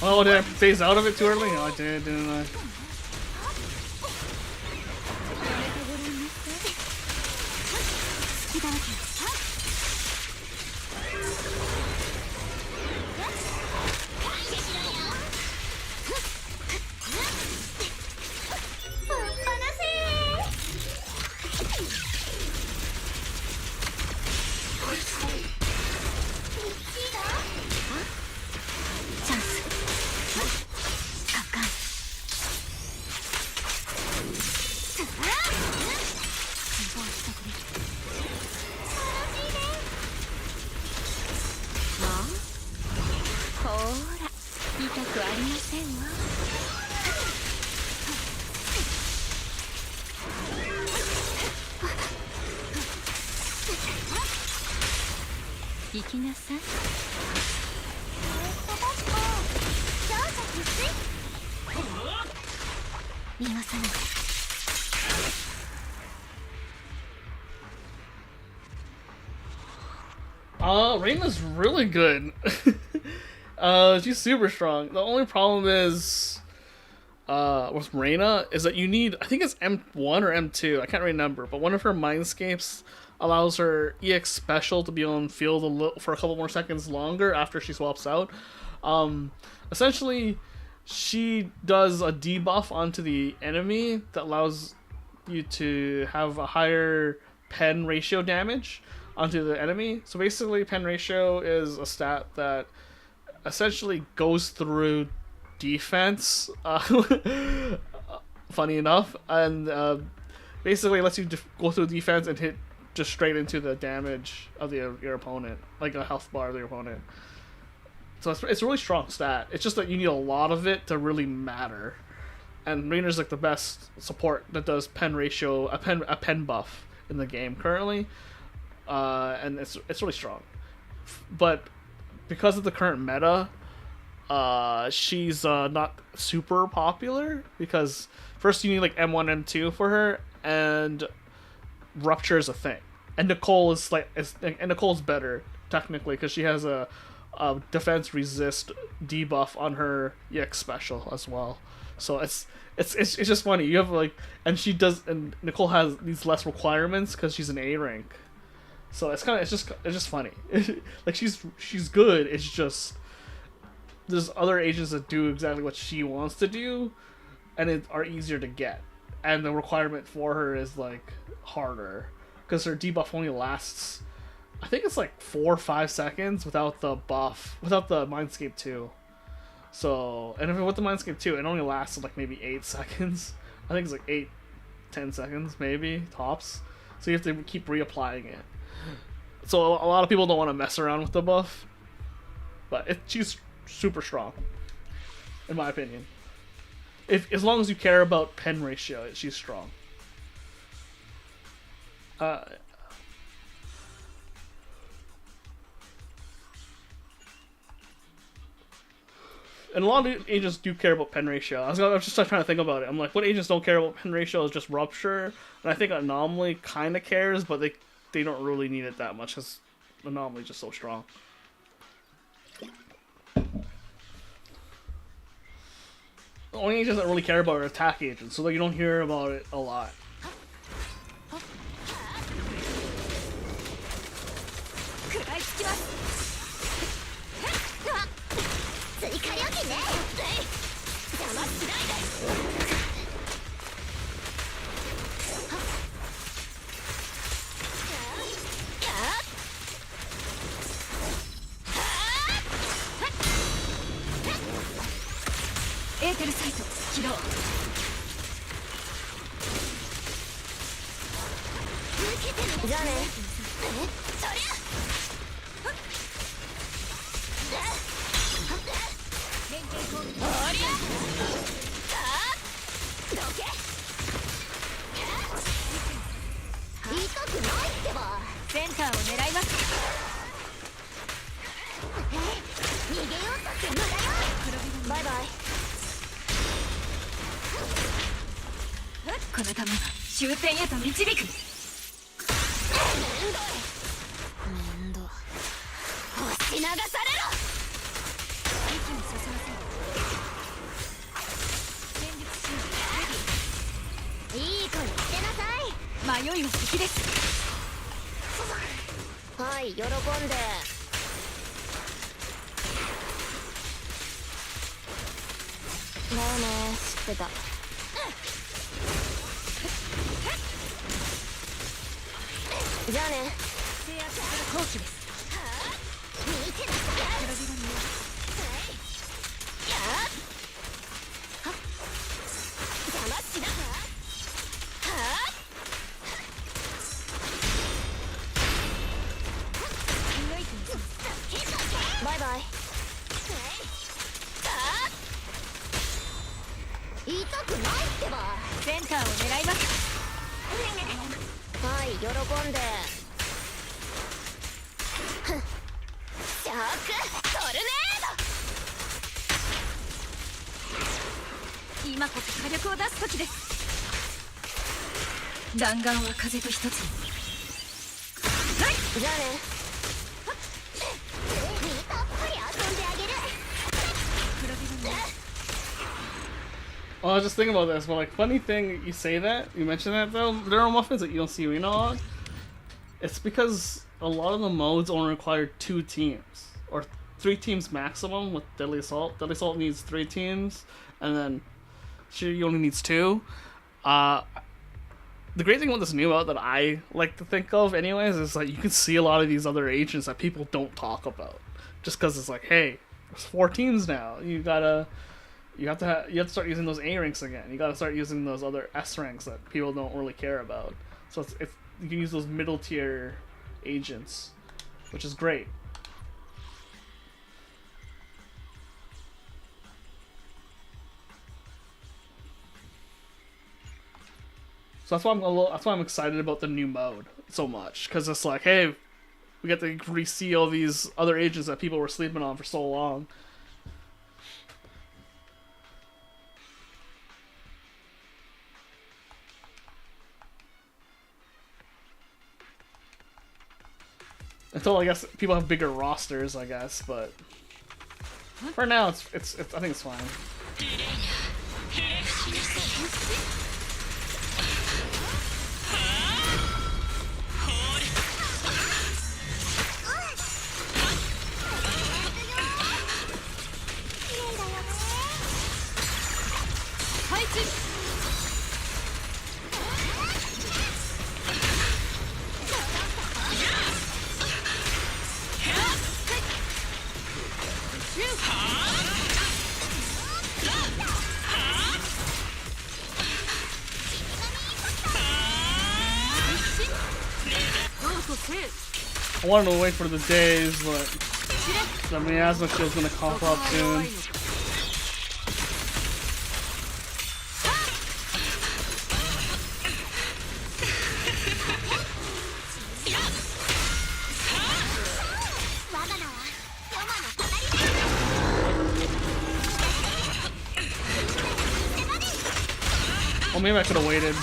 Oh, did I phase out of it too early? Oh, I did, didn't I? くありませんわ。行きなさい。見まさない。Reina's really good. She's super strong. The only problem is, with Reina is that you need, I think it's M1 or M2, I can't remember, but one of her Mindscapes allows her EX special to be on field for a couple more seconds longer after she swaps out. Essentially, she does a debuff onto the enemy that allows you to have a higher pen ratio damage onto the enemy. So basically, pen ratio is a stat that essentially goes through defense, funny enough, and basically lets you go through defense and hit just straight into the damage of your opponent, like a health bar of your opponent. So it's a really strong stat. It's just that you need a lot of it to really matter. And Reina's like the best support that does pen ratio, a pen buff in the game currently. And it's really strong. But because of the current meta, she's not super popular, because first you need like M1, M2 for her, and Rupture is a thing. And Nicole is Nicole's better technically because she has a defense resist debuff on her EX special as well. So it's just funny. You have like, and Nicole has these less requirements because she's an A rank. So it's just funny. Like she's good. It's just there's other agents that do exactly what she wants to do, and are easier to get. And the requirement for her is like harder because her debuff only lasts, I think it's like 4 or 5 seconds without the buff, without the Mindscape 2. So, and if with the Mindscape 2, it only lasts like maybe 8 seconds. I think it's like 8-10 seconds maybe tops. So you have to keep reapplying it. So a lot of people don't want to mess around with the buff, but she's super strong, in my opinion. As long as you care about pen ratio, she's strong. And a lot of agents do care about pen ratio. I was just trying to think about it. I'm like, what agents don't care about pen ratio is just Rupture, and I think Anomaly kind of cares, but they don't really need it that much because Anomaly is just so strong. The only agents that really care about are attack agents, so that you don't hear about it a lot. い喜んで。ショックトルネード。今こそ火力を出す時です。弾丸は風と一つに。じゃあね。たっぷり遊んであげる。 Oh, I was just thinking about this, but like, funny thing you say that, you mention that though, there are muffins that you don't see Reno on. It's because a lot of the modes only require 2 teams, or 3 teams maximum with Deadly Assault. Deadly Assault needs 3 teams, and then Shiryu only needs 2. The great thing about this new mode that I like to think of anyways is like you can see a lot of these other agents that people don't talk about. Just because it's like, hey, there's 4 teams now. You have to start using those A ranks again. You gotta start using those other S ranks that people don't really care about. So it's you can use those middle tier agents, which is great. So that's why I'm excited about the new mode so much, because it's like, hey, we get to re-see all these other agents that people were sleeping on for so long. Until I guess people have bigger rosters, I guess, but for now it's I think it's fine. I wanted to wait for the days, but the miasma shield's gonna pop up soon. Well, maybe I could have waited.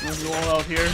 Let's go all out here.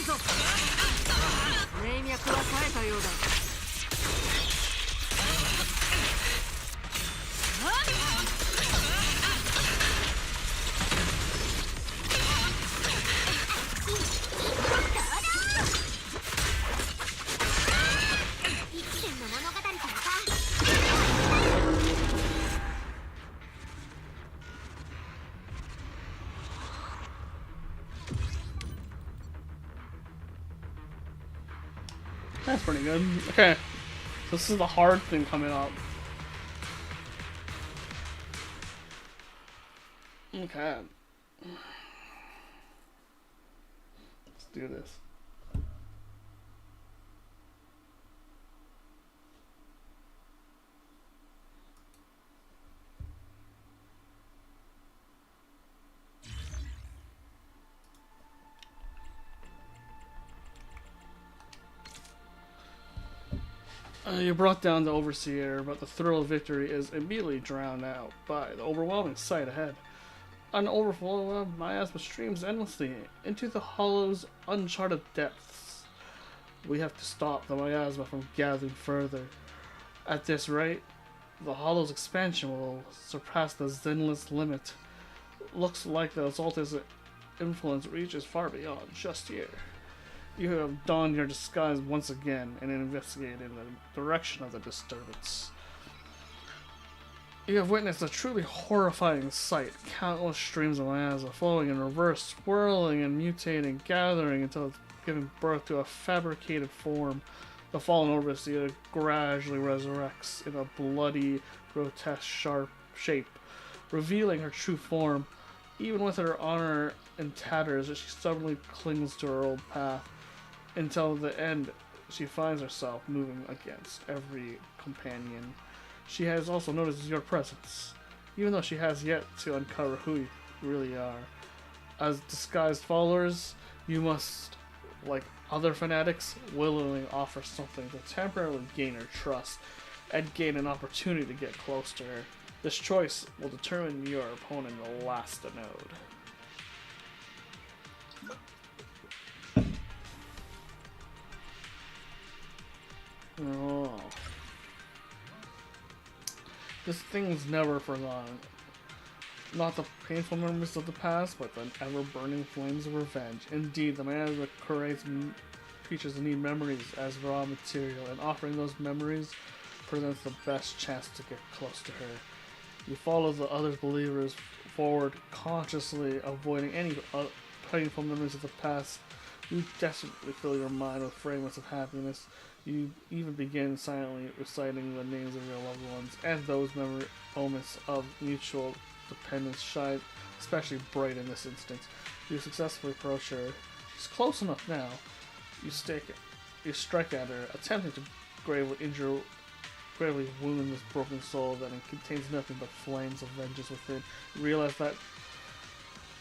いぞ。霊脈は冴えたようだ。一年の物語からか。That's pretty good. Okay, so this is the hard thing coming up. Okay. Let's do this. You brought down the Overseer, but the thrill of victory is immediately drowned out by the overwhelming sight ahead. An overflow of miasma streams endlessly into the hollow's uncharted depths. We have to stop the miasma from gathering further. At this rate, the hollow's expansion will surpass the zenless limit. Looks like the Exalted's influence reaches far beyond just here. You have donned your disguise once again and investigated in the direction of the disturbance. You have witnessed a truly horrifying sight. Countless streams of miasma flowing in reverse, swirling and mutating, gathering until it's giving birth to a fabricated form. The fallen Overseer gradually resurrects in a bloody, grotesque, sharp shape, revealing her true form. Even with her honor in tatters, she stubbornly clings to her old path. Until the end, she finds herself moving against every companion. She has also noticed your presence, even though she has yet to uncover who you really are. As disguised followers, you must, like other fanatics, willingly offer something to temporarily gain her trust and gain an opportunity to get close to her. This choice will determine your opponent the last to node. Oh. This thing's never forgotten. Not the painful memories of the past, but the ever-burning flames of revenge. Indeed, the miasma creates creatures that need memories as raw material, and offering those memories presents the best chance to get close to her. You follow the other believers forward, consciously avoiding any painful memories of the past. You desperately fill your mind with fragments of happiness. You even begin silently reciting the names of your loved ones, and those moments of mutual dependence shine especially bright in this instance. You successfully approach her. She's close enough now. You strike at her, attempting to gravely wound this broken soul that it contains nothing but flames of vengeance within. You realize that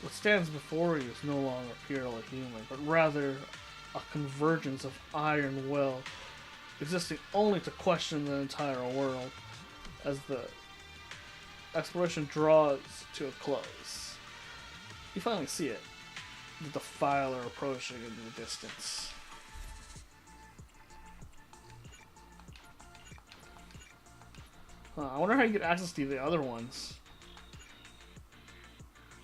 what stands before you is no longer purely human, but rather a convergence of iron will, existing only to question the entire world. As the exploration draws to a close, you finally see it, the Defiler approaching in the distance. I wonder how you get access to the other ones.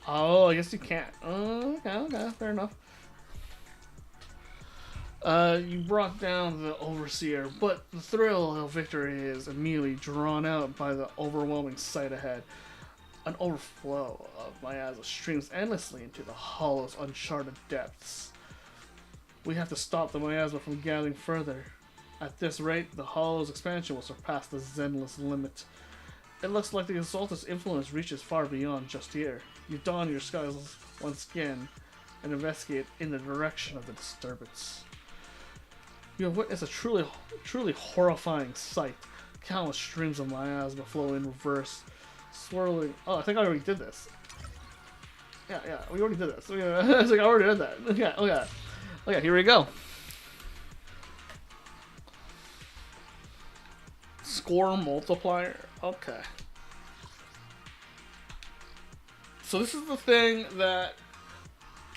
Oh, I guess you can't. Okay, fair enough. You brought down the Overseer, but the thrill of victory is immediately drawn out by the overwhelming sight ahead. An overflow of miasma streams endlessly into the hollow's uncharted depths. We have to stop the miasma from gathering further. At this rate, the hollow's expansion will surpass the zenless limit. It looks like the Exalted's influence reaches far beyond just here. You don your skies once again and investigate in the direction of the disturbance. You have witnessed a truly horrifying sight. Countless streams of miasma flow in reverse, swirling. Oh, I think I already did this. Yeah, we already did this. I was like, I already did that. Okay, here we go. Score multiplier. Okay. So this is the thing that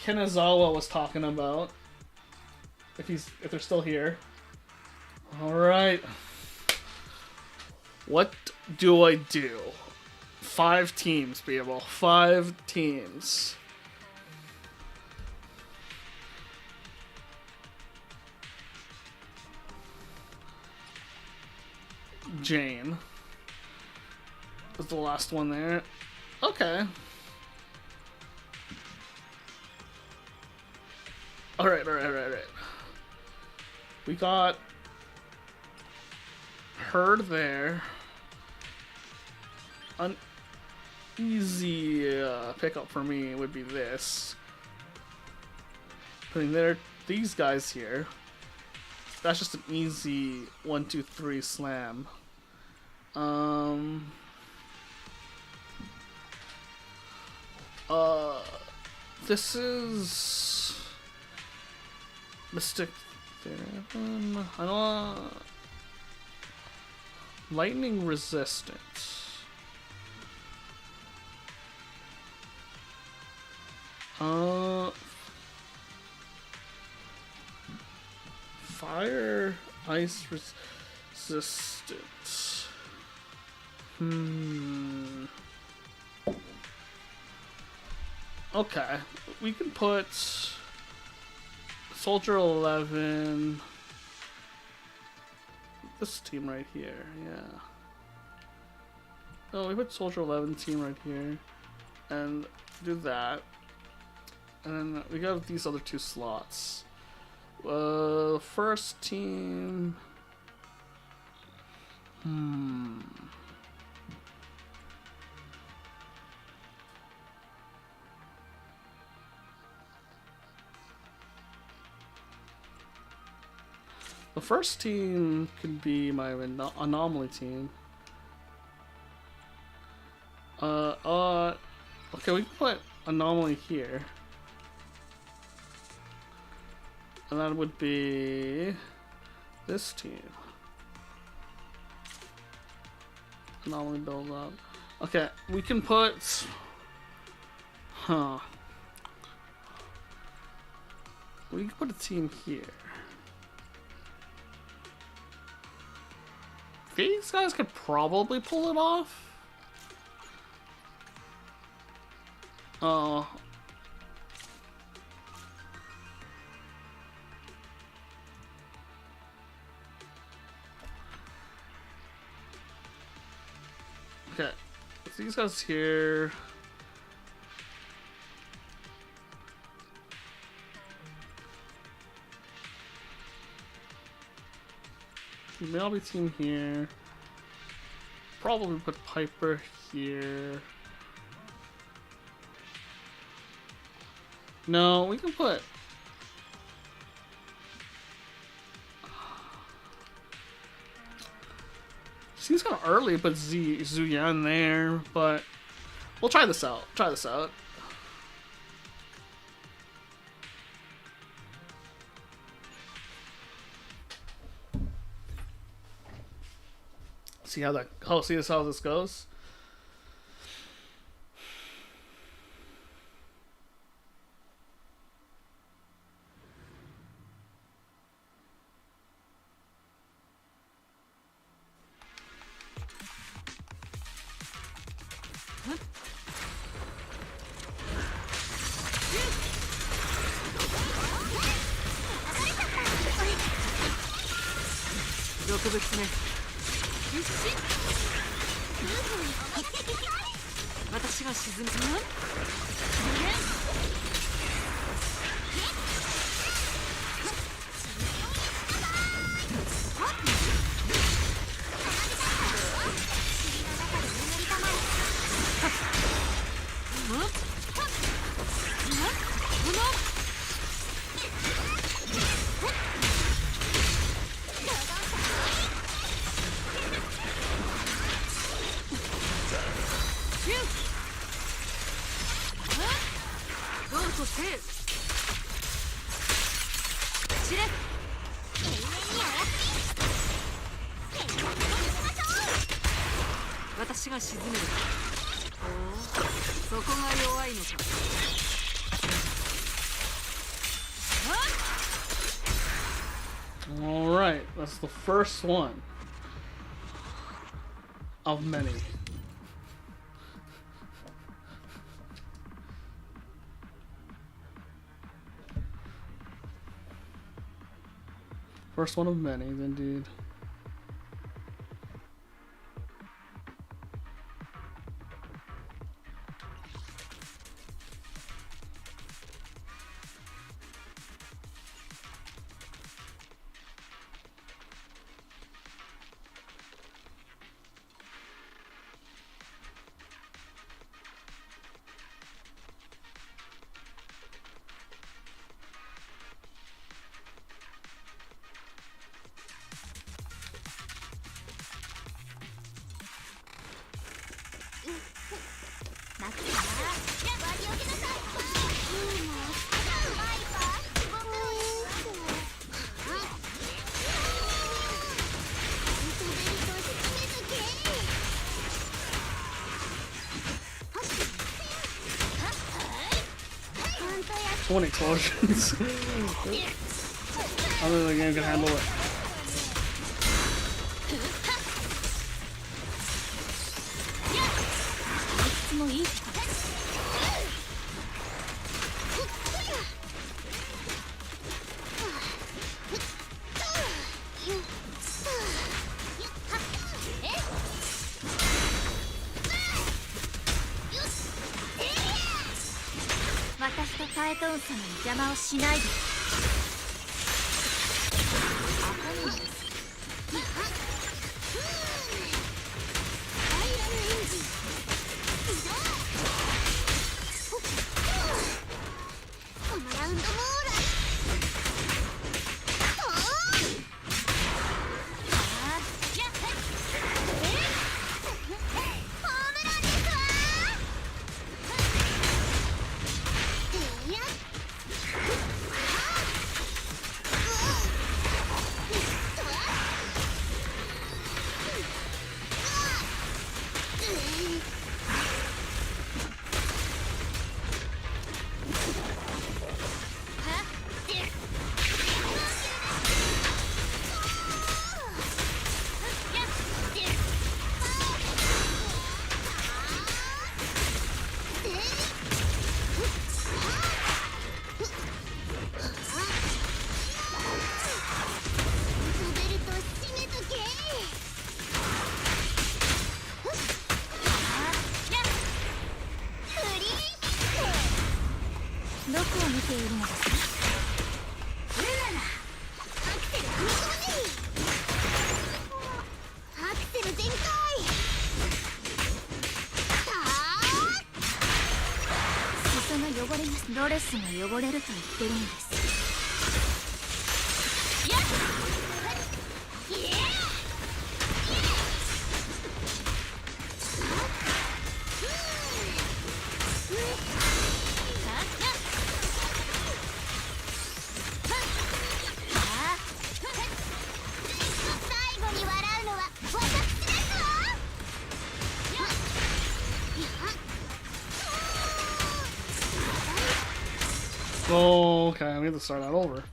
Kanazawa was talking about if they're still here. All right. What do I do? 5 teams, people. 5 teams. Jane was the last one there. Okay. Alright. We got her there. An easy pickup for me would be this. Putting these guys here. That's just an easy 1, 2, 3 slam. This is Mystic Theorem. I don't lightning resistance. Fire, ice resistance. Okay, we can put Soldier 11. This team right here, yeah. Oh, we put Soldier 11 team right here, and do that. And then we got these other 2 slots. First team. The first team could be my anomaly team. Okay, we can put anomaly here. And that would be this team. Anomaly build up. Okay, we can put... We can put a team here. These guys could probably pull it off. Oh. Okay. These guys here. Melby team here. Probably put Piper here. No, we can put... Seems kind of early to put Zuyan there, but we'll try this out. See how this goes. Alright, that's the first one of many. First one of many, indeed. So many explosions. I don't think the game can handle it. Oh, okay, we have to start that over.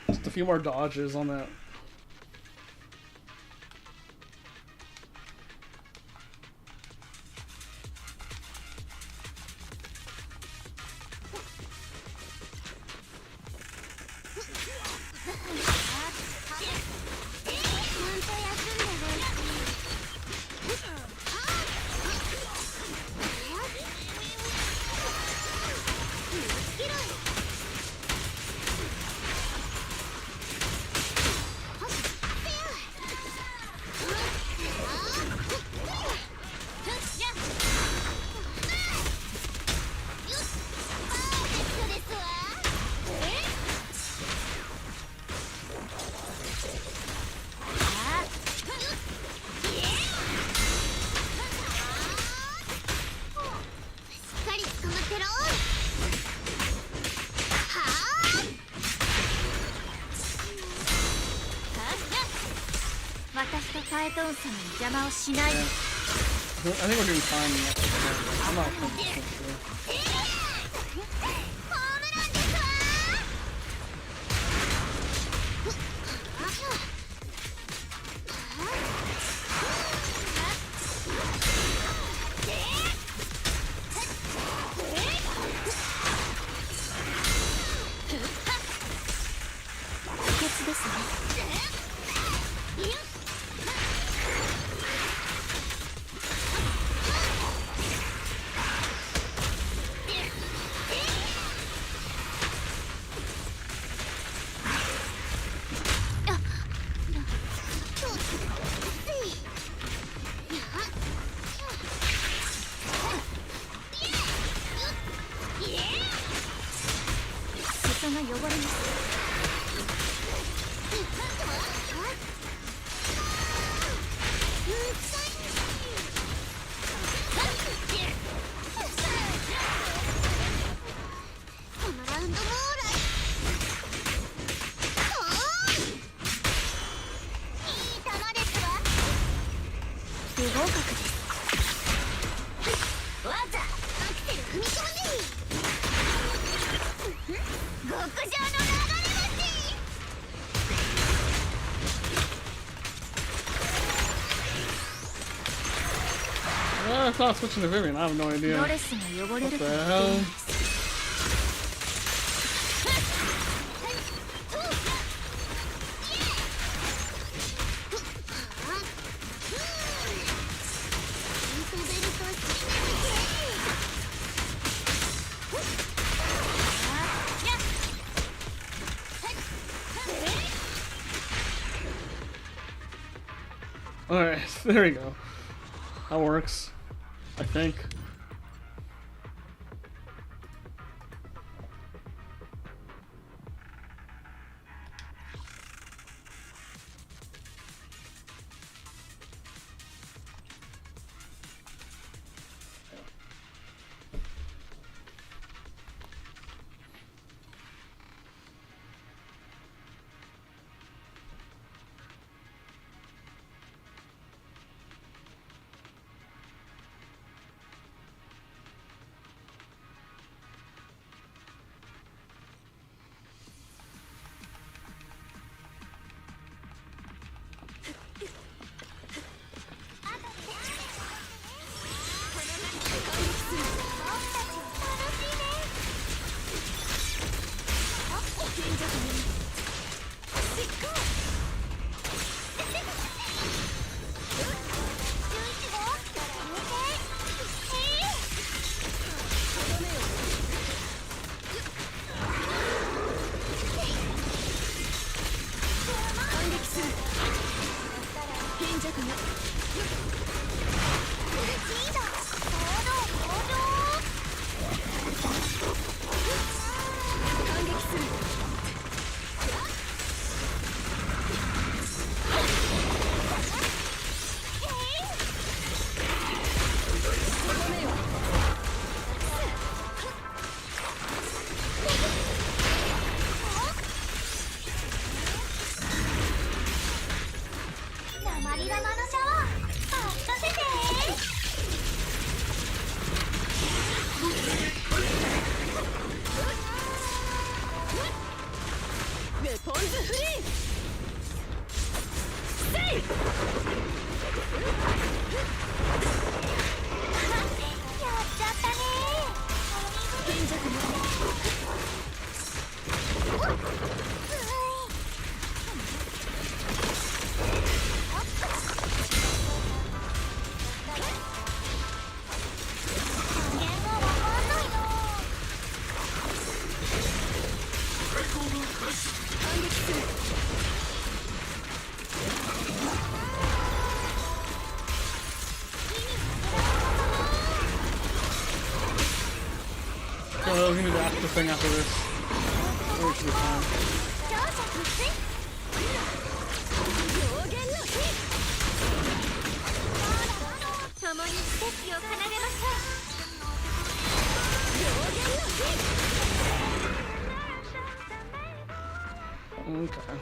Just a few more dodges on that.私とカエトーン様に邪魔をしないで。think we're doing fine. I'm not 100% sure. I thought switching to Vivian. I have no idea. What the hell? Alright, there we go. That works. I think. We're gonna do the after thing after this. Or should be fine. 共に奇跡を奏でましょう。 Okay.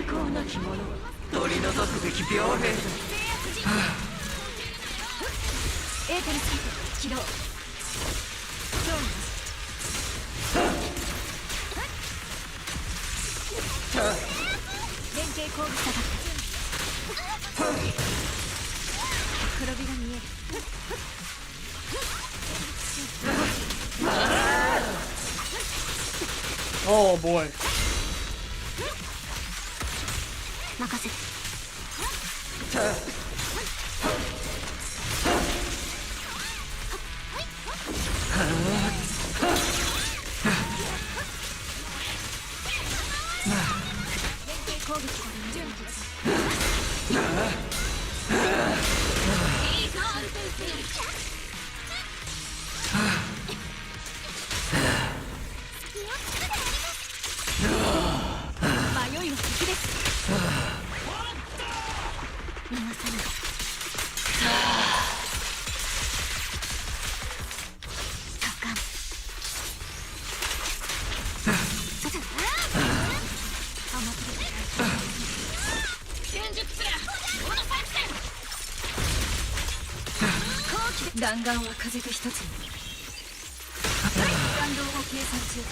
抗なき者を取り除くべき病変だ。エーテルスイッチ起動。連携攻撃下がった。黒火が見える。Oh boy. 任せて。攻撃準備。迷いは敵です。逃がさない。高い。弾丸は風と一つに。弾道を計算中。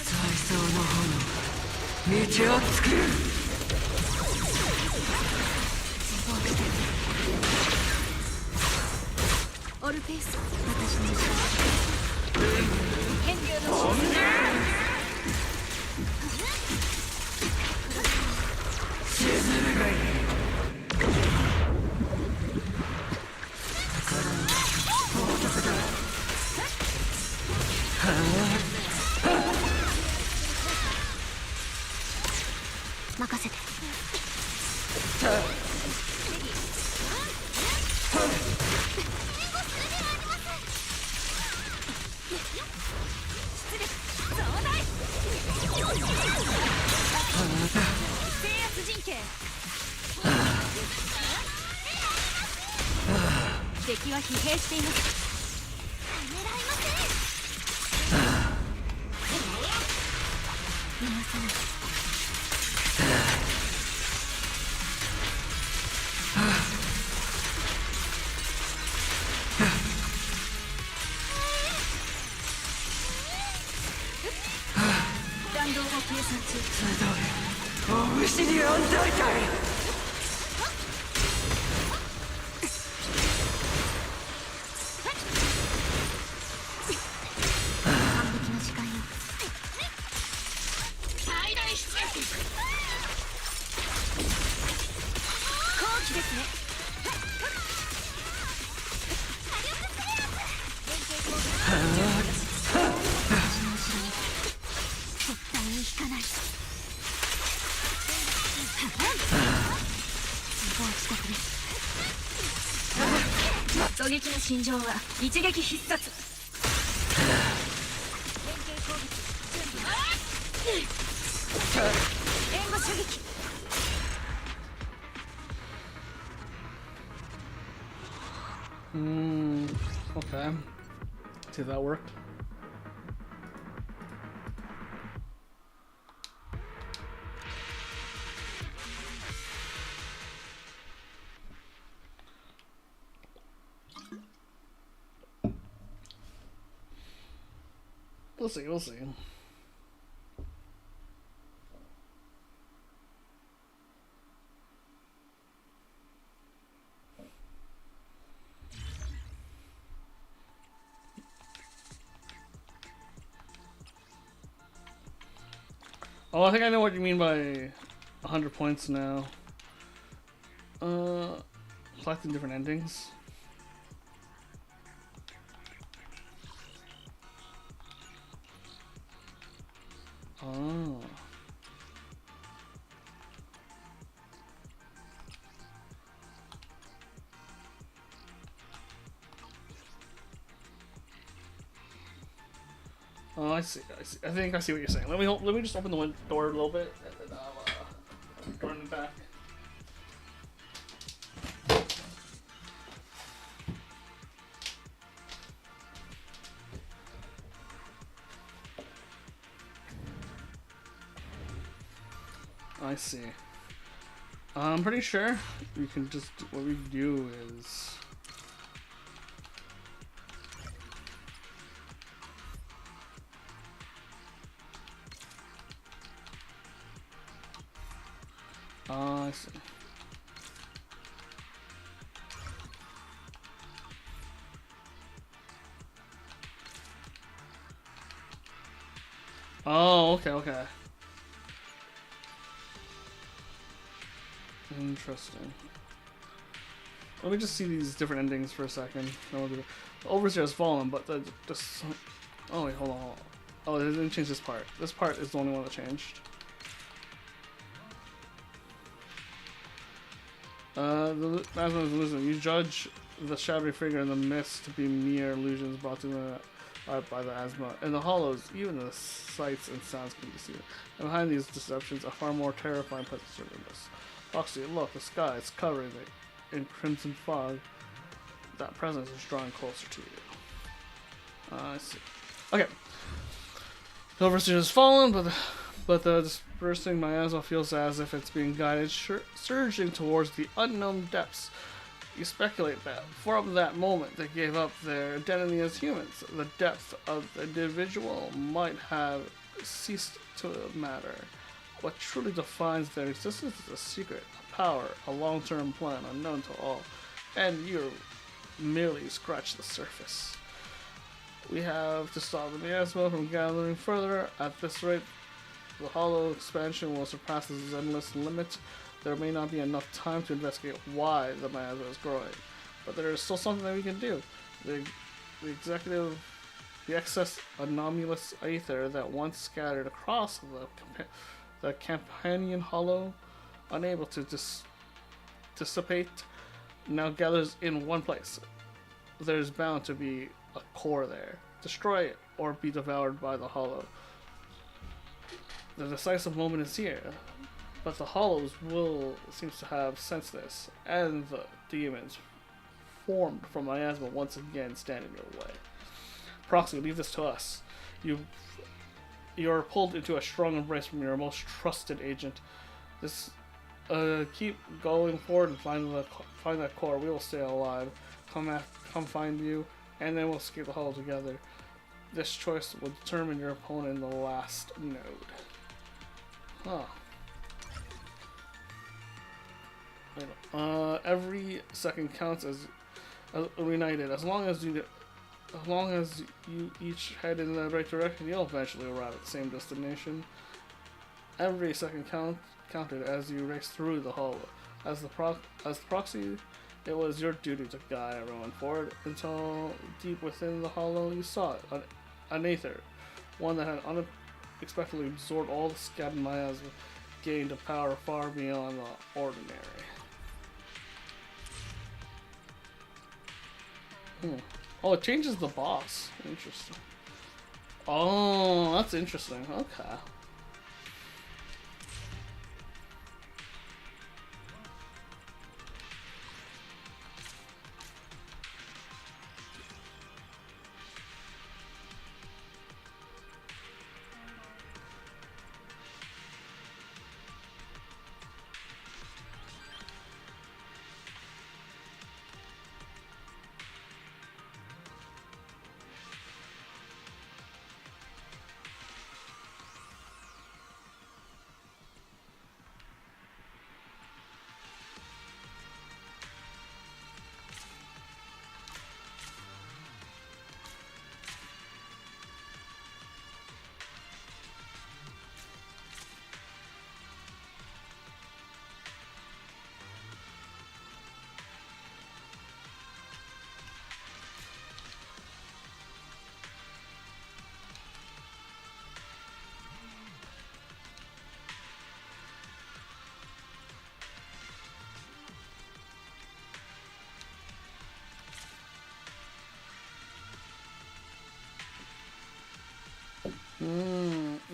再走の炎道を作る。オルペース、私の変流の修正。沈むがいい。任せて。制圧陣形。敵は疲弊しています。狙いません。逃がさない。弾道を計算中。お虫に安泰かい。完璧な時間よ。最大出力。後期ですね。私の後ろに絶対に引かない。自暴自棄です。狙撃の心情は一撃必殺。連携攻撃準備。援護射撃。Okay. See if that worked. We'll see, we'll see. Oh, I think I know what you mean by 100 points now. Selecting different endings. Oh. Oh, I see. I see. I think I see what you're saying. Let me just open the door a little bit, and then I'll run it back. I see. I'm pretty sure we can just, what we do is... I see. Oh, okay, okay. Interesting. Let me just see these different endings for a second. The Overseer has fallen, but the just... Oh, wait, hold on. Oh, they didn't change this part. This part is the only one that changed. The Asma is illusion. You judge the shadowy figure in the mist to be mere illusions brought to the by the Asma. In the hollows, even the sights and sounds can be seen. And behind these deceptions, a far more terrifying presence than this. Foxy, look, the sky is covered in crimson fog. That presence is drawing closer to you. I see. Okay. The Overseer has fallen, but the dispersing miasma feels as if it's being guided, surging towards the unknown depths. You speculate that, from that moment, they gave up their identity as humans. The depth of the individual might have ceased to matter. What truly defines their existence is a secret, a power, a long-term plan unknown to all, and you merely scratch the surface. We have to stop the miasma from gathering further. At this rate, the hollow expansion will surpass this endless limit. There may not be enough time to investigate why the miasma is growing, but there is still something that we can do. The excess anomalous aether that once scattered across the companion hollow, unable to dissipate, now gathers in one place. There's bound to be a core there. Destroy it or be devoured by the hollow. The decisive moment is here, but the hollows seems to have sensed this, and the demons formed from miasma once again stand in your way. Proxy, leave this to us. You are pulled into a strong embrace from your most trusted agent. Keep going forward and find that core. We will stay alive. Come find you, and then we'll escape the hollow together. This choice will determine your opponent in the last node. Huh. Every second counts as reunited. As long as you each head in the right direction, you'll eventually arrive at the same destination. Every second counted as you race through the hollow. As the proxy, it was your duty to guide everyone forward until deep within the hollow you saw it, an aether, one that had unexpectedly absorbed all the scattered miasma, gained a power far beyond the ordinary. Oh, it changes the boss. Interesting. Oh, that's interesting. Okay.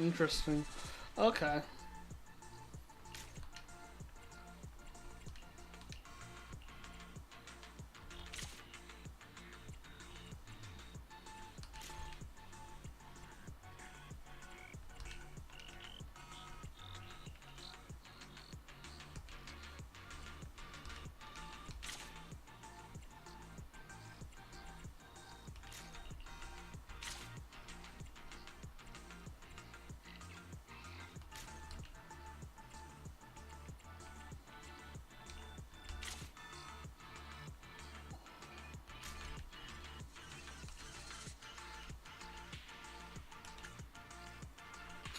Interesting. Okay.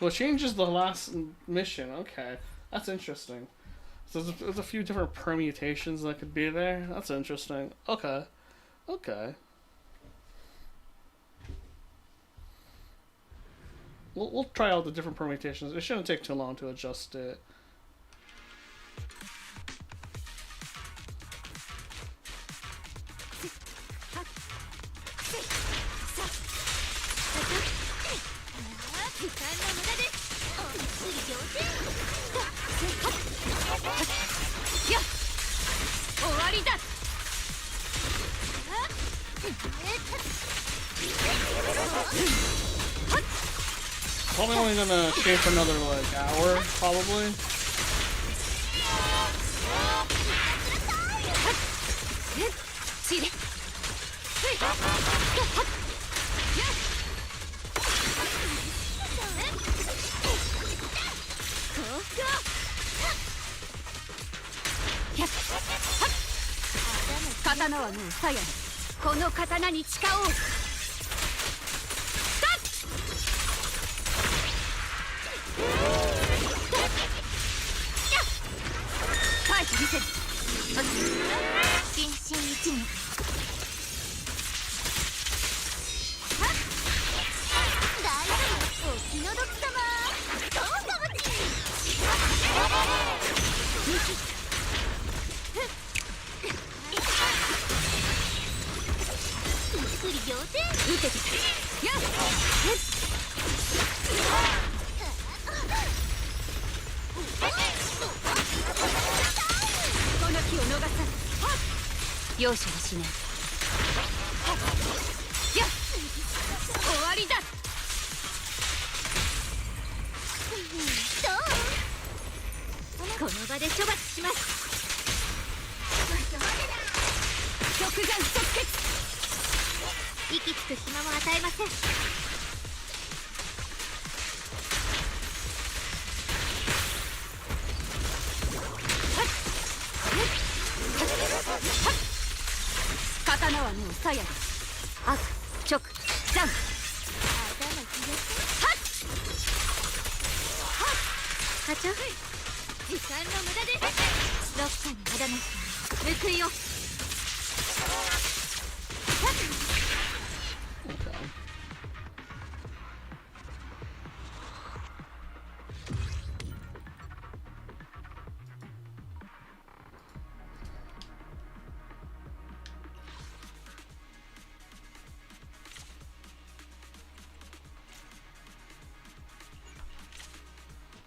Well, it changes the last mission. Okay, that's interesting. So there's a few different permutations that could be there. That's interesting. Okay. Okay. We'll try out the different permutations. It shouldn't take too long to adjust it. Probably only gonna stay for another like hour, probably.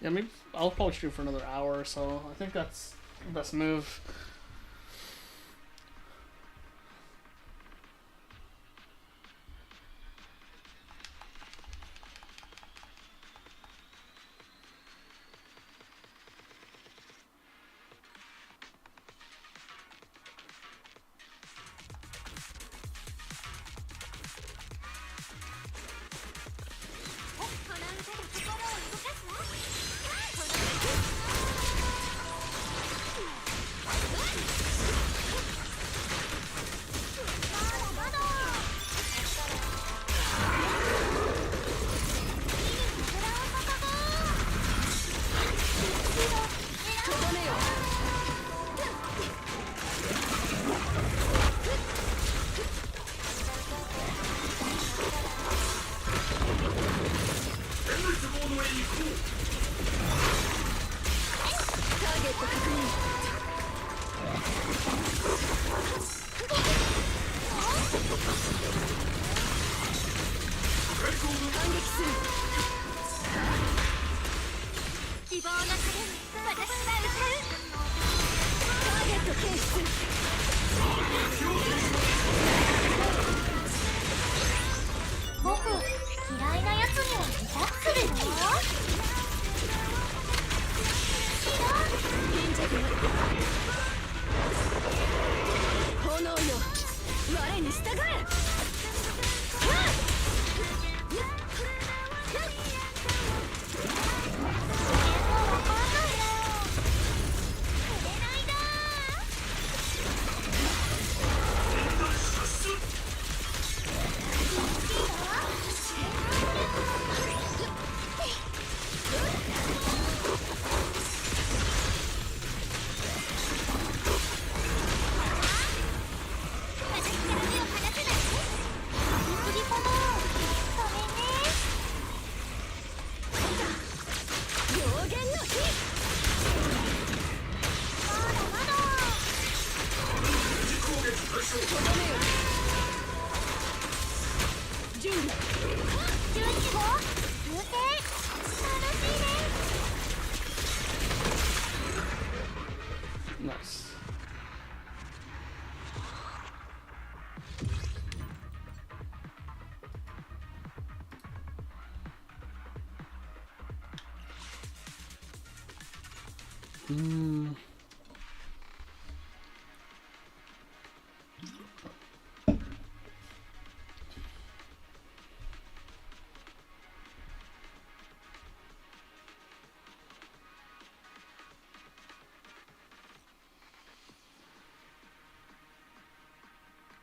Yeah, maybe I'll probably shoot for another hour or so. I think that's the best move. I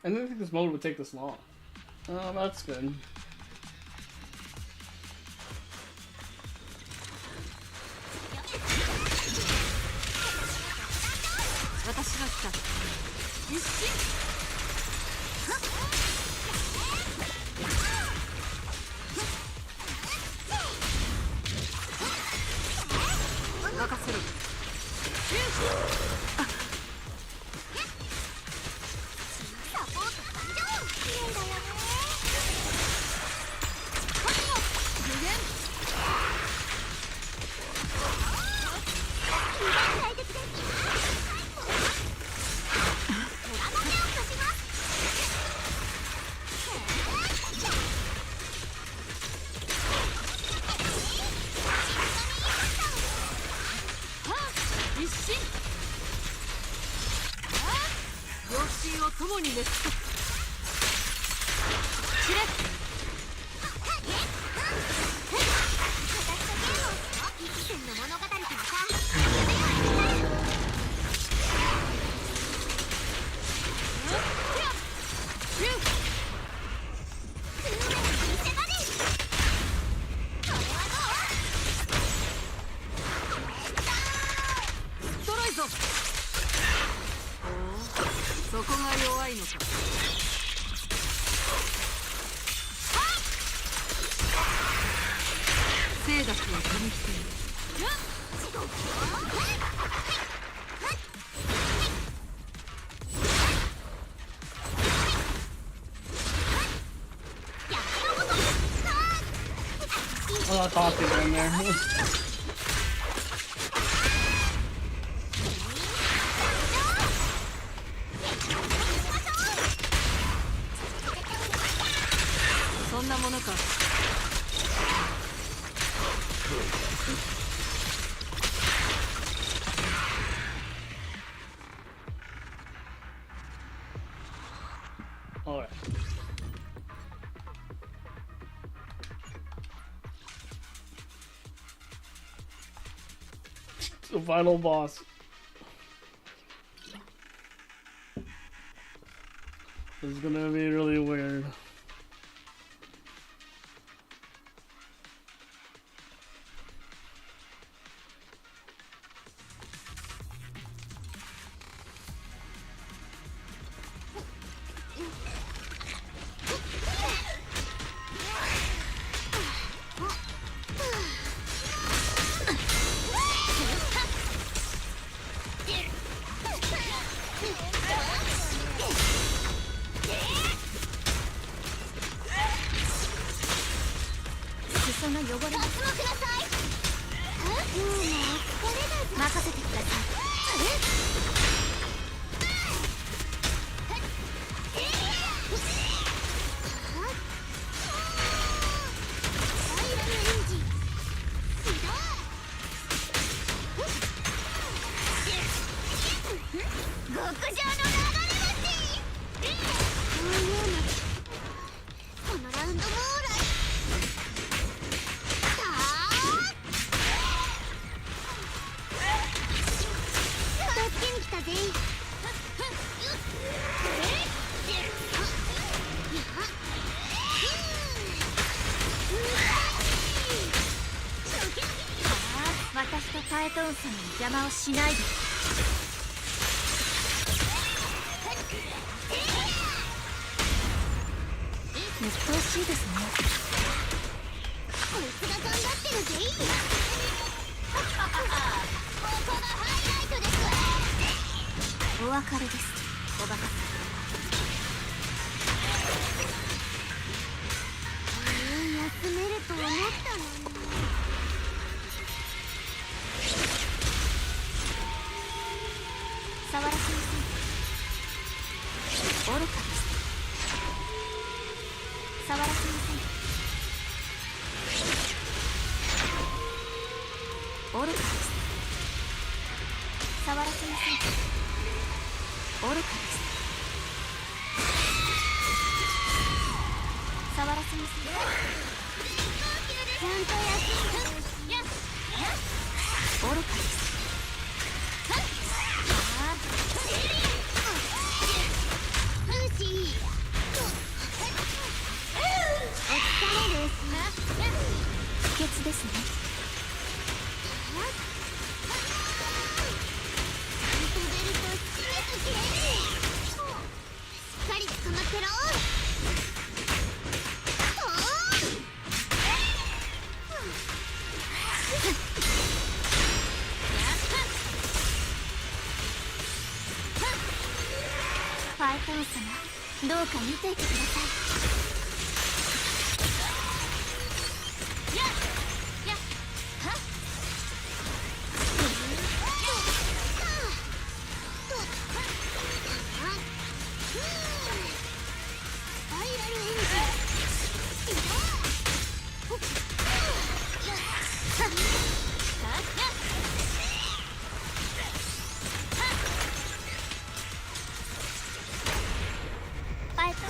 didn't think this mode would take this long. Oh, that's good. Oh, I'll talk to you in there. Alright. The final boss. This is gonna be really weird.邪魔をしないで。うっとうしいですね。こいつが頑張ってるぜい。ここがハイライトです。お別れです、おバカさん。休めると思ったのに。触らせません。愚かです。触らせません。愚かです。触らせません。愚かです。触らせません。ちゃんとやって愚かです。不潔ですね。しっかり捕まってろ。ファイトン様、どうか見ていてください。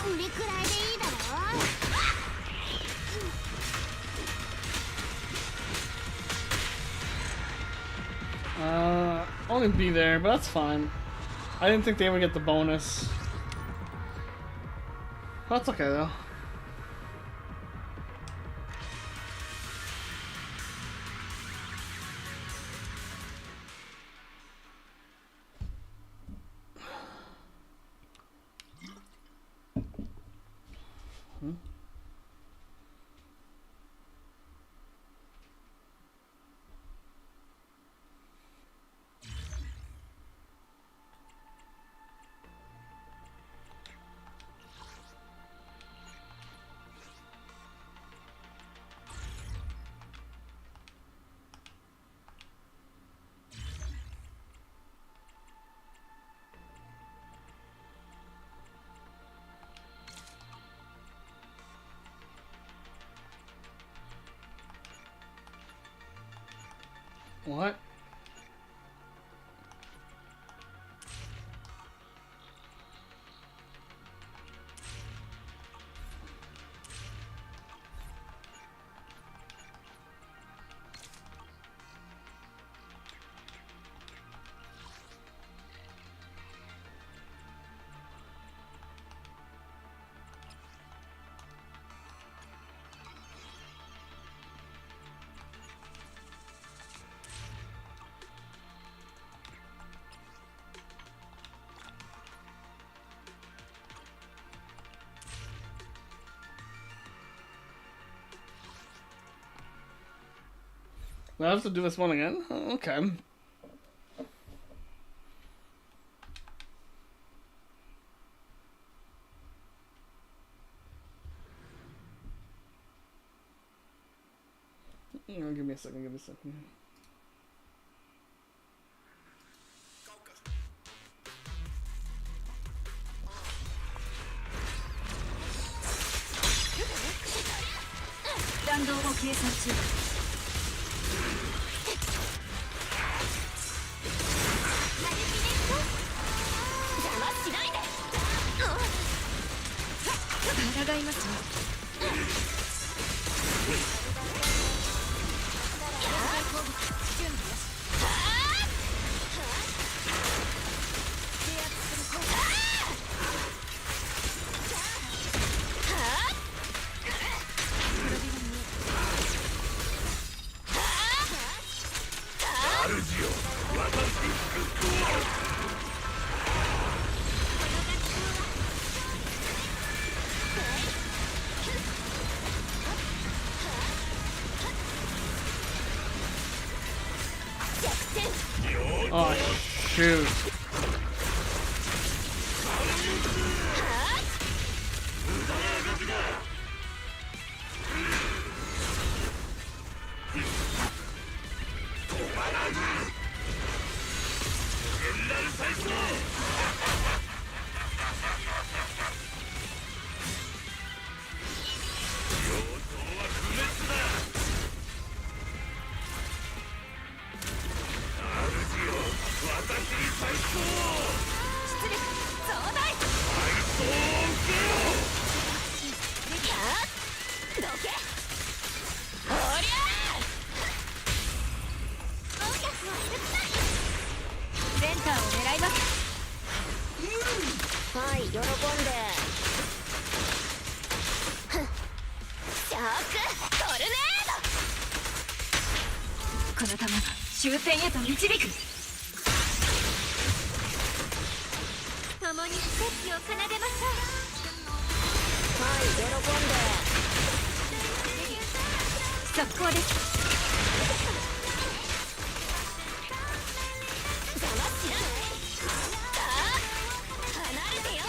これくらいでいいだろ。Only be there, but that's fine. I didn't think they would get the bonus. That's okay though. What? Do I have to do this one again? Okay. Give me a second, give me a second. Oh, shoot. センターを狙います。はい、喜んで。シャークトルネード。この球が終点へと導く。共にステッチを奏でましょう。はい、喜んで。速攻です。邪魔しない。さあ、離れてよ。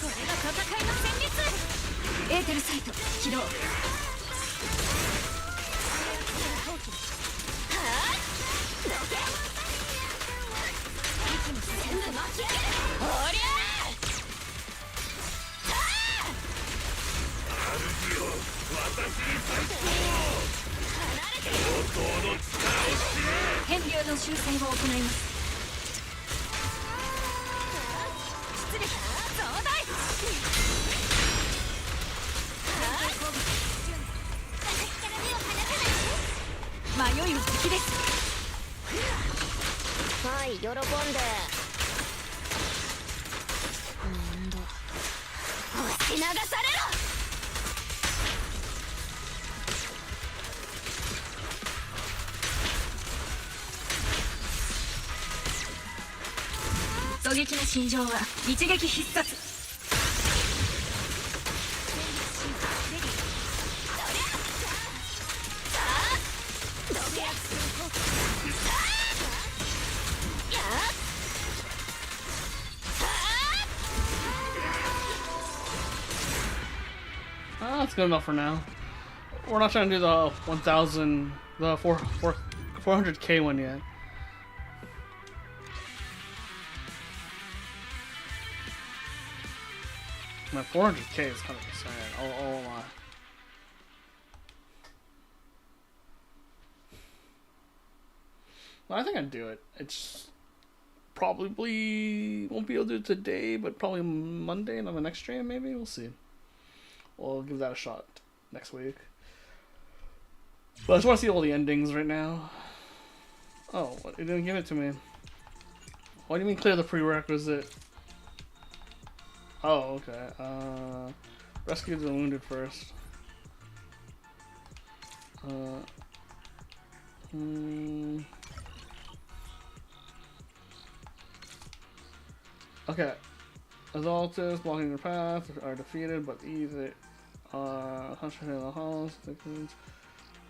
これが戦いの戦術。エーテルサイト起動。どけ。息も全部巻き上げる。おりゃ変流の修正を行います。出力増大。迷いは敵です。はい、喜んで。なんだ押し流されろ。狙撃の心情は一撃必殺。That's good enough for now. We're not trying to do the 1,000, the 400k one yet. My 400k is kind of insane. Oh my. Well, I think I'd do it. It's probably won't be able to do it today, but probably Monday and on the next stream, maybe. We'll see. We'll give that a shot next week. But I just want to see all the endings right now. Oh, it didn't give it to me. What do you mean clear the prerequisite? Oh, okay. Rescue the wounded first. Okay. Assaultists blocking your path are defeated, but either concentrated in the halls.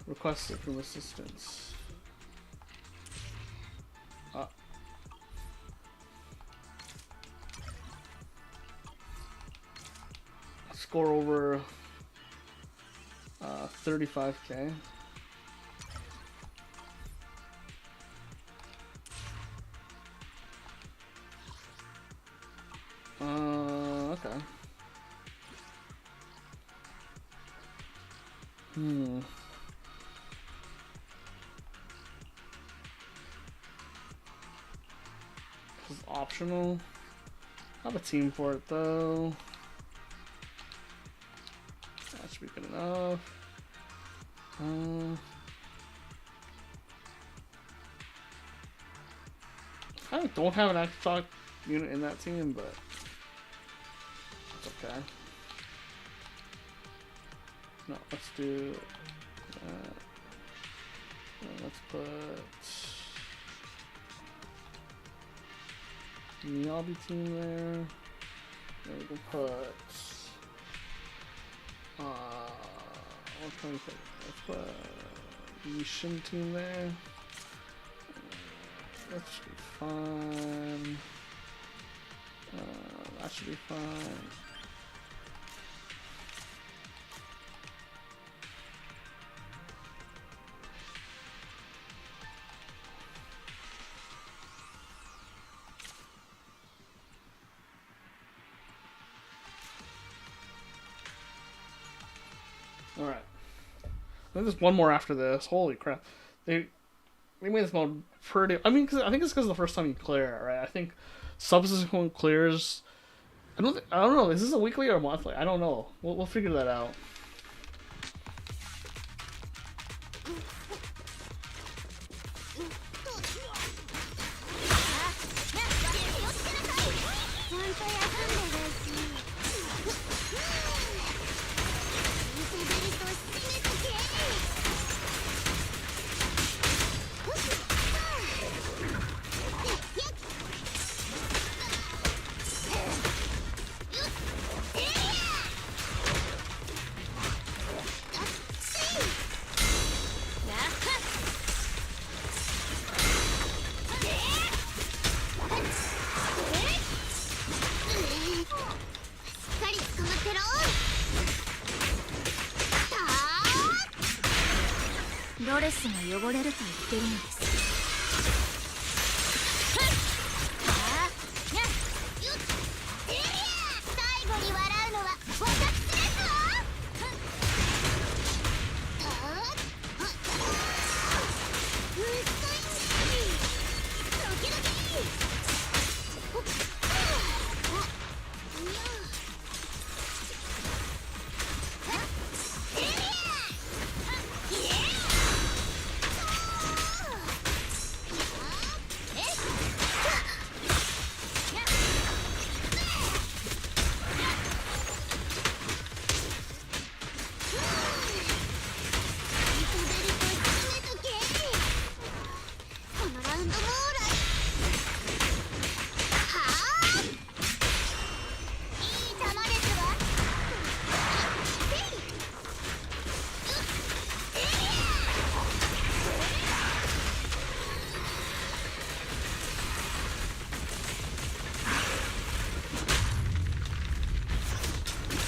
Requested from assistance. Score over 35k. Okay. This is optional. I have a team for it though. That should be good enough. I don't have an active shock unit in that team, but that's okay. No, let's do that. Let's put Miyabi team there. Then we can put what can we put? Let's put Yishin team there. That should be fine. That should be fine. Alright. There's one more after this. Holy crap. We're they made this mode pretty. I mean, I think it's because the first time you clear it, right? I think subsequent clears. I don't know. Is this a weekly or a monthly? I don't know. We'll figure that out.ドレスが汚れると言ってるのです。最後に笑うのは私ですわ。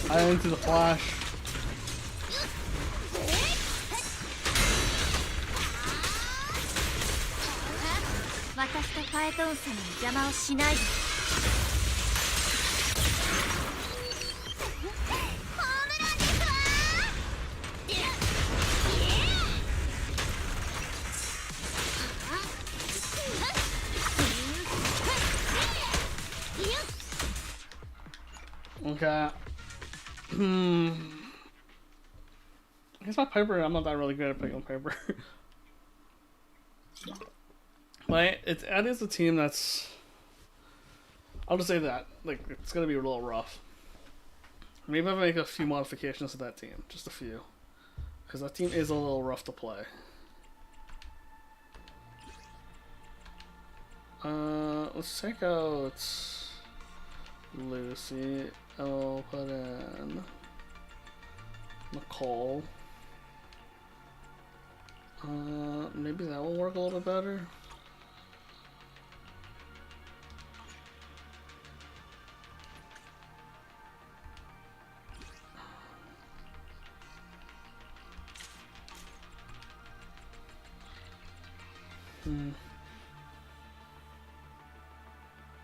I went to the flash. 私とファエトン様の邪魔をしないで。ホームランですわ。Okay. I guess my Piper, I'm not that really good at picking Piper. But it is a team that's, I'll just say that, like, it's gonna be a little rough. Maybe I'll make a few modifications to that team, just a few, because that team is a little rough to play. Let's check out Lucy. I'll put in Nicole. Maybe that will work a little better.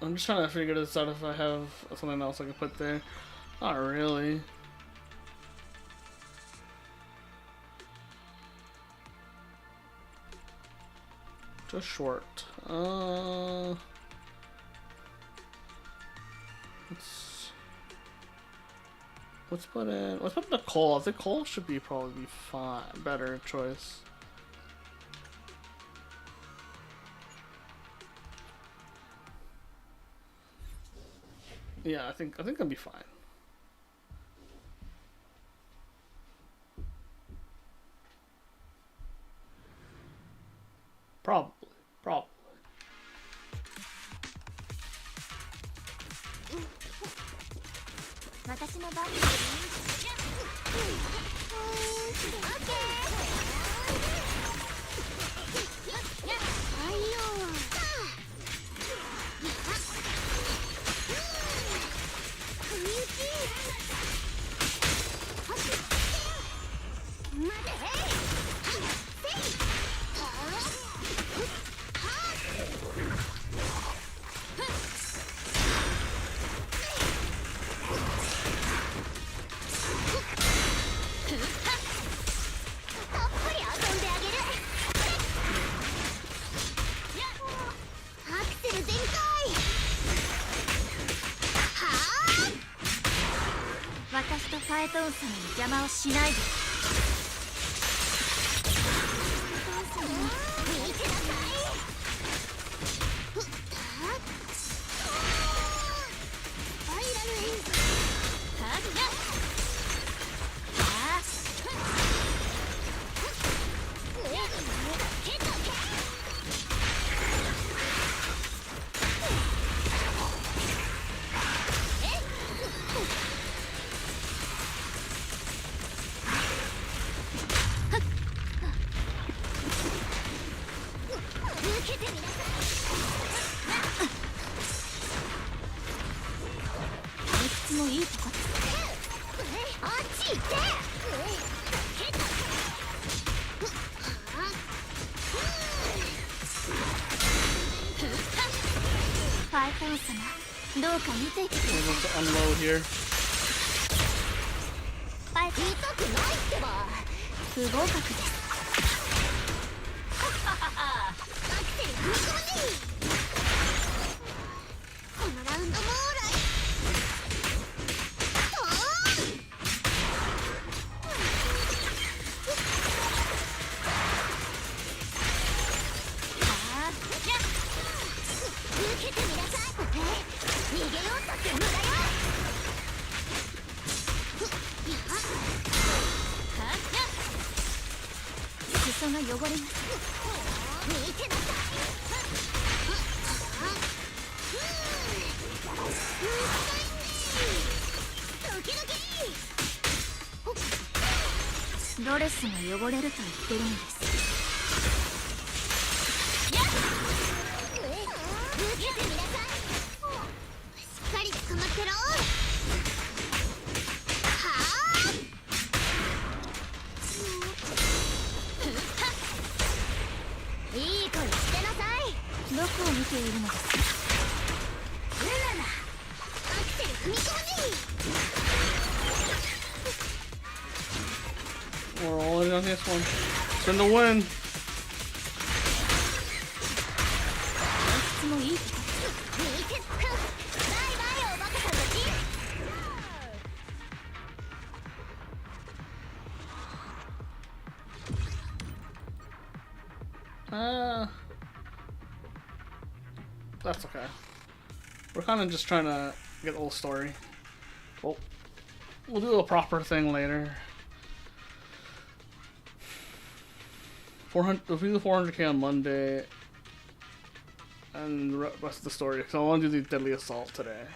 I'm just trying to figure this out if I have something else I can put there. Not really. Just short. Let's put in Nicole. I think Cole should be probably fine. Better choice. Yeah, I think I'll be fine. Probably. 私もバッテリファエトン様に邪魔をしないで。見てなさい。スパイラルエイズ。もういいとこです。あっち行って。ファイトン様、どうか見ていてください。ファイト痛くないってば。不合格です。アクセル踏み込んで。このラウンドもオーライ。裾が汚れます。見てなさい。ドレスが汚れると言ってるんです。受けてみなさい。しっかり捕まってろ。いい子にしてなさい。どこを見ているのですか。ルナナ、アクセル踏み込んで。We're all in on this one. It's in the win. いつもいいとこ。見てつく。バイバイおバカさんたち。That's okay. We're kind of just trying to get the whole story. We'll do a proper thing later. 400. We'll do the 400k on Monday, and the rest of the story. Because I want to do the deadly assault today.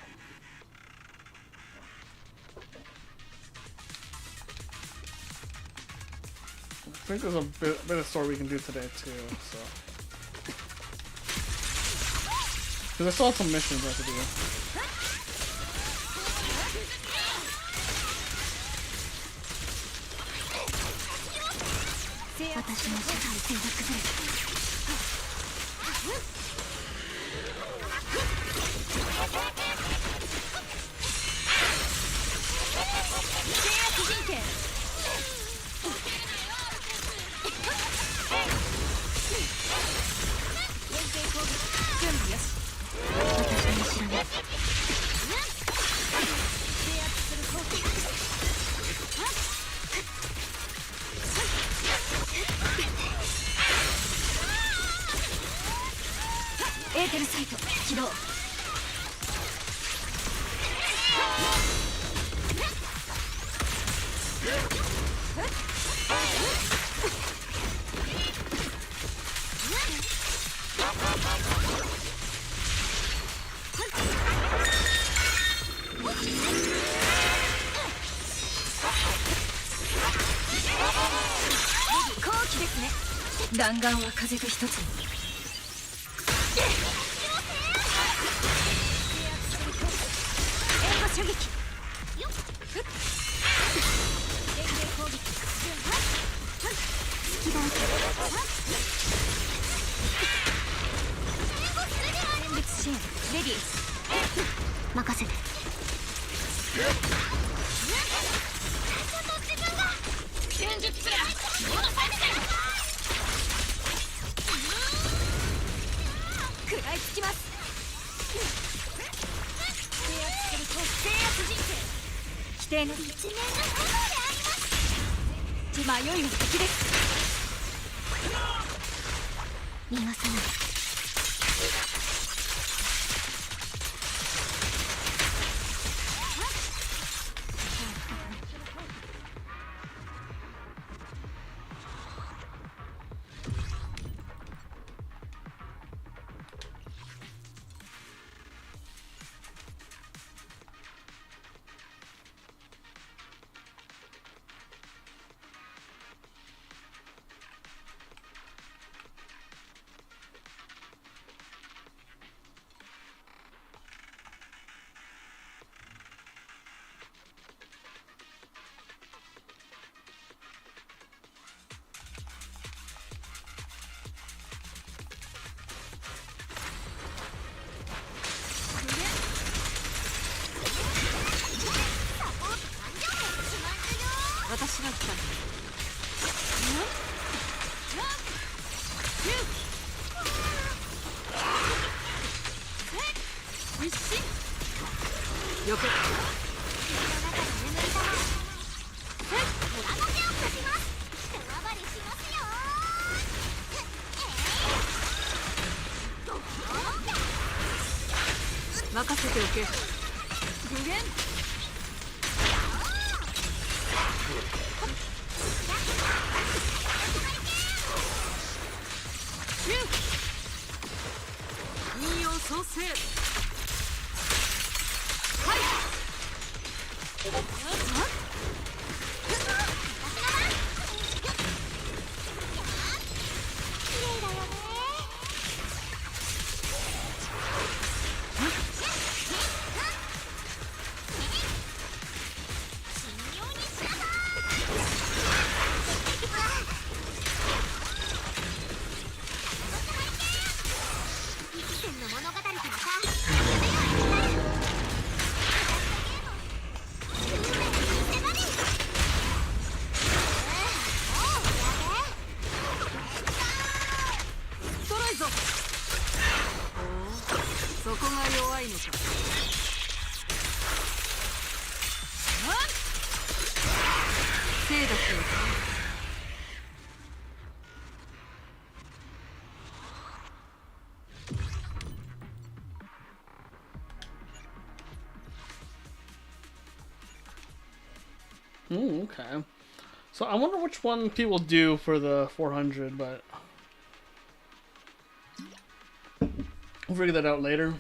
I think there's a bit of story we can do today too. So. Because I still have some missions I have to do. 私の世界線が崩れた。エーテルサイト起動。好機ですね。弾丸は風と一つに。射撃。念仏支援レディー。任せて。戦術プラン食らいつきます。制圧人生。規定の一面の炎であります。迷いは敵です。逃がさない。私が来た。一心よけ裏の手を貸します。手上がりしますよ。任せておけ。無限引用創生。はい綺麗だよね。ストロイぞ。そこが弱いのか。清濁を。Ooh, okay. So I wonder which one people do for the 400, but we'll figure that out later.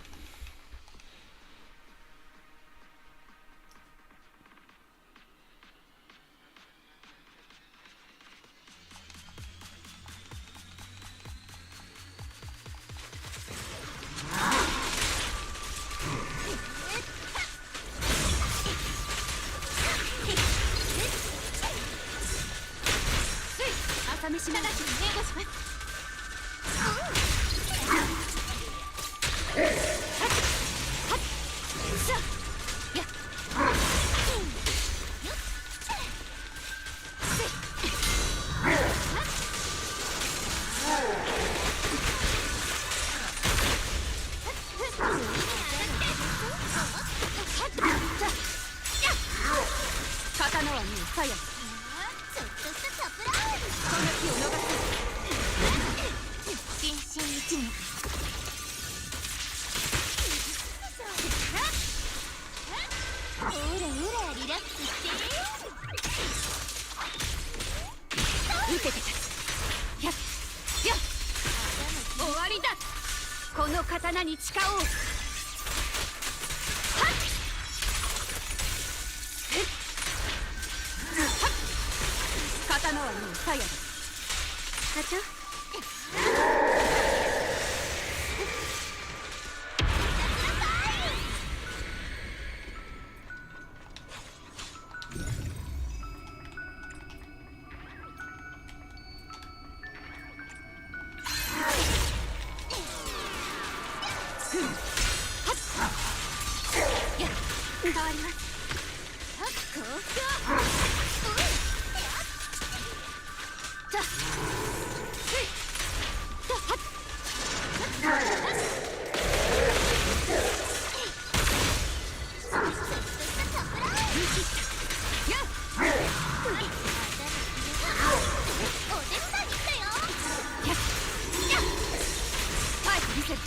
せ。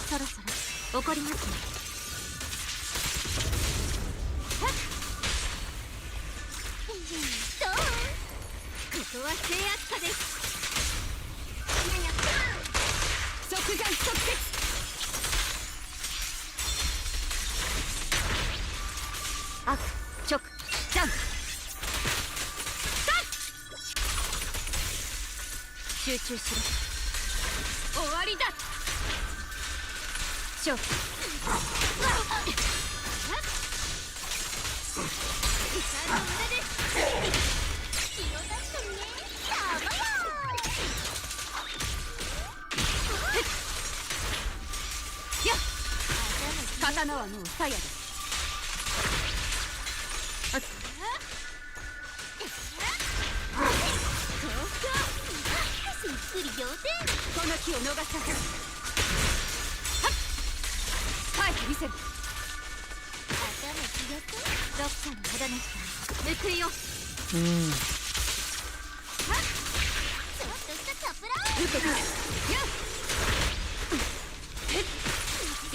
そろそろ怒りますね。どう？ここは制圧下です。即断即決。アク直ジャンプ。集中しろ。終わりだ。勝負。時間の無駄です。気を出してね。やばよ。やっ刀はもう鞘です。しっくり仰天。この気を逃さず。返してみせる。頭強く。どっかの無駄なしか。報いよ。うん。ちょっとしたサプライズ。受けた。やっ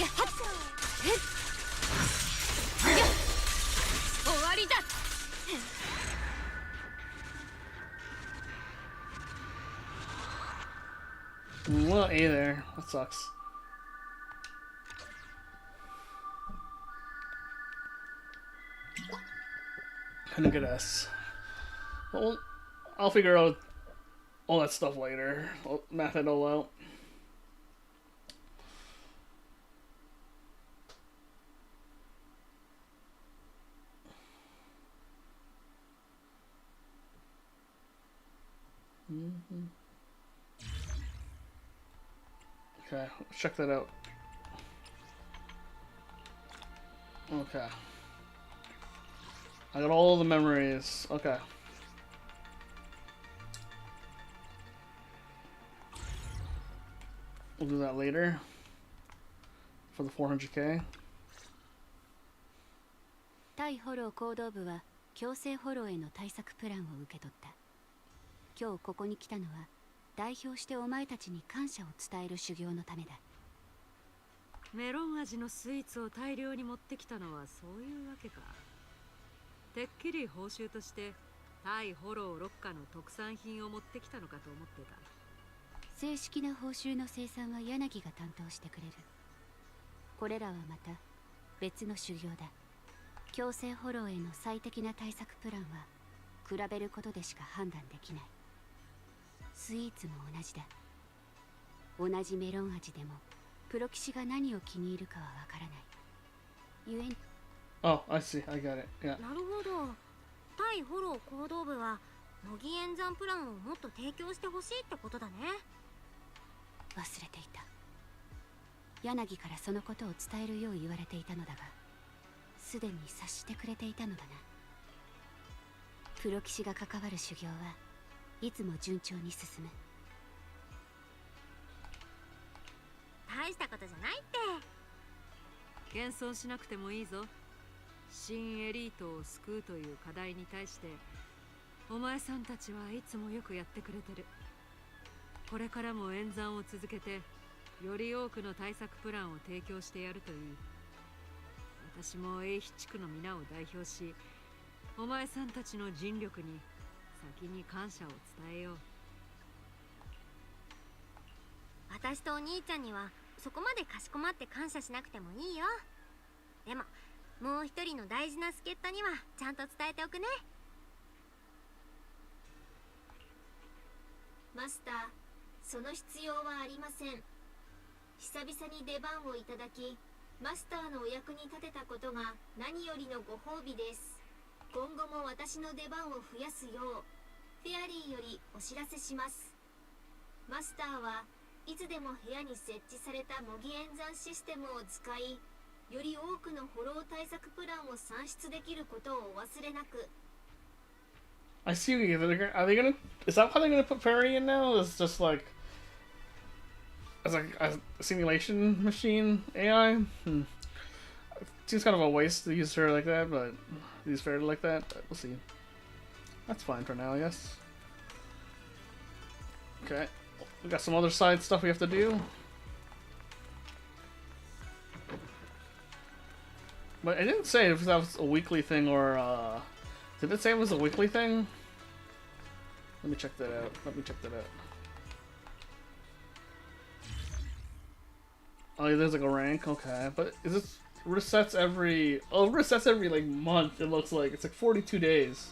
やっはっやっ終わりだ。Well, A there. That sucks. Couldn't get S. Well, I'll figure out all that stuff later. I'll math it all out. Okay, let's check that out. Okay. I got all the memories. Okay. We'll do that later. For the 400k. 対フォロー行動部は強制フォローへの対策プランを受け取った。今日ここに来たのは代表してお前たちに感謝を伝える修行のためだ。メロン味のスイーツを大量に持ってきたのはそういうわけか。てっきり報酬として対フォロー6課の特産品を持ってきたのかと思ってた。正式な報酬の生産は柳が担当してくれる。これらはまた別の修行だ。強制フォローへの最適な対策プランは比べることでしか判断できない。スイーツも同じだ。同じメロン味でもプロ棋士が何を気に入るかはわからない。ゆえに Oh, I see. I got it. Yeah. なるほど。対フォロー行動部は模擬演算プランをもっと提供してほしいってことだね。忘れていた。柳からそのことを伝えるよう言われていたのだが、すでに察してくれていたのだな。プロ棋士が関わる修行はいつも順調に進む。大したことじゃないって。謙遜しなくてもいいぞ。新エリートを救うという課題に対してお前さんたちはいつもよくやってくれてる。これからも演算を続けてより多くの対策プランを提供してやるといい。私も英比地区の皆を代表しお前さんたちの尽力に先に感謝を伝えよう。私とお兄ちゃんにはそこまでかしこまって感謝しなくてもいいよ。でももう一人の大事な助っ人にはちゃんと伝えておくね。マスター、その必要はありません。久々に出番をいただき、マスターのお役に立てたことが何よりのご褒美です。今後も私の出番を増やすよう、フェアリーよりお知らせします。マスターはいつでも部屋に設置された模擬演算システムを使い、より多くのフォロー対策プランを算出できることをお忘れなく。I see. Are they gonna? Is that how they're gonna put Fairy in now? It's just like as a simulation machine AI. Seems kind of a waste to use her like that, but use Fairy like that. But we'll see. That's fine for now, I guess. Okay. We got some other side stuff we have to do. But it didn't say if that was a weekly thing or, did it say it was a weekly thing? Let me check that out. Oh, yeah, there's like a rank? Okay. But is this resets every... Oh, it resets every, like, month, it looks like. It's like 42 days.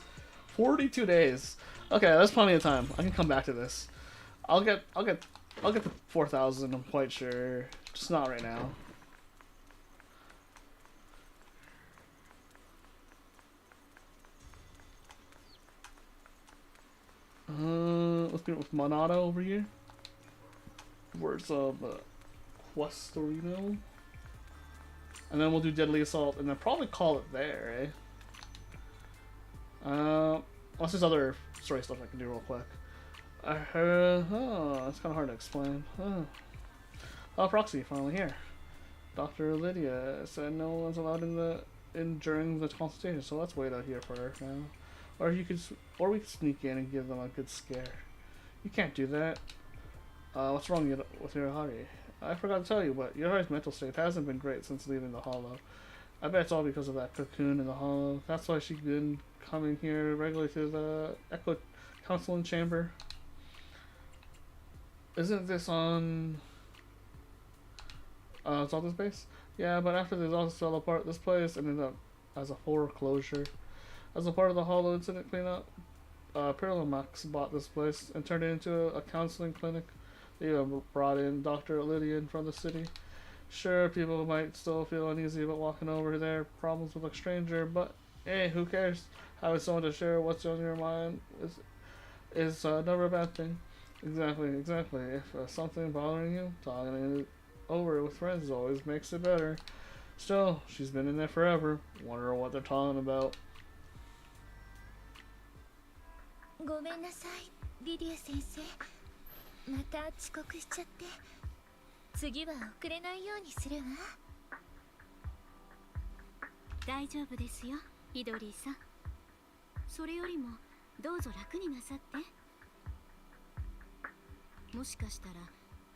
42 days. Okay, that's plenty of time. I can come back to this. I'll get the 4,000, I'm quite sure. Just not right now. Let's get with Monado over here. Where's Questorino? And then we'll do Deadly Assault, and then probably call it there, eh? Unless there's other story stuff I can do real quick. I heard, it's kind of hard to explain. Oh, Proxy, finally here. Dr. Lydia said no one's allowed during the consultation, so let's wait out here for her now. Or we could sneak in and give them a good scare. You can't do that. What's wrong with Yorihari? I forgot to tell you, but Yorihari's mental state hasn't been great since leaving the Hollow. I bet it's all because of that cocoon in the Hollow. That's why she's been coming here regularly to the Echo Counseling Chamber. Isn't this on... Zelda's base? Yeah, but after they all fell apart, this place ended up as a foreclosure. As a part of the Hollow incident cleanup, Pyramimax bought this place and turned it into a counseling clinic. They even brought in Dr. Lydian from the city. Sure, people might still feel uneasy about walking over their problems with a stranger, but hey, who cares? Having someone to share what's on your mind is never a bad thing. Exactly. If something bothering you, talking it over with friends always makes it better. Still, she's been in there forever. Wonder what they're talking about. ごめんなさい、リディア先生。また遅刻しちゃって。次は遅れないようにするわ。大丈夫ですよ、イドリーさん。それよりもどうぞ楽になさって。もしかしたら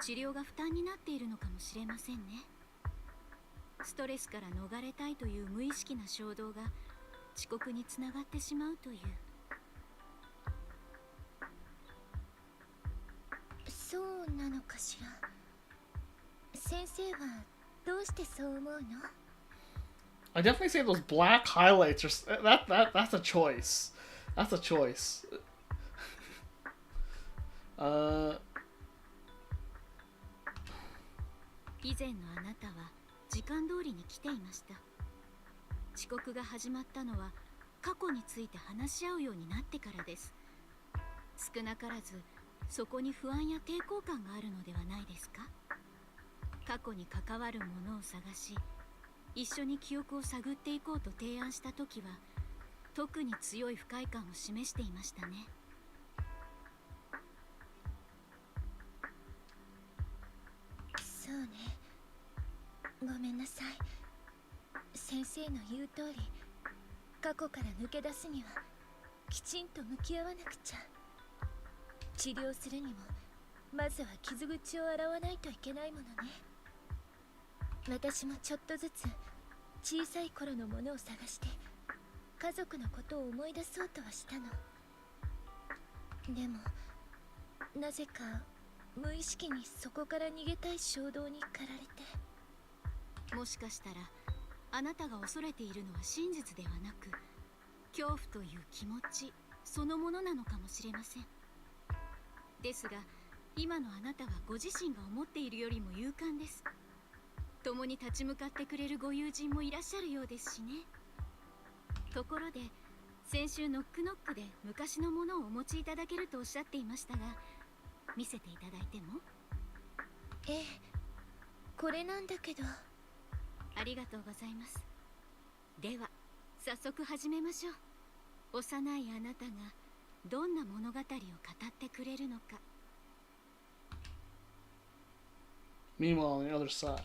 治療が負担になっているのかもしれませんね。ストレスから逃れたいという無意識な衝動が遅刻につながってしまうという。そうなのかしら。先生はどうしてそう思うの？ I definitely say those black highlights are that's a choice. That's a choice. 以前のあなたは時間通りに来ていました。遅刻が始まったのは過去について話し合うようになってからです。少なからずそこに不安や抵抗感があるのではないですか？過去に関わるものを探し、一緒に記憶を探っていこうと提案した時は特に強い不快感を示していましたね。そうね、ごめんなさい。先生の言う通り、過去から抜け出すにはきちんと向き合わなくちゃ。治療するにもまずは傷口を洗わないといけないものね。私もちょっとずつ小さい頃のものを探して家族のことを思い出そうとはしたの。でもなぜか無意識にそこから逃げたい衝動に駆られて。もしかしたらあなたが恐れているのは真実ではなく恐怖という気持ちそのものなのかもしれません。ですが今のあなたはご自身が思っているよりも勇敢です。共に立ち向かってくれるご友人もいらっしゃるようですしね。ところで先週ノックノックで昔のものをお持ちいただけるとおっしゃっていましたが、見せていただいても？ええ、これなんだけど。ありがとうございます。では早速始めましょう。幼いあなたがどんな物語を語ってくれるのか。 Meanwhile, on the other side.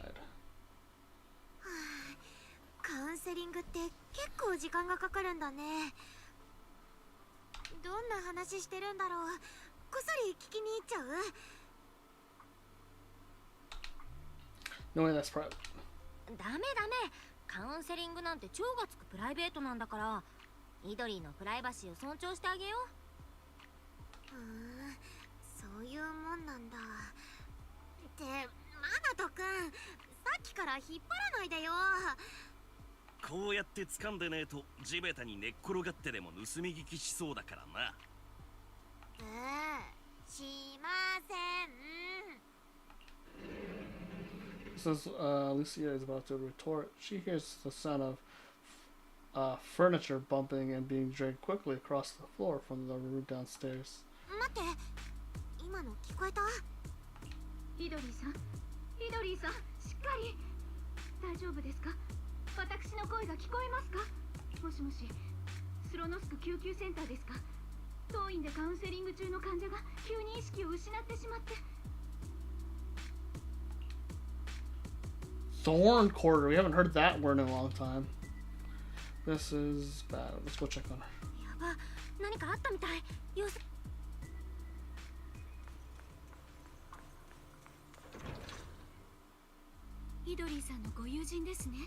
カウンセリングって結構時間がかかるんだね。ど話してるんだろう。こっそり聞きに行っちゃう？ No way, that's private. ダメ。カウンセリングなんて超がつくプライベートなんだから、イドリーのプライバシーを尊重してあげよう。そういうもんなんだ。ってマナト君、さっきから引っ張らないでよ。こうやって掴んでねえと地べたに寝っ転がってでも盗み聞きしそうだからな。しません。Since Lucia is about to retort, she hears the sound of furniture bumping and being dragged quickly across the floor from the room downstairs. 待って、今の聞こえた？イドリーさん、しっかり。大丈夫ですか？私の声が聞こえますか？もしもし、スロノスク救急センターですか？当院でカウンセリング中の患者が急に意識を失ってしまって。Thorn quarter. We haven't heard that word in a long time. This is bad. Let's go check on her. やば、何かあったみたい。様子。イドリーさんのご友人ですね。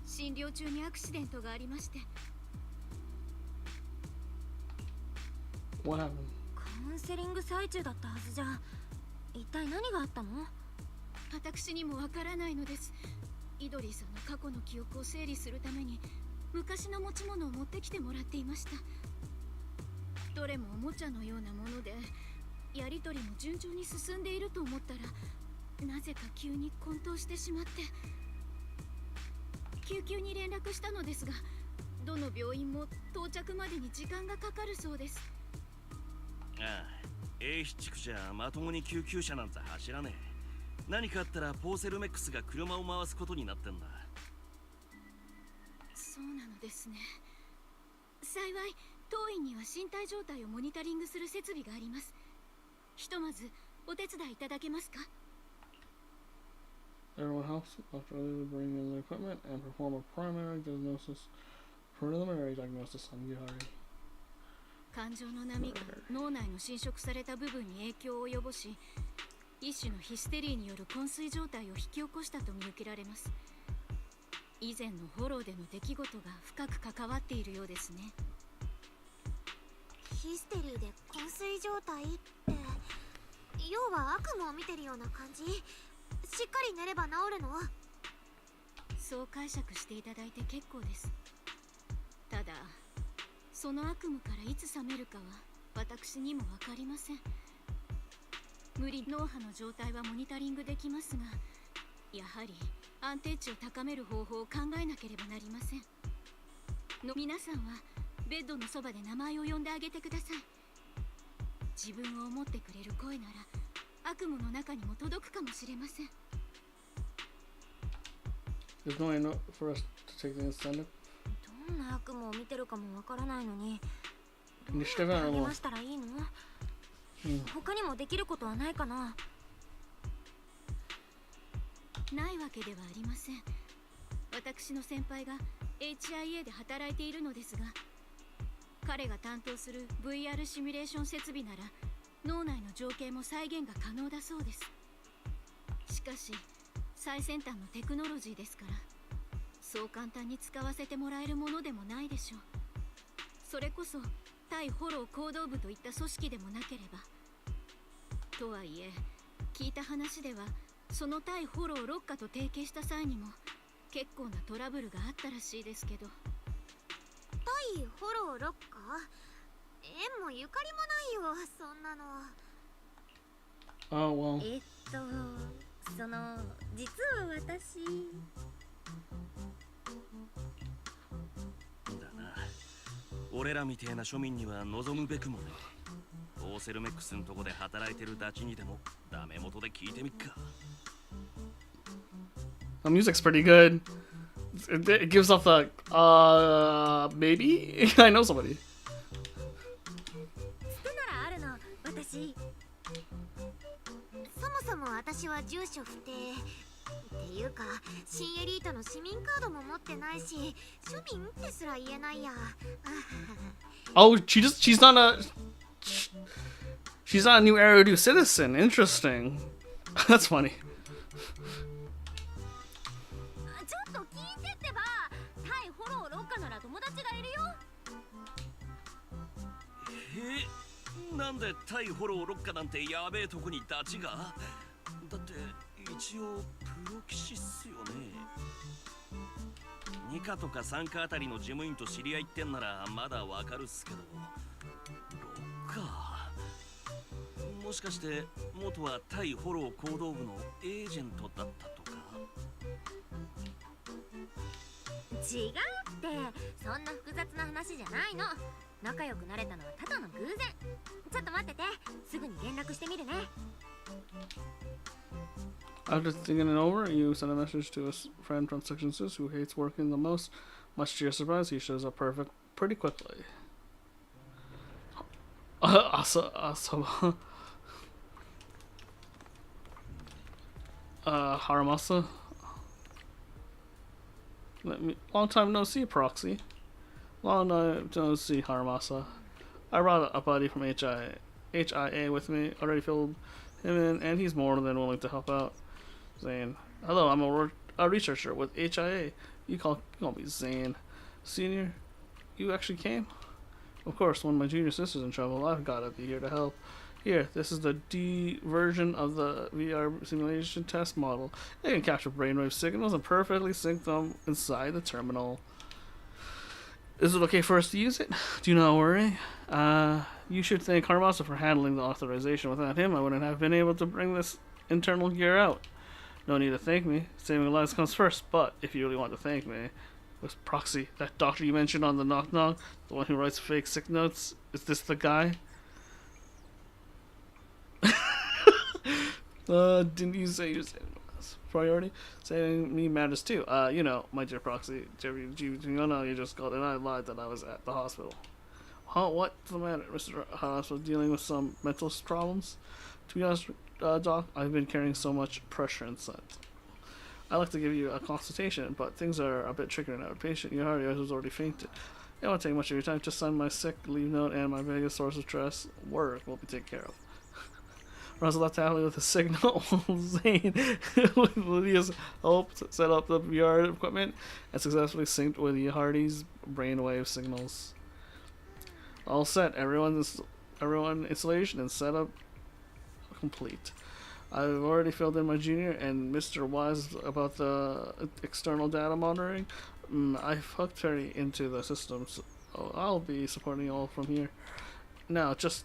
診療中にアクシデントがありまして。What happened? カウンセリング最中だったはずじゃ。一体何があったの？私にもわからないのです。イドリーさんの過去の記憶を整理するために昔の持ち物を持ってきてもらっていました。どれもおもちゃのようなもので、やり取りも順調に進んでいると思ったら、なぜか急に混沌してしまって、救急に連絡したのですが、どの病院も到着までに時間がかかるそうです。ああ、A 地区じゃまともに救急車なんざ走らねえ。何かあったらポーセルメックスが車を回すことになってんだ。そうなのですね。幸い当院には身体状態をモニタリングする設備があります。ひとまずお手伝いいただけますか？ Everyone helps after they bring in their equipment and perform a preliminary diagnosis on Yihari. 感情の波が脳内の侵食された部分に影響を及ぼし、一種のヒステリーによる昏睡状態を引き起こしたと見受けられます。以前のフォローでの出来事が深く関わっているようですね。ヒステリーで昏睡状態って、要は悪夢を見てるような感じ？しっかり寝れば治るの？そう解釈していただいて結構です。ただ、その悪夢からいつ覚めるかは私にも分かりません。無理脳波の状態はモニタリングできますが、やはり安定値を高める方法を考えなければなりません。皆さんはベッドのそばで名前を呼んであげてください。自分を思ってくれる声なら悪夢の中にも届くかもしれません。There's no way for us to take the incentive. どんな悪夢を見てるかもわからないのに、にしては励ましたらいいの？他にもできることはないかな？ないわけではありません。私の先輩が HIA で働いているのですが、彼が担当する VR シミュレーション設備なら脳内の情景も再現が可能だそうです。しかし最先端のテクノロジーですから、そう簡単に使わせてもらえるものでもないでしょう。それこそ対フォロー行動部といった組織でもなければ。とはいえ、聞いた話ではその対フォロー6課と提携した際にも結構なトラブルがあったらしいですけど。対フォロー6課？縁もゆかりもないよ、そんなの。Oh, well. 実は私だな。俺らみてえな庶民には望むべくもね。オーセルメックスのとこで働いてるダチにでもダメ元で聞いてみっか。The music's pretty good. It gives off the maybe I know somebody. つてならあるの、私。そもそも私は住所不定っていうか、新エリートの市民カードも持ってないし、庶民ってすら言えないや。Oh, she's not a She's not a new Eridu citizen. Interesting. That's funny. ちょっと聞いてってば。対フォロー6課なら友達がいるよ。なんで対フォロー6課なんてやべえとこにダチが。だって一応プロ棋士っすよね。2課とか3課あたりの事務員と知り合いってんならまだわかるっすけど、6課もしかして元は対フォロー行動部のエージェントだったとか。違うって、そんな複雑な話じゃないの。仲良くなれたのはただの偶然。ちょっと待ってて、すぐに連絡してみるね。After thinking it over, you send a message to a friend from Section 6 who hates working the most. Much to your surprise, he shows up pretty quickly. Haramasa. Long time no see, Proxy. Long time no see, Haramasa. I brought a buddy from HIA with me. Already filled him in, and he's more than willing to help out. Zane. Hello, I'm a researcher with HIA. You call me Zane. Senior, you actually came? Of course, when my junior sister's in trouble, I've got to be here to help. Here, this is the D version of the VR simulation test model. It can capture brainwave signals and perfectly sync them inside the terminal. Is it okay for us to use it? Do not worry. You should thank Harmasa for handling the authorization. Without him, I wouldn't have been able to bring this internal gear out. No need to thank me. Saving lives comes first, but if you really want to thank me, was Proxy, that doctor you mentioned on the knock knock, the one who writes fake sick notes, is this the guy? Didn't you say you said priority? Saving me matters too. You know, my dear Proxy, you just called and I lied that I was at the hospital. Huh? What's the matter, Mr. Hospital? Dealing with some mental problems? To be honest, Doc, I've been carrying so much pressure and such. I'd like to give you a consultation, but things are a bit trickier now. Patient Yahari has already fainted. It won't take much of your time. Just sign my sick leave note and my biggest source of stress. Work will be taken care of. Runs left happily with a signal. Zane, with Lydia's help, set up the VR equipment and successfully synced with Yahardi's brainwave signals. All set. Everyone installation and setup complete. I've already filled in my junior and Mr. Wise about the external data monitoring. I've hooked Terry into the system, so I'll be supporting you all from here. Now, just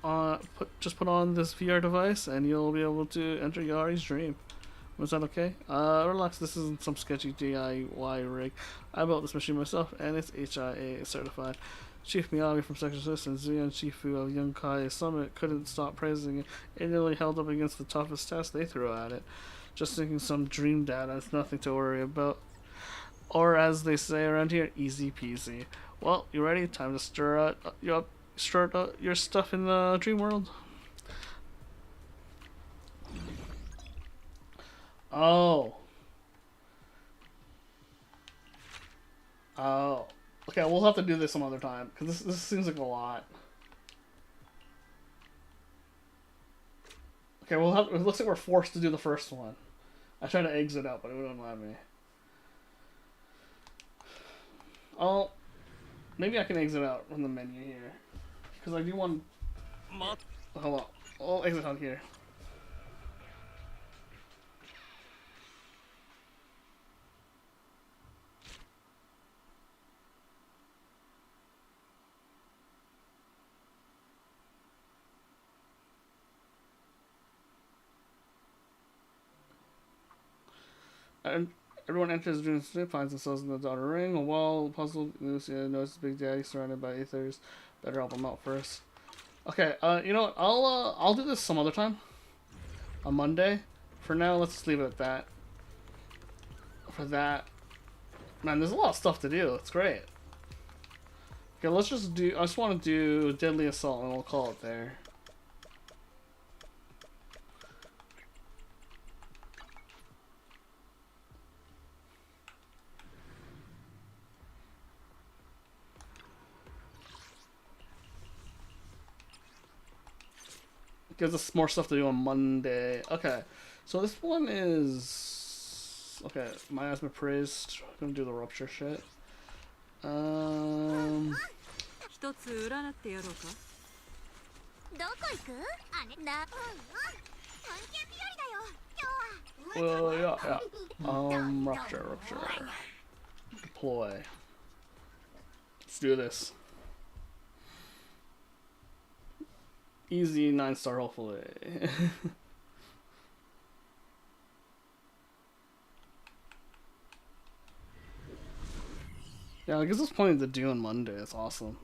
put on this VR device and you'll be able to enter Yari's dream. Was that okay? Relax, this isn't some sketchy DIY rig. I built this machine myself and it's HIA certified. Chief Miyagi from Section 6 and Zuyan Shifu of Yunkai Summit couldn't stop praising it. It nearly held up against the toughest test they threw at it. Just thinking some dream data is nothing to worry about. Or as they say around here, easy peasy. Well, you ready? Time to stir your stuff in the dream world. Oh. Okay, we'll have to do this some other time, because this seems like a lot. Okay, it looks like we're forced to do the first one. I tried to exit out, but it wouldn't let me. Maybe I can exit out from the menu here. Because I do want... Hold on. I'll exit out here. And everyone enters the dream state, finds themselves in the daughter ring. A wall puzzled, Lucia notices Big Daddy surrounded by ethers. Better help him out first. Okay, you know what? I'll do this some other time. On Monday. For now, let's just leave it at that. For that. Man, there's a lot of stuff to do. It's great. Okay, let's just do... I just want to do Deadly Assault and we'll call it there. Gives us more stuff to do on Monday. Okay, so this one is okay. Miasma praised. Gonna do the rupture shit. 一つ占ってやろうか。どこ行く？あれだ。探検日和だよ。今日は。Well, yeah. Rupture. Deploy. Let's do this. Easy 9-star, hopefully. Yeah, I guess there's plenty to do on Monday. It's awesome.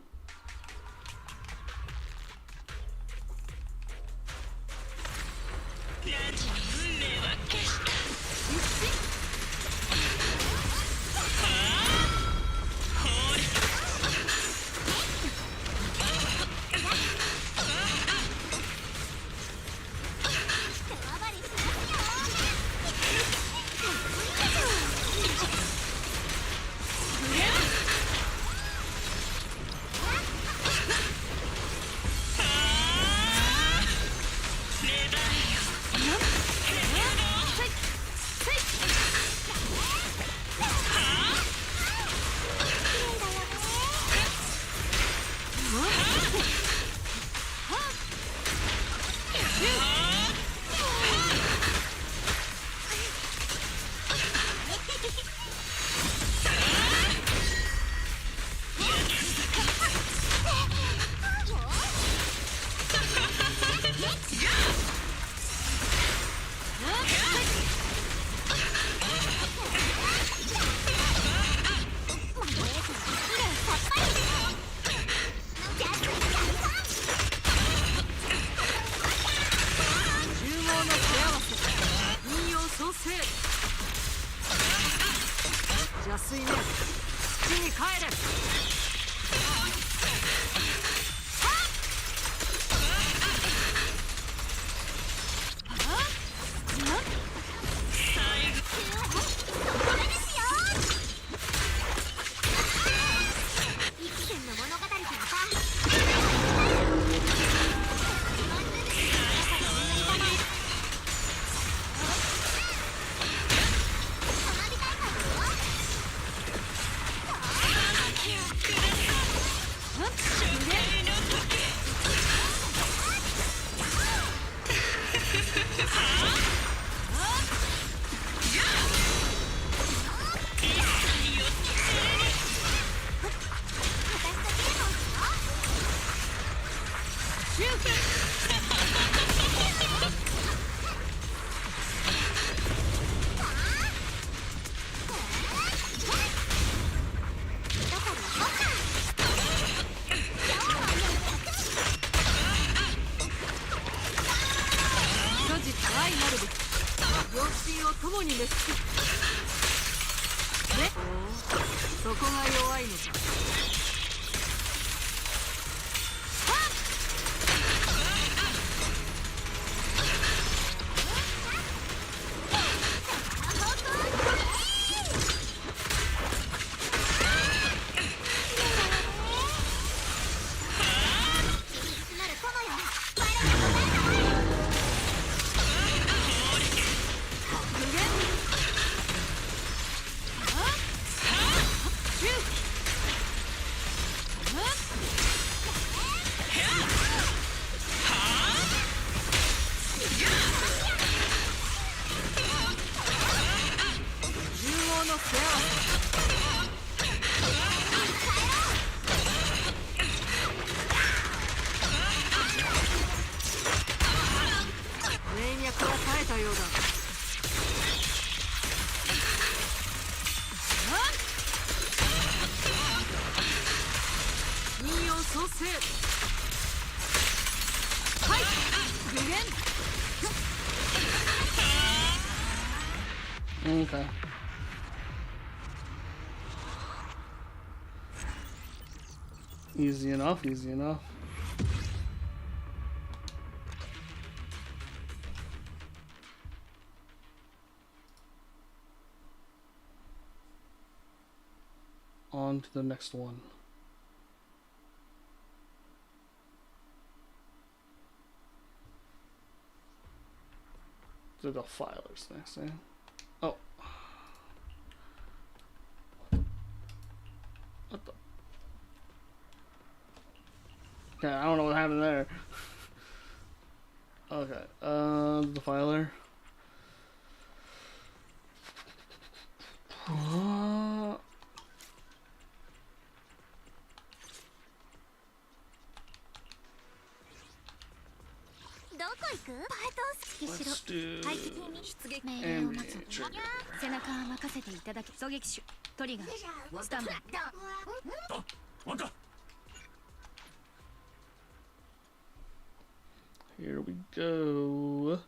Okay. Easy enough, easy enough. On to the next one. the defilers next, eh? Oh. What the? Yeah, I don't know what happened there. Okay, defiler. Let's do 命令を待つ enemy trigger. 背中は任せていただき狙撃手トリガースタンバイ Here we go.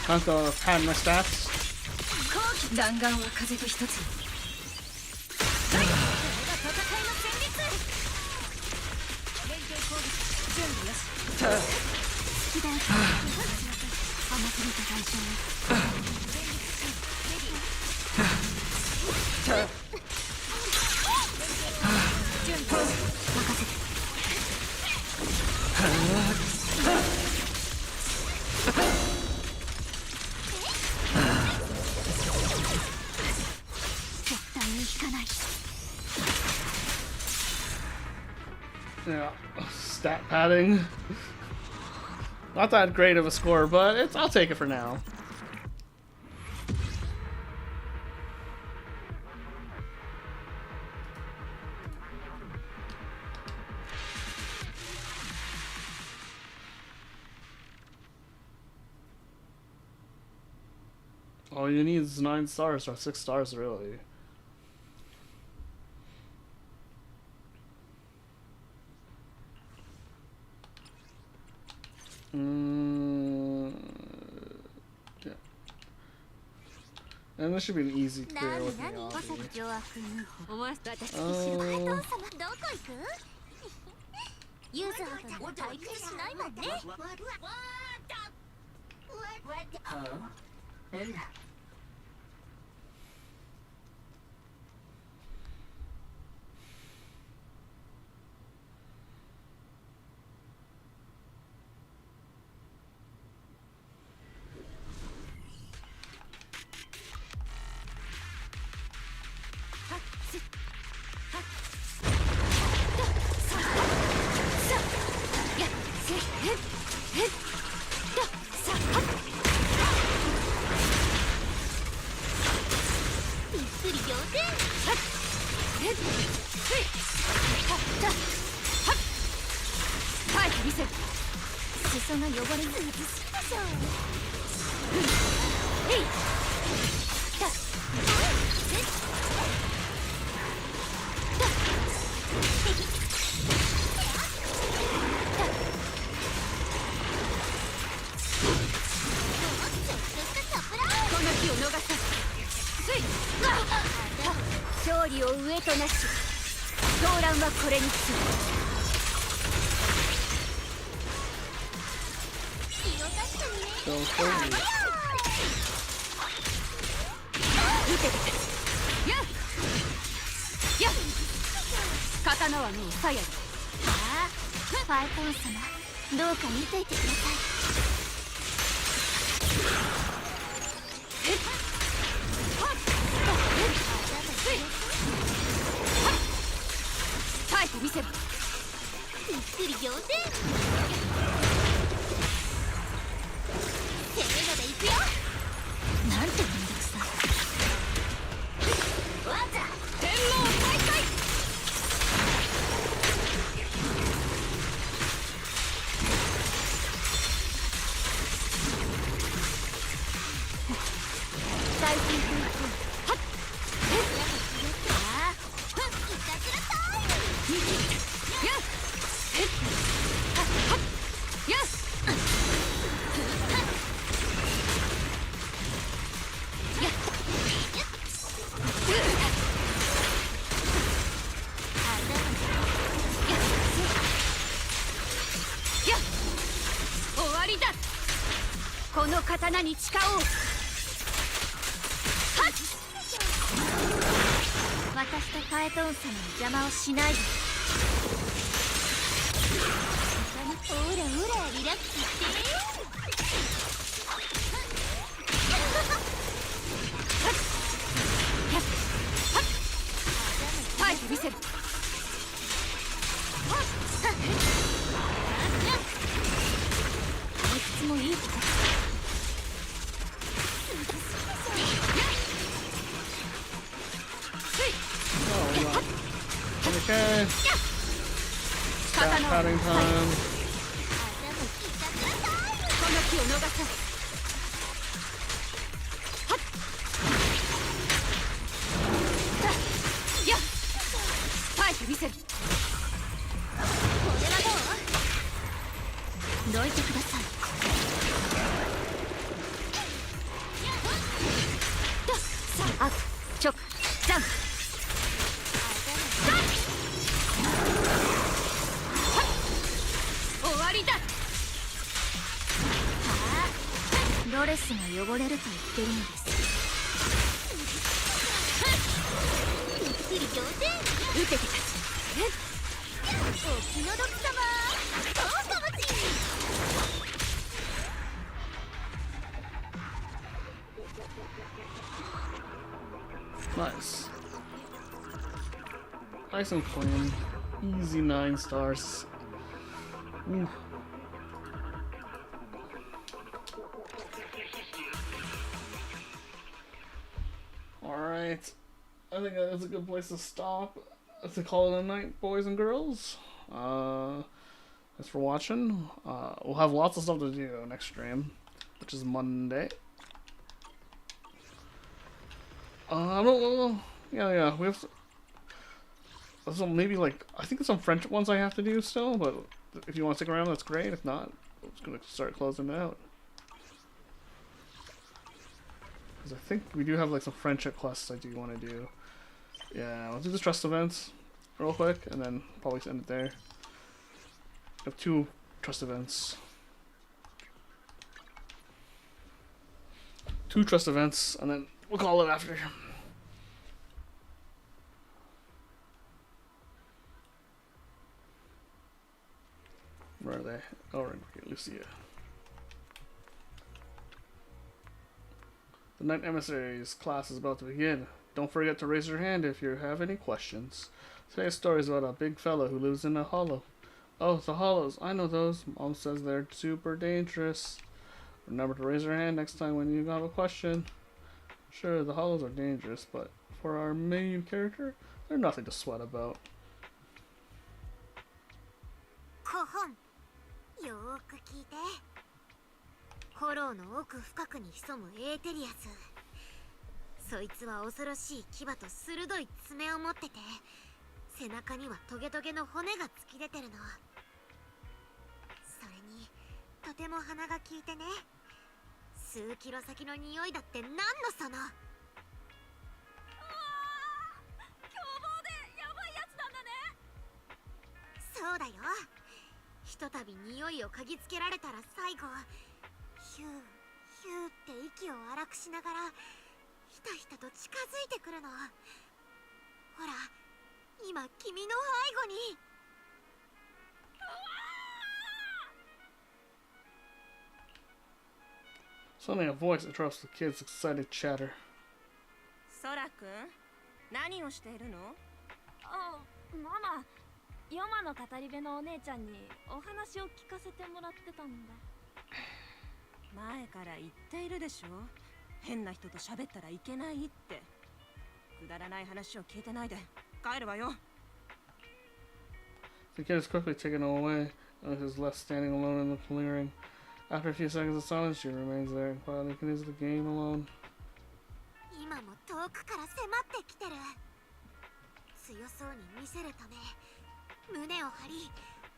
Time to pad my stats. 弾丸は風と一つ Yeah, stat padding. Not that great of a score, but I'll take it for now. All you need is 9 stars or 6 stars, really. And this should be an easy clear with Nani, Miyabi. 上悪に思わせた私カイトン様どこ行くユーザーとなら退屈しないもんね。びっくり仰天。はい見せる裾が汚れず美しいでしょ。この日を逃さずつい勝利を上となし動乱はこれにつくSo crazy. 受けてやっやっ刀はもう鞘にファイトン様どうか見といてください。耐えてみせるびっくり仰天。せーのでいくよ。なんてめんどくさ。わざ天網再開大風風風。はっ。いたずらタイム。やっやっ終わりだこの刀に誓おう私とファイトン様の邪魔をしないで。ほらほらリラックスして耐えてみせるいくつもいいとこ。Okay. Stat padding time. この日を逃さずやっ耐えてみせるこれはどう？どいてください。あちょジャンプ終わりだドレスが汚れると言ってるのです。びっくり仰天。受けて立お気の毒様そうかもち。Nice. Nice and clean. Easy 9 stars. Ooh. Alright. I think that's a good place to stop. To call it a night, boys and girls. Thanks for watching. We'll have lots of stuff to do next stream, which is Monday. I don't know. Yeah, we have some, maybe like, I think there's some French ones I have to do still, but if you want to stick around, that's great. If not, I'm just gonna start closing it out. Because I think we do have like some friendship quests I do want to do. Yeah, we'll do the trust events real quick, and then probably end it there. We have 2 trust events. 2 trust events, and then we'll call it after. Where are they? Oh, right, okay, Lucia. The Night Emissaries class is about to begin. Don't forget to raise your hand if you have any questions. Today's story is about a big fella who lives in a hollow. Oh, the hollows. I know those. Mom says they're super dangerous. Remember to raise your hand next time when you have a question. Sure, the hollows are dangerous, but for our main character, they're nothing to sweat about. 古本よーく聞いて。ホローの奥深くに潜むエーテリアス。そいつは恐ろしい牙と鋭い爪を持ってて、背中にはトゲトゲの骨が突き出てるの。それにとても鼻が効いてね。数キロ先の匂いだって何のその。うわー、凶暴でやばいやつなんだね。そうだよ。ひとたび匂いを嗅ぎつけられたら最後ヒューヒューって息を荒くしながらひたひたと近づいてくるの。ほら今君の背後に。 Suddenly a voice interrupts the kid's excited chatter. ソラくん、何をしているの？あ、ママ、ヨマの語り部のお姉ちゃんにお話を聞かせてもらってたんだ。前から言っているでしょ。変な人と喋ったらいけないって。くだらない話を聞いてないで帰るわよ。 The kid is quickly taken away, and is left standing alone in the clearing. After a few seconds of silence, she remains there and quietly continues the game alone. 今も遠くから迫ってきてる。強そうに見せるため胸を張り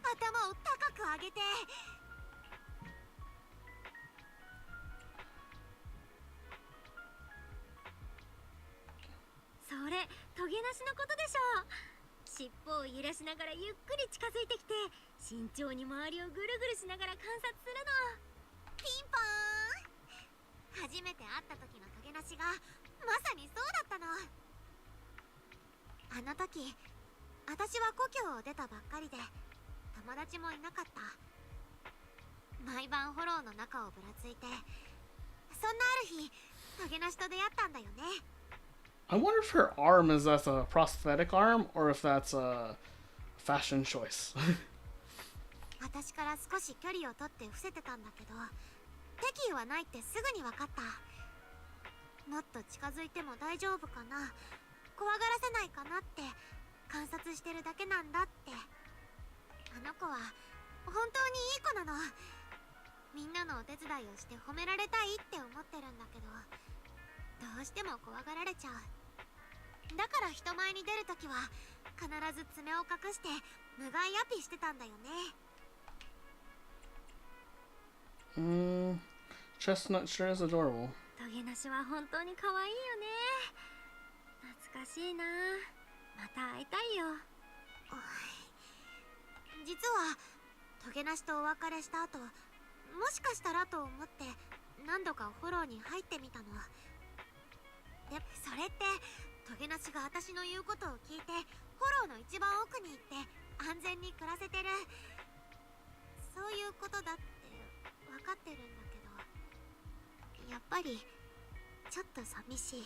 頭を高く上げて。それトゲなしのことでしょう。尻尾を揺らしながらゆっくり近づいてきて慎重に周りをぐるぐるしながら観察するの。ピンポーン。初めて会った時のトゲなしがまさにそうだったの。あの時私は故郷を出たばっかりで友達もいなかった。毎晩フォローの中をぶらついて、そんなある日トゲなしと出会ったんだよね。 I wonder if her arm is that's a prosthetic arm or if that's a fashion choice. 私から少し距離を取って伏せてたんだけど、敵意はないってすぐに分かった。もっと近づいても大丈夫かな、怖がらせないかなって観察してるだけなんだって。あの子は本当にいい子なの。みんなのお手伝いをして褒められたいって思ってるんだけど、どうしても怖がられちゃう。だから人前に出るときは必ず爪を隠して無害アピしてたんだよね。Chestnut sure is adorable. トゲなしは本当に可愛いよね。懐かしいな。また会いたいよ。実はトゲなしとお別れした後、もしかしたらと思って何度かフォローに入ってみたの。でそれってトゲなしが私の言うことを聞いてフォローの一番奥に行って安全に暮らせてる、そういうことだって分かってるんだけど、やっぱりちょっと寂しい。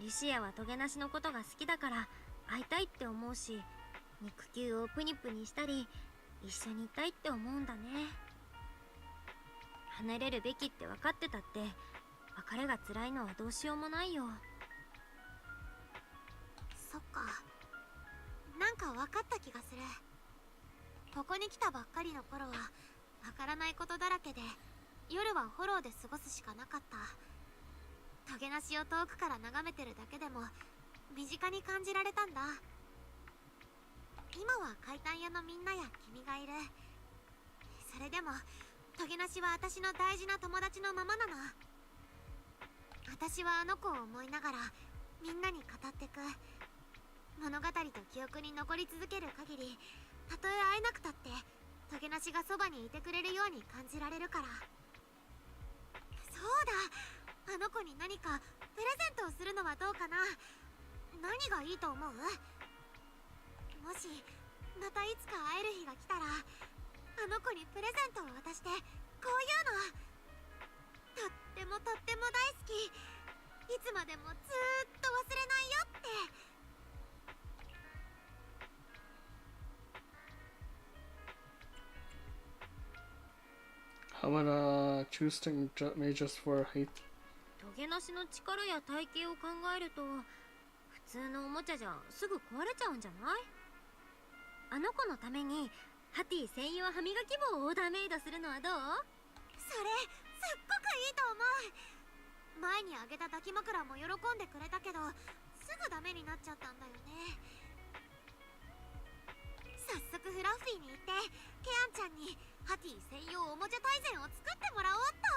リシアはトゲなしのことが好きだから会いたいって思うし、肉球をプニプニしたり一緒にいたいって思うんだね。離れるべきって分かってたって別れが辛いのはどうしようもないよ。そっか、なんか分かった気がする。ここに来たばっかりの頃は分からないことだらけで夜はフォローで過ごすしかなかった。トゲなしを遠くから眺めてるだけでも身近に感じられたんだ。今は階段屋のみんなや君がいる。それでもトゲナシは私の大事な友達のままなの。私はあの子を思いながらみんなに語ってく。物語と記憶に残り続ける限り、たとえ会えなくたってトゲナシがそばにいてくれるように感じられるから。そうだ、あの子に何かプレゼントをするのはどうかな。何がいいと思う？もしまたいつか会える日が来たら、あの子にプレゼントを渡してこういうの。とってもとっても大好き。いつまでもずーっと忘れないよって。How about choosing made just for hate? トゲなしの力や体型を考えると、普通のおもちゃじゃすぐ壊れちゃうんじゃない？あの子のためにハティ専用歯磨き棒をオーダーメイドするのはどう？それすっごくいいと思う。前にあげた抱き枕も喜んでくれたけど、すぐダメになっちゃったんだよね。早速フラッフィーに行ってケアンちゃんにハティ専用おもちゃ大全を作ってもらおうっと。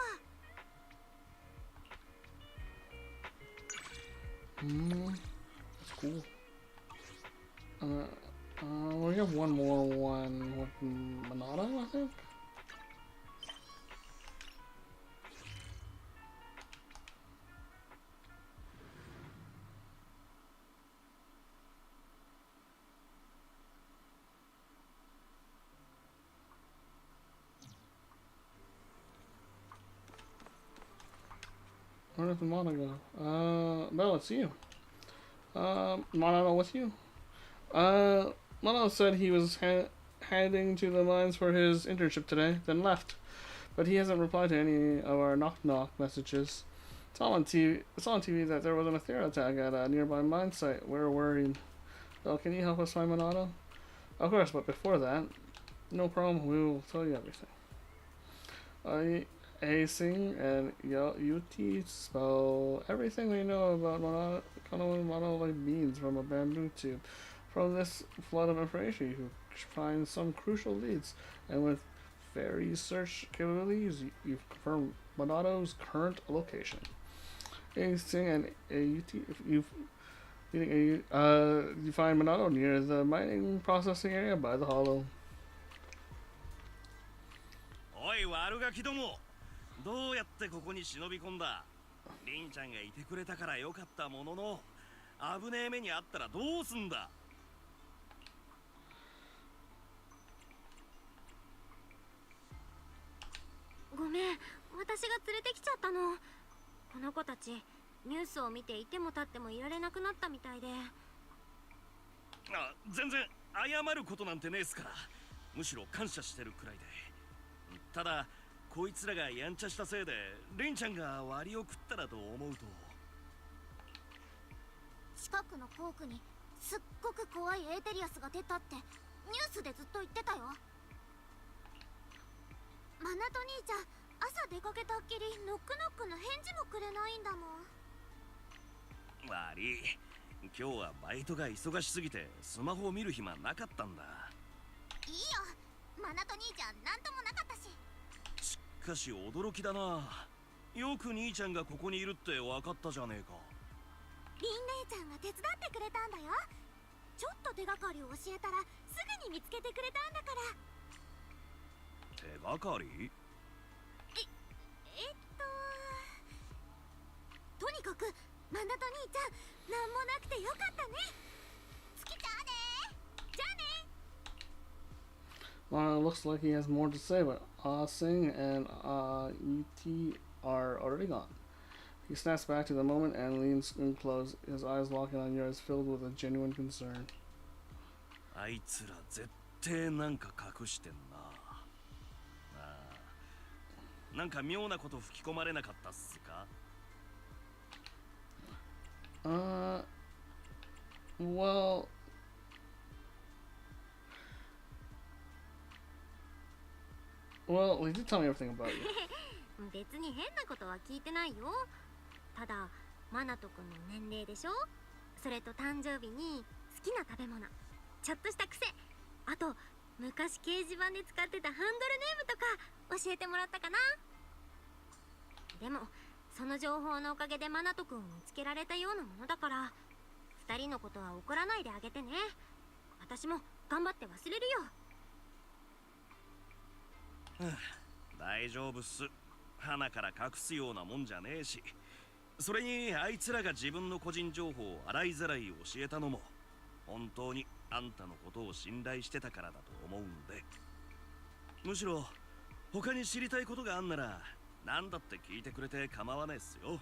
That's cool. We have one more one with Monado, I think. Where did the Mono go? Bella, it's you. Mono with you? Mono said he was heading to the mines for his internship today, then left. But he hasn't replied to any of our knock-knock messages. It's all on TV that there was an Aethera attack at a nearby mine site. We're worried. Bella, can you help us find Mono? Of course, but before that, no problem, we will tell you everything. Acing and Yuti spell everything we know about monolith beans from a bamboo tube. From this flood of information, you find some crucial leads, and with fairy search capabilities, you've confirmed Monado's current location. Acing and Yuti, you find Monado near the mining processing area by the hollow. おい悪ガキども、どうやってここに忍び込んだ？リンちゃんがいてくれたからよかったものの、危ねえ目にあったらどうすんだ？ごめん、私が連れてきちゃったの。この子たちニュースを見ていても立ってもいられなくなったみたいで。あ、全然謝ることなんてねえっすから。むしろ感謝してるくらいで。ただこいつらがやんちゃしたせいでレンちゃんが割を食ったらと思うと。近くのポークにすっごく怖いエーテリアスが出たってニュースでずっと言ってたよ。マナト兄ちゃん、朝出かけたっきりノックノックの返事もくれないんだもん。悪い、今日はバイトが忙しすぎてスマホを見る暇なかったんだ。いいよ、マナト兄ちゃんなんともなかったし。しかし驚きだな。よく兄ちゃんがここにいるって分かったじゃねえか。リン姉ちゃんが手伝ってくれたんだよ。ちょっと手がかりを教えたらすぐに見つけてくれたんだから。手がかり？とにかくマナト兄ちゃん、なんもなくてよかったね。月ちゃあね。じゃあね。Looks like he has more to say, but Sing and E.T. are already gone. He snaps back to the moment and leans in close, his eyes locking on yours, filled with a genuine concern. あいつら絶対なんか隠してんな。なんか妙なこと吹き込まれなかったっすか？ Well, he did tell me everything about you. 別に変なことは聞いてないよ。ただマナト君の年齢でしょ、それと誕生日に好きな食べ物、ちょっとした癖、あと昔掲示板で使ってたハンドルネームとか教教えてもらったかな。でもその情報のおかげでマナト君を見つけられたようなものだから、2人のことは怒らないであげてね。私も頑張って忘れるよ。大丈夫っす。花から隠すようなもんじゃねえし、それにあいつらが自分の個人情報を洗いざらい教えたのも本当にあんたのことを信頼してたからだと思うんで、むしろ他に知りたいことがあんなら何だって聞いてくれて構わねえっすよ。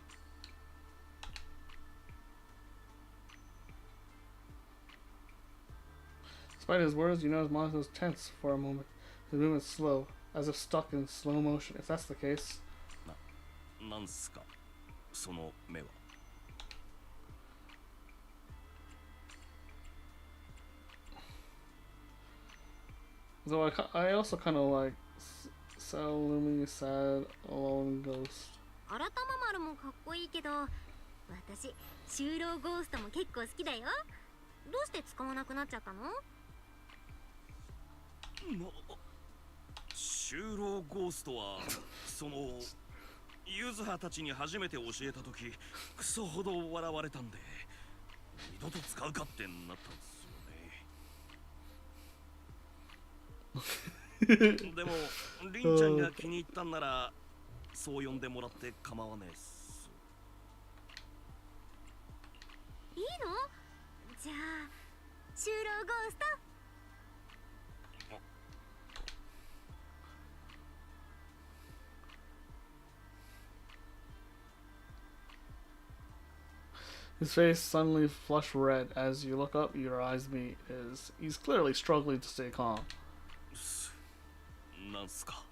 Despite his words, you notice Monaco is tense for a moment. His movement is slow, as if stuck in slow motion. If that's the case, なんすかその目は。so I also kind of like Salumi, sad, alone ghost. 新玉丸もかっこいいけど、私就労ゴーストも結構好きだよ。どうして使わなくなっちゃったの？就労ゴーストはそのユズハたちに初めて教えた時クソほど笑われたんで、二度と使うかってなったんですよね。でもリンちゃんが気に入ったんならそう呼んでもらって構わねえっす。いいの？じゃあ就労ゴースト。His face suddenly flushed red. As you look up, your eyes meet. He's clearly struggling to stay calm. なんすか。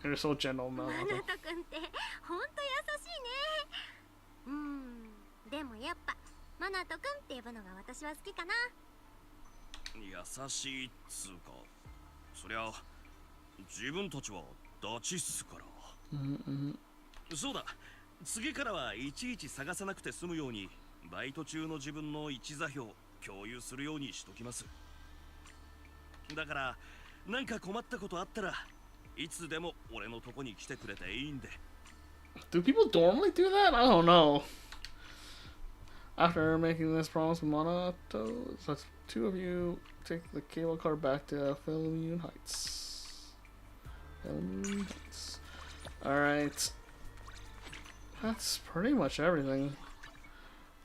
You're so gentle, Mel. マナト君ってほんと優しいね。でもやっぱマナト君って呼ぶのが私は好きかな。優しいっつうか、そりゃ自分たちはダチっすから。そうだ、次からはいちいち探さなくて済むようにバイト中の自分の位置座標共有するようにしときます。だからなんか困ったことあったらいつでも俺のとこに来てくれていいんで。 Do people normally do that? I don't know. After making this promise with Monato, the two of you take the cable car back to Philomune Heights. Philomune Heights. Alright. That's pretty much everything.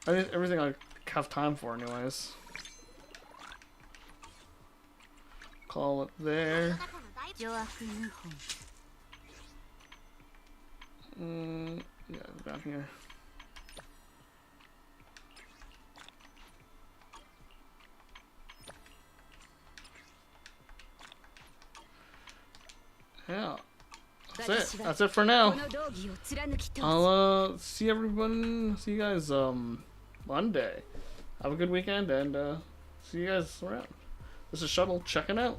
I think everything I have time for anyways. Call it there. Yeah, down here. Yeah. That's it. That's it for now. I'll see everyone. See you guys Monday. Have a good weekend and see you guys around. This is Shuttle checking out.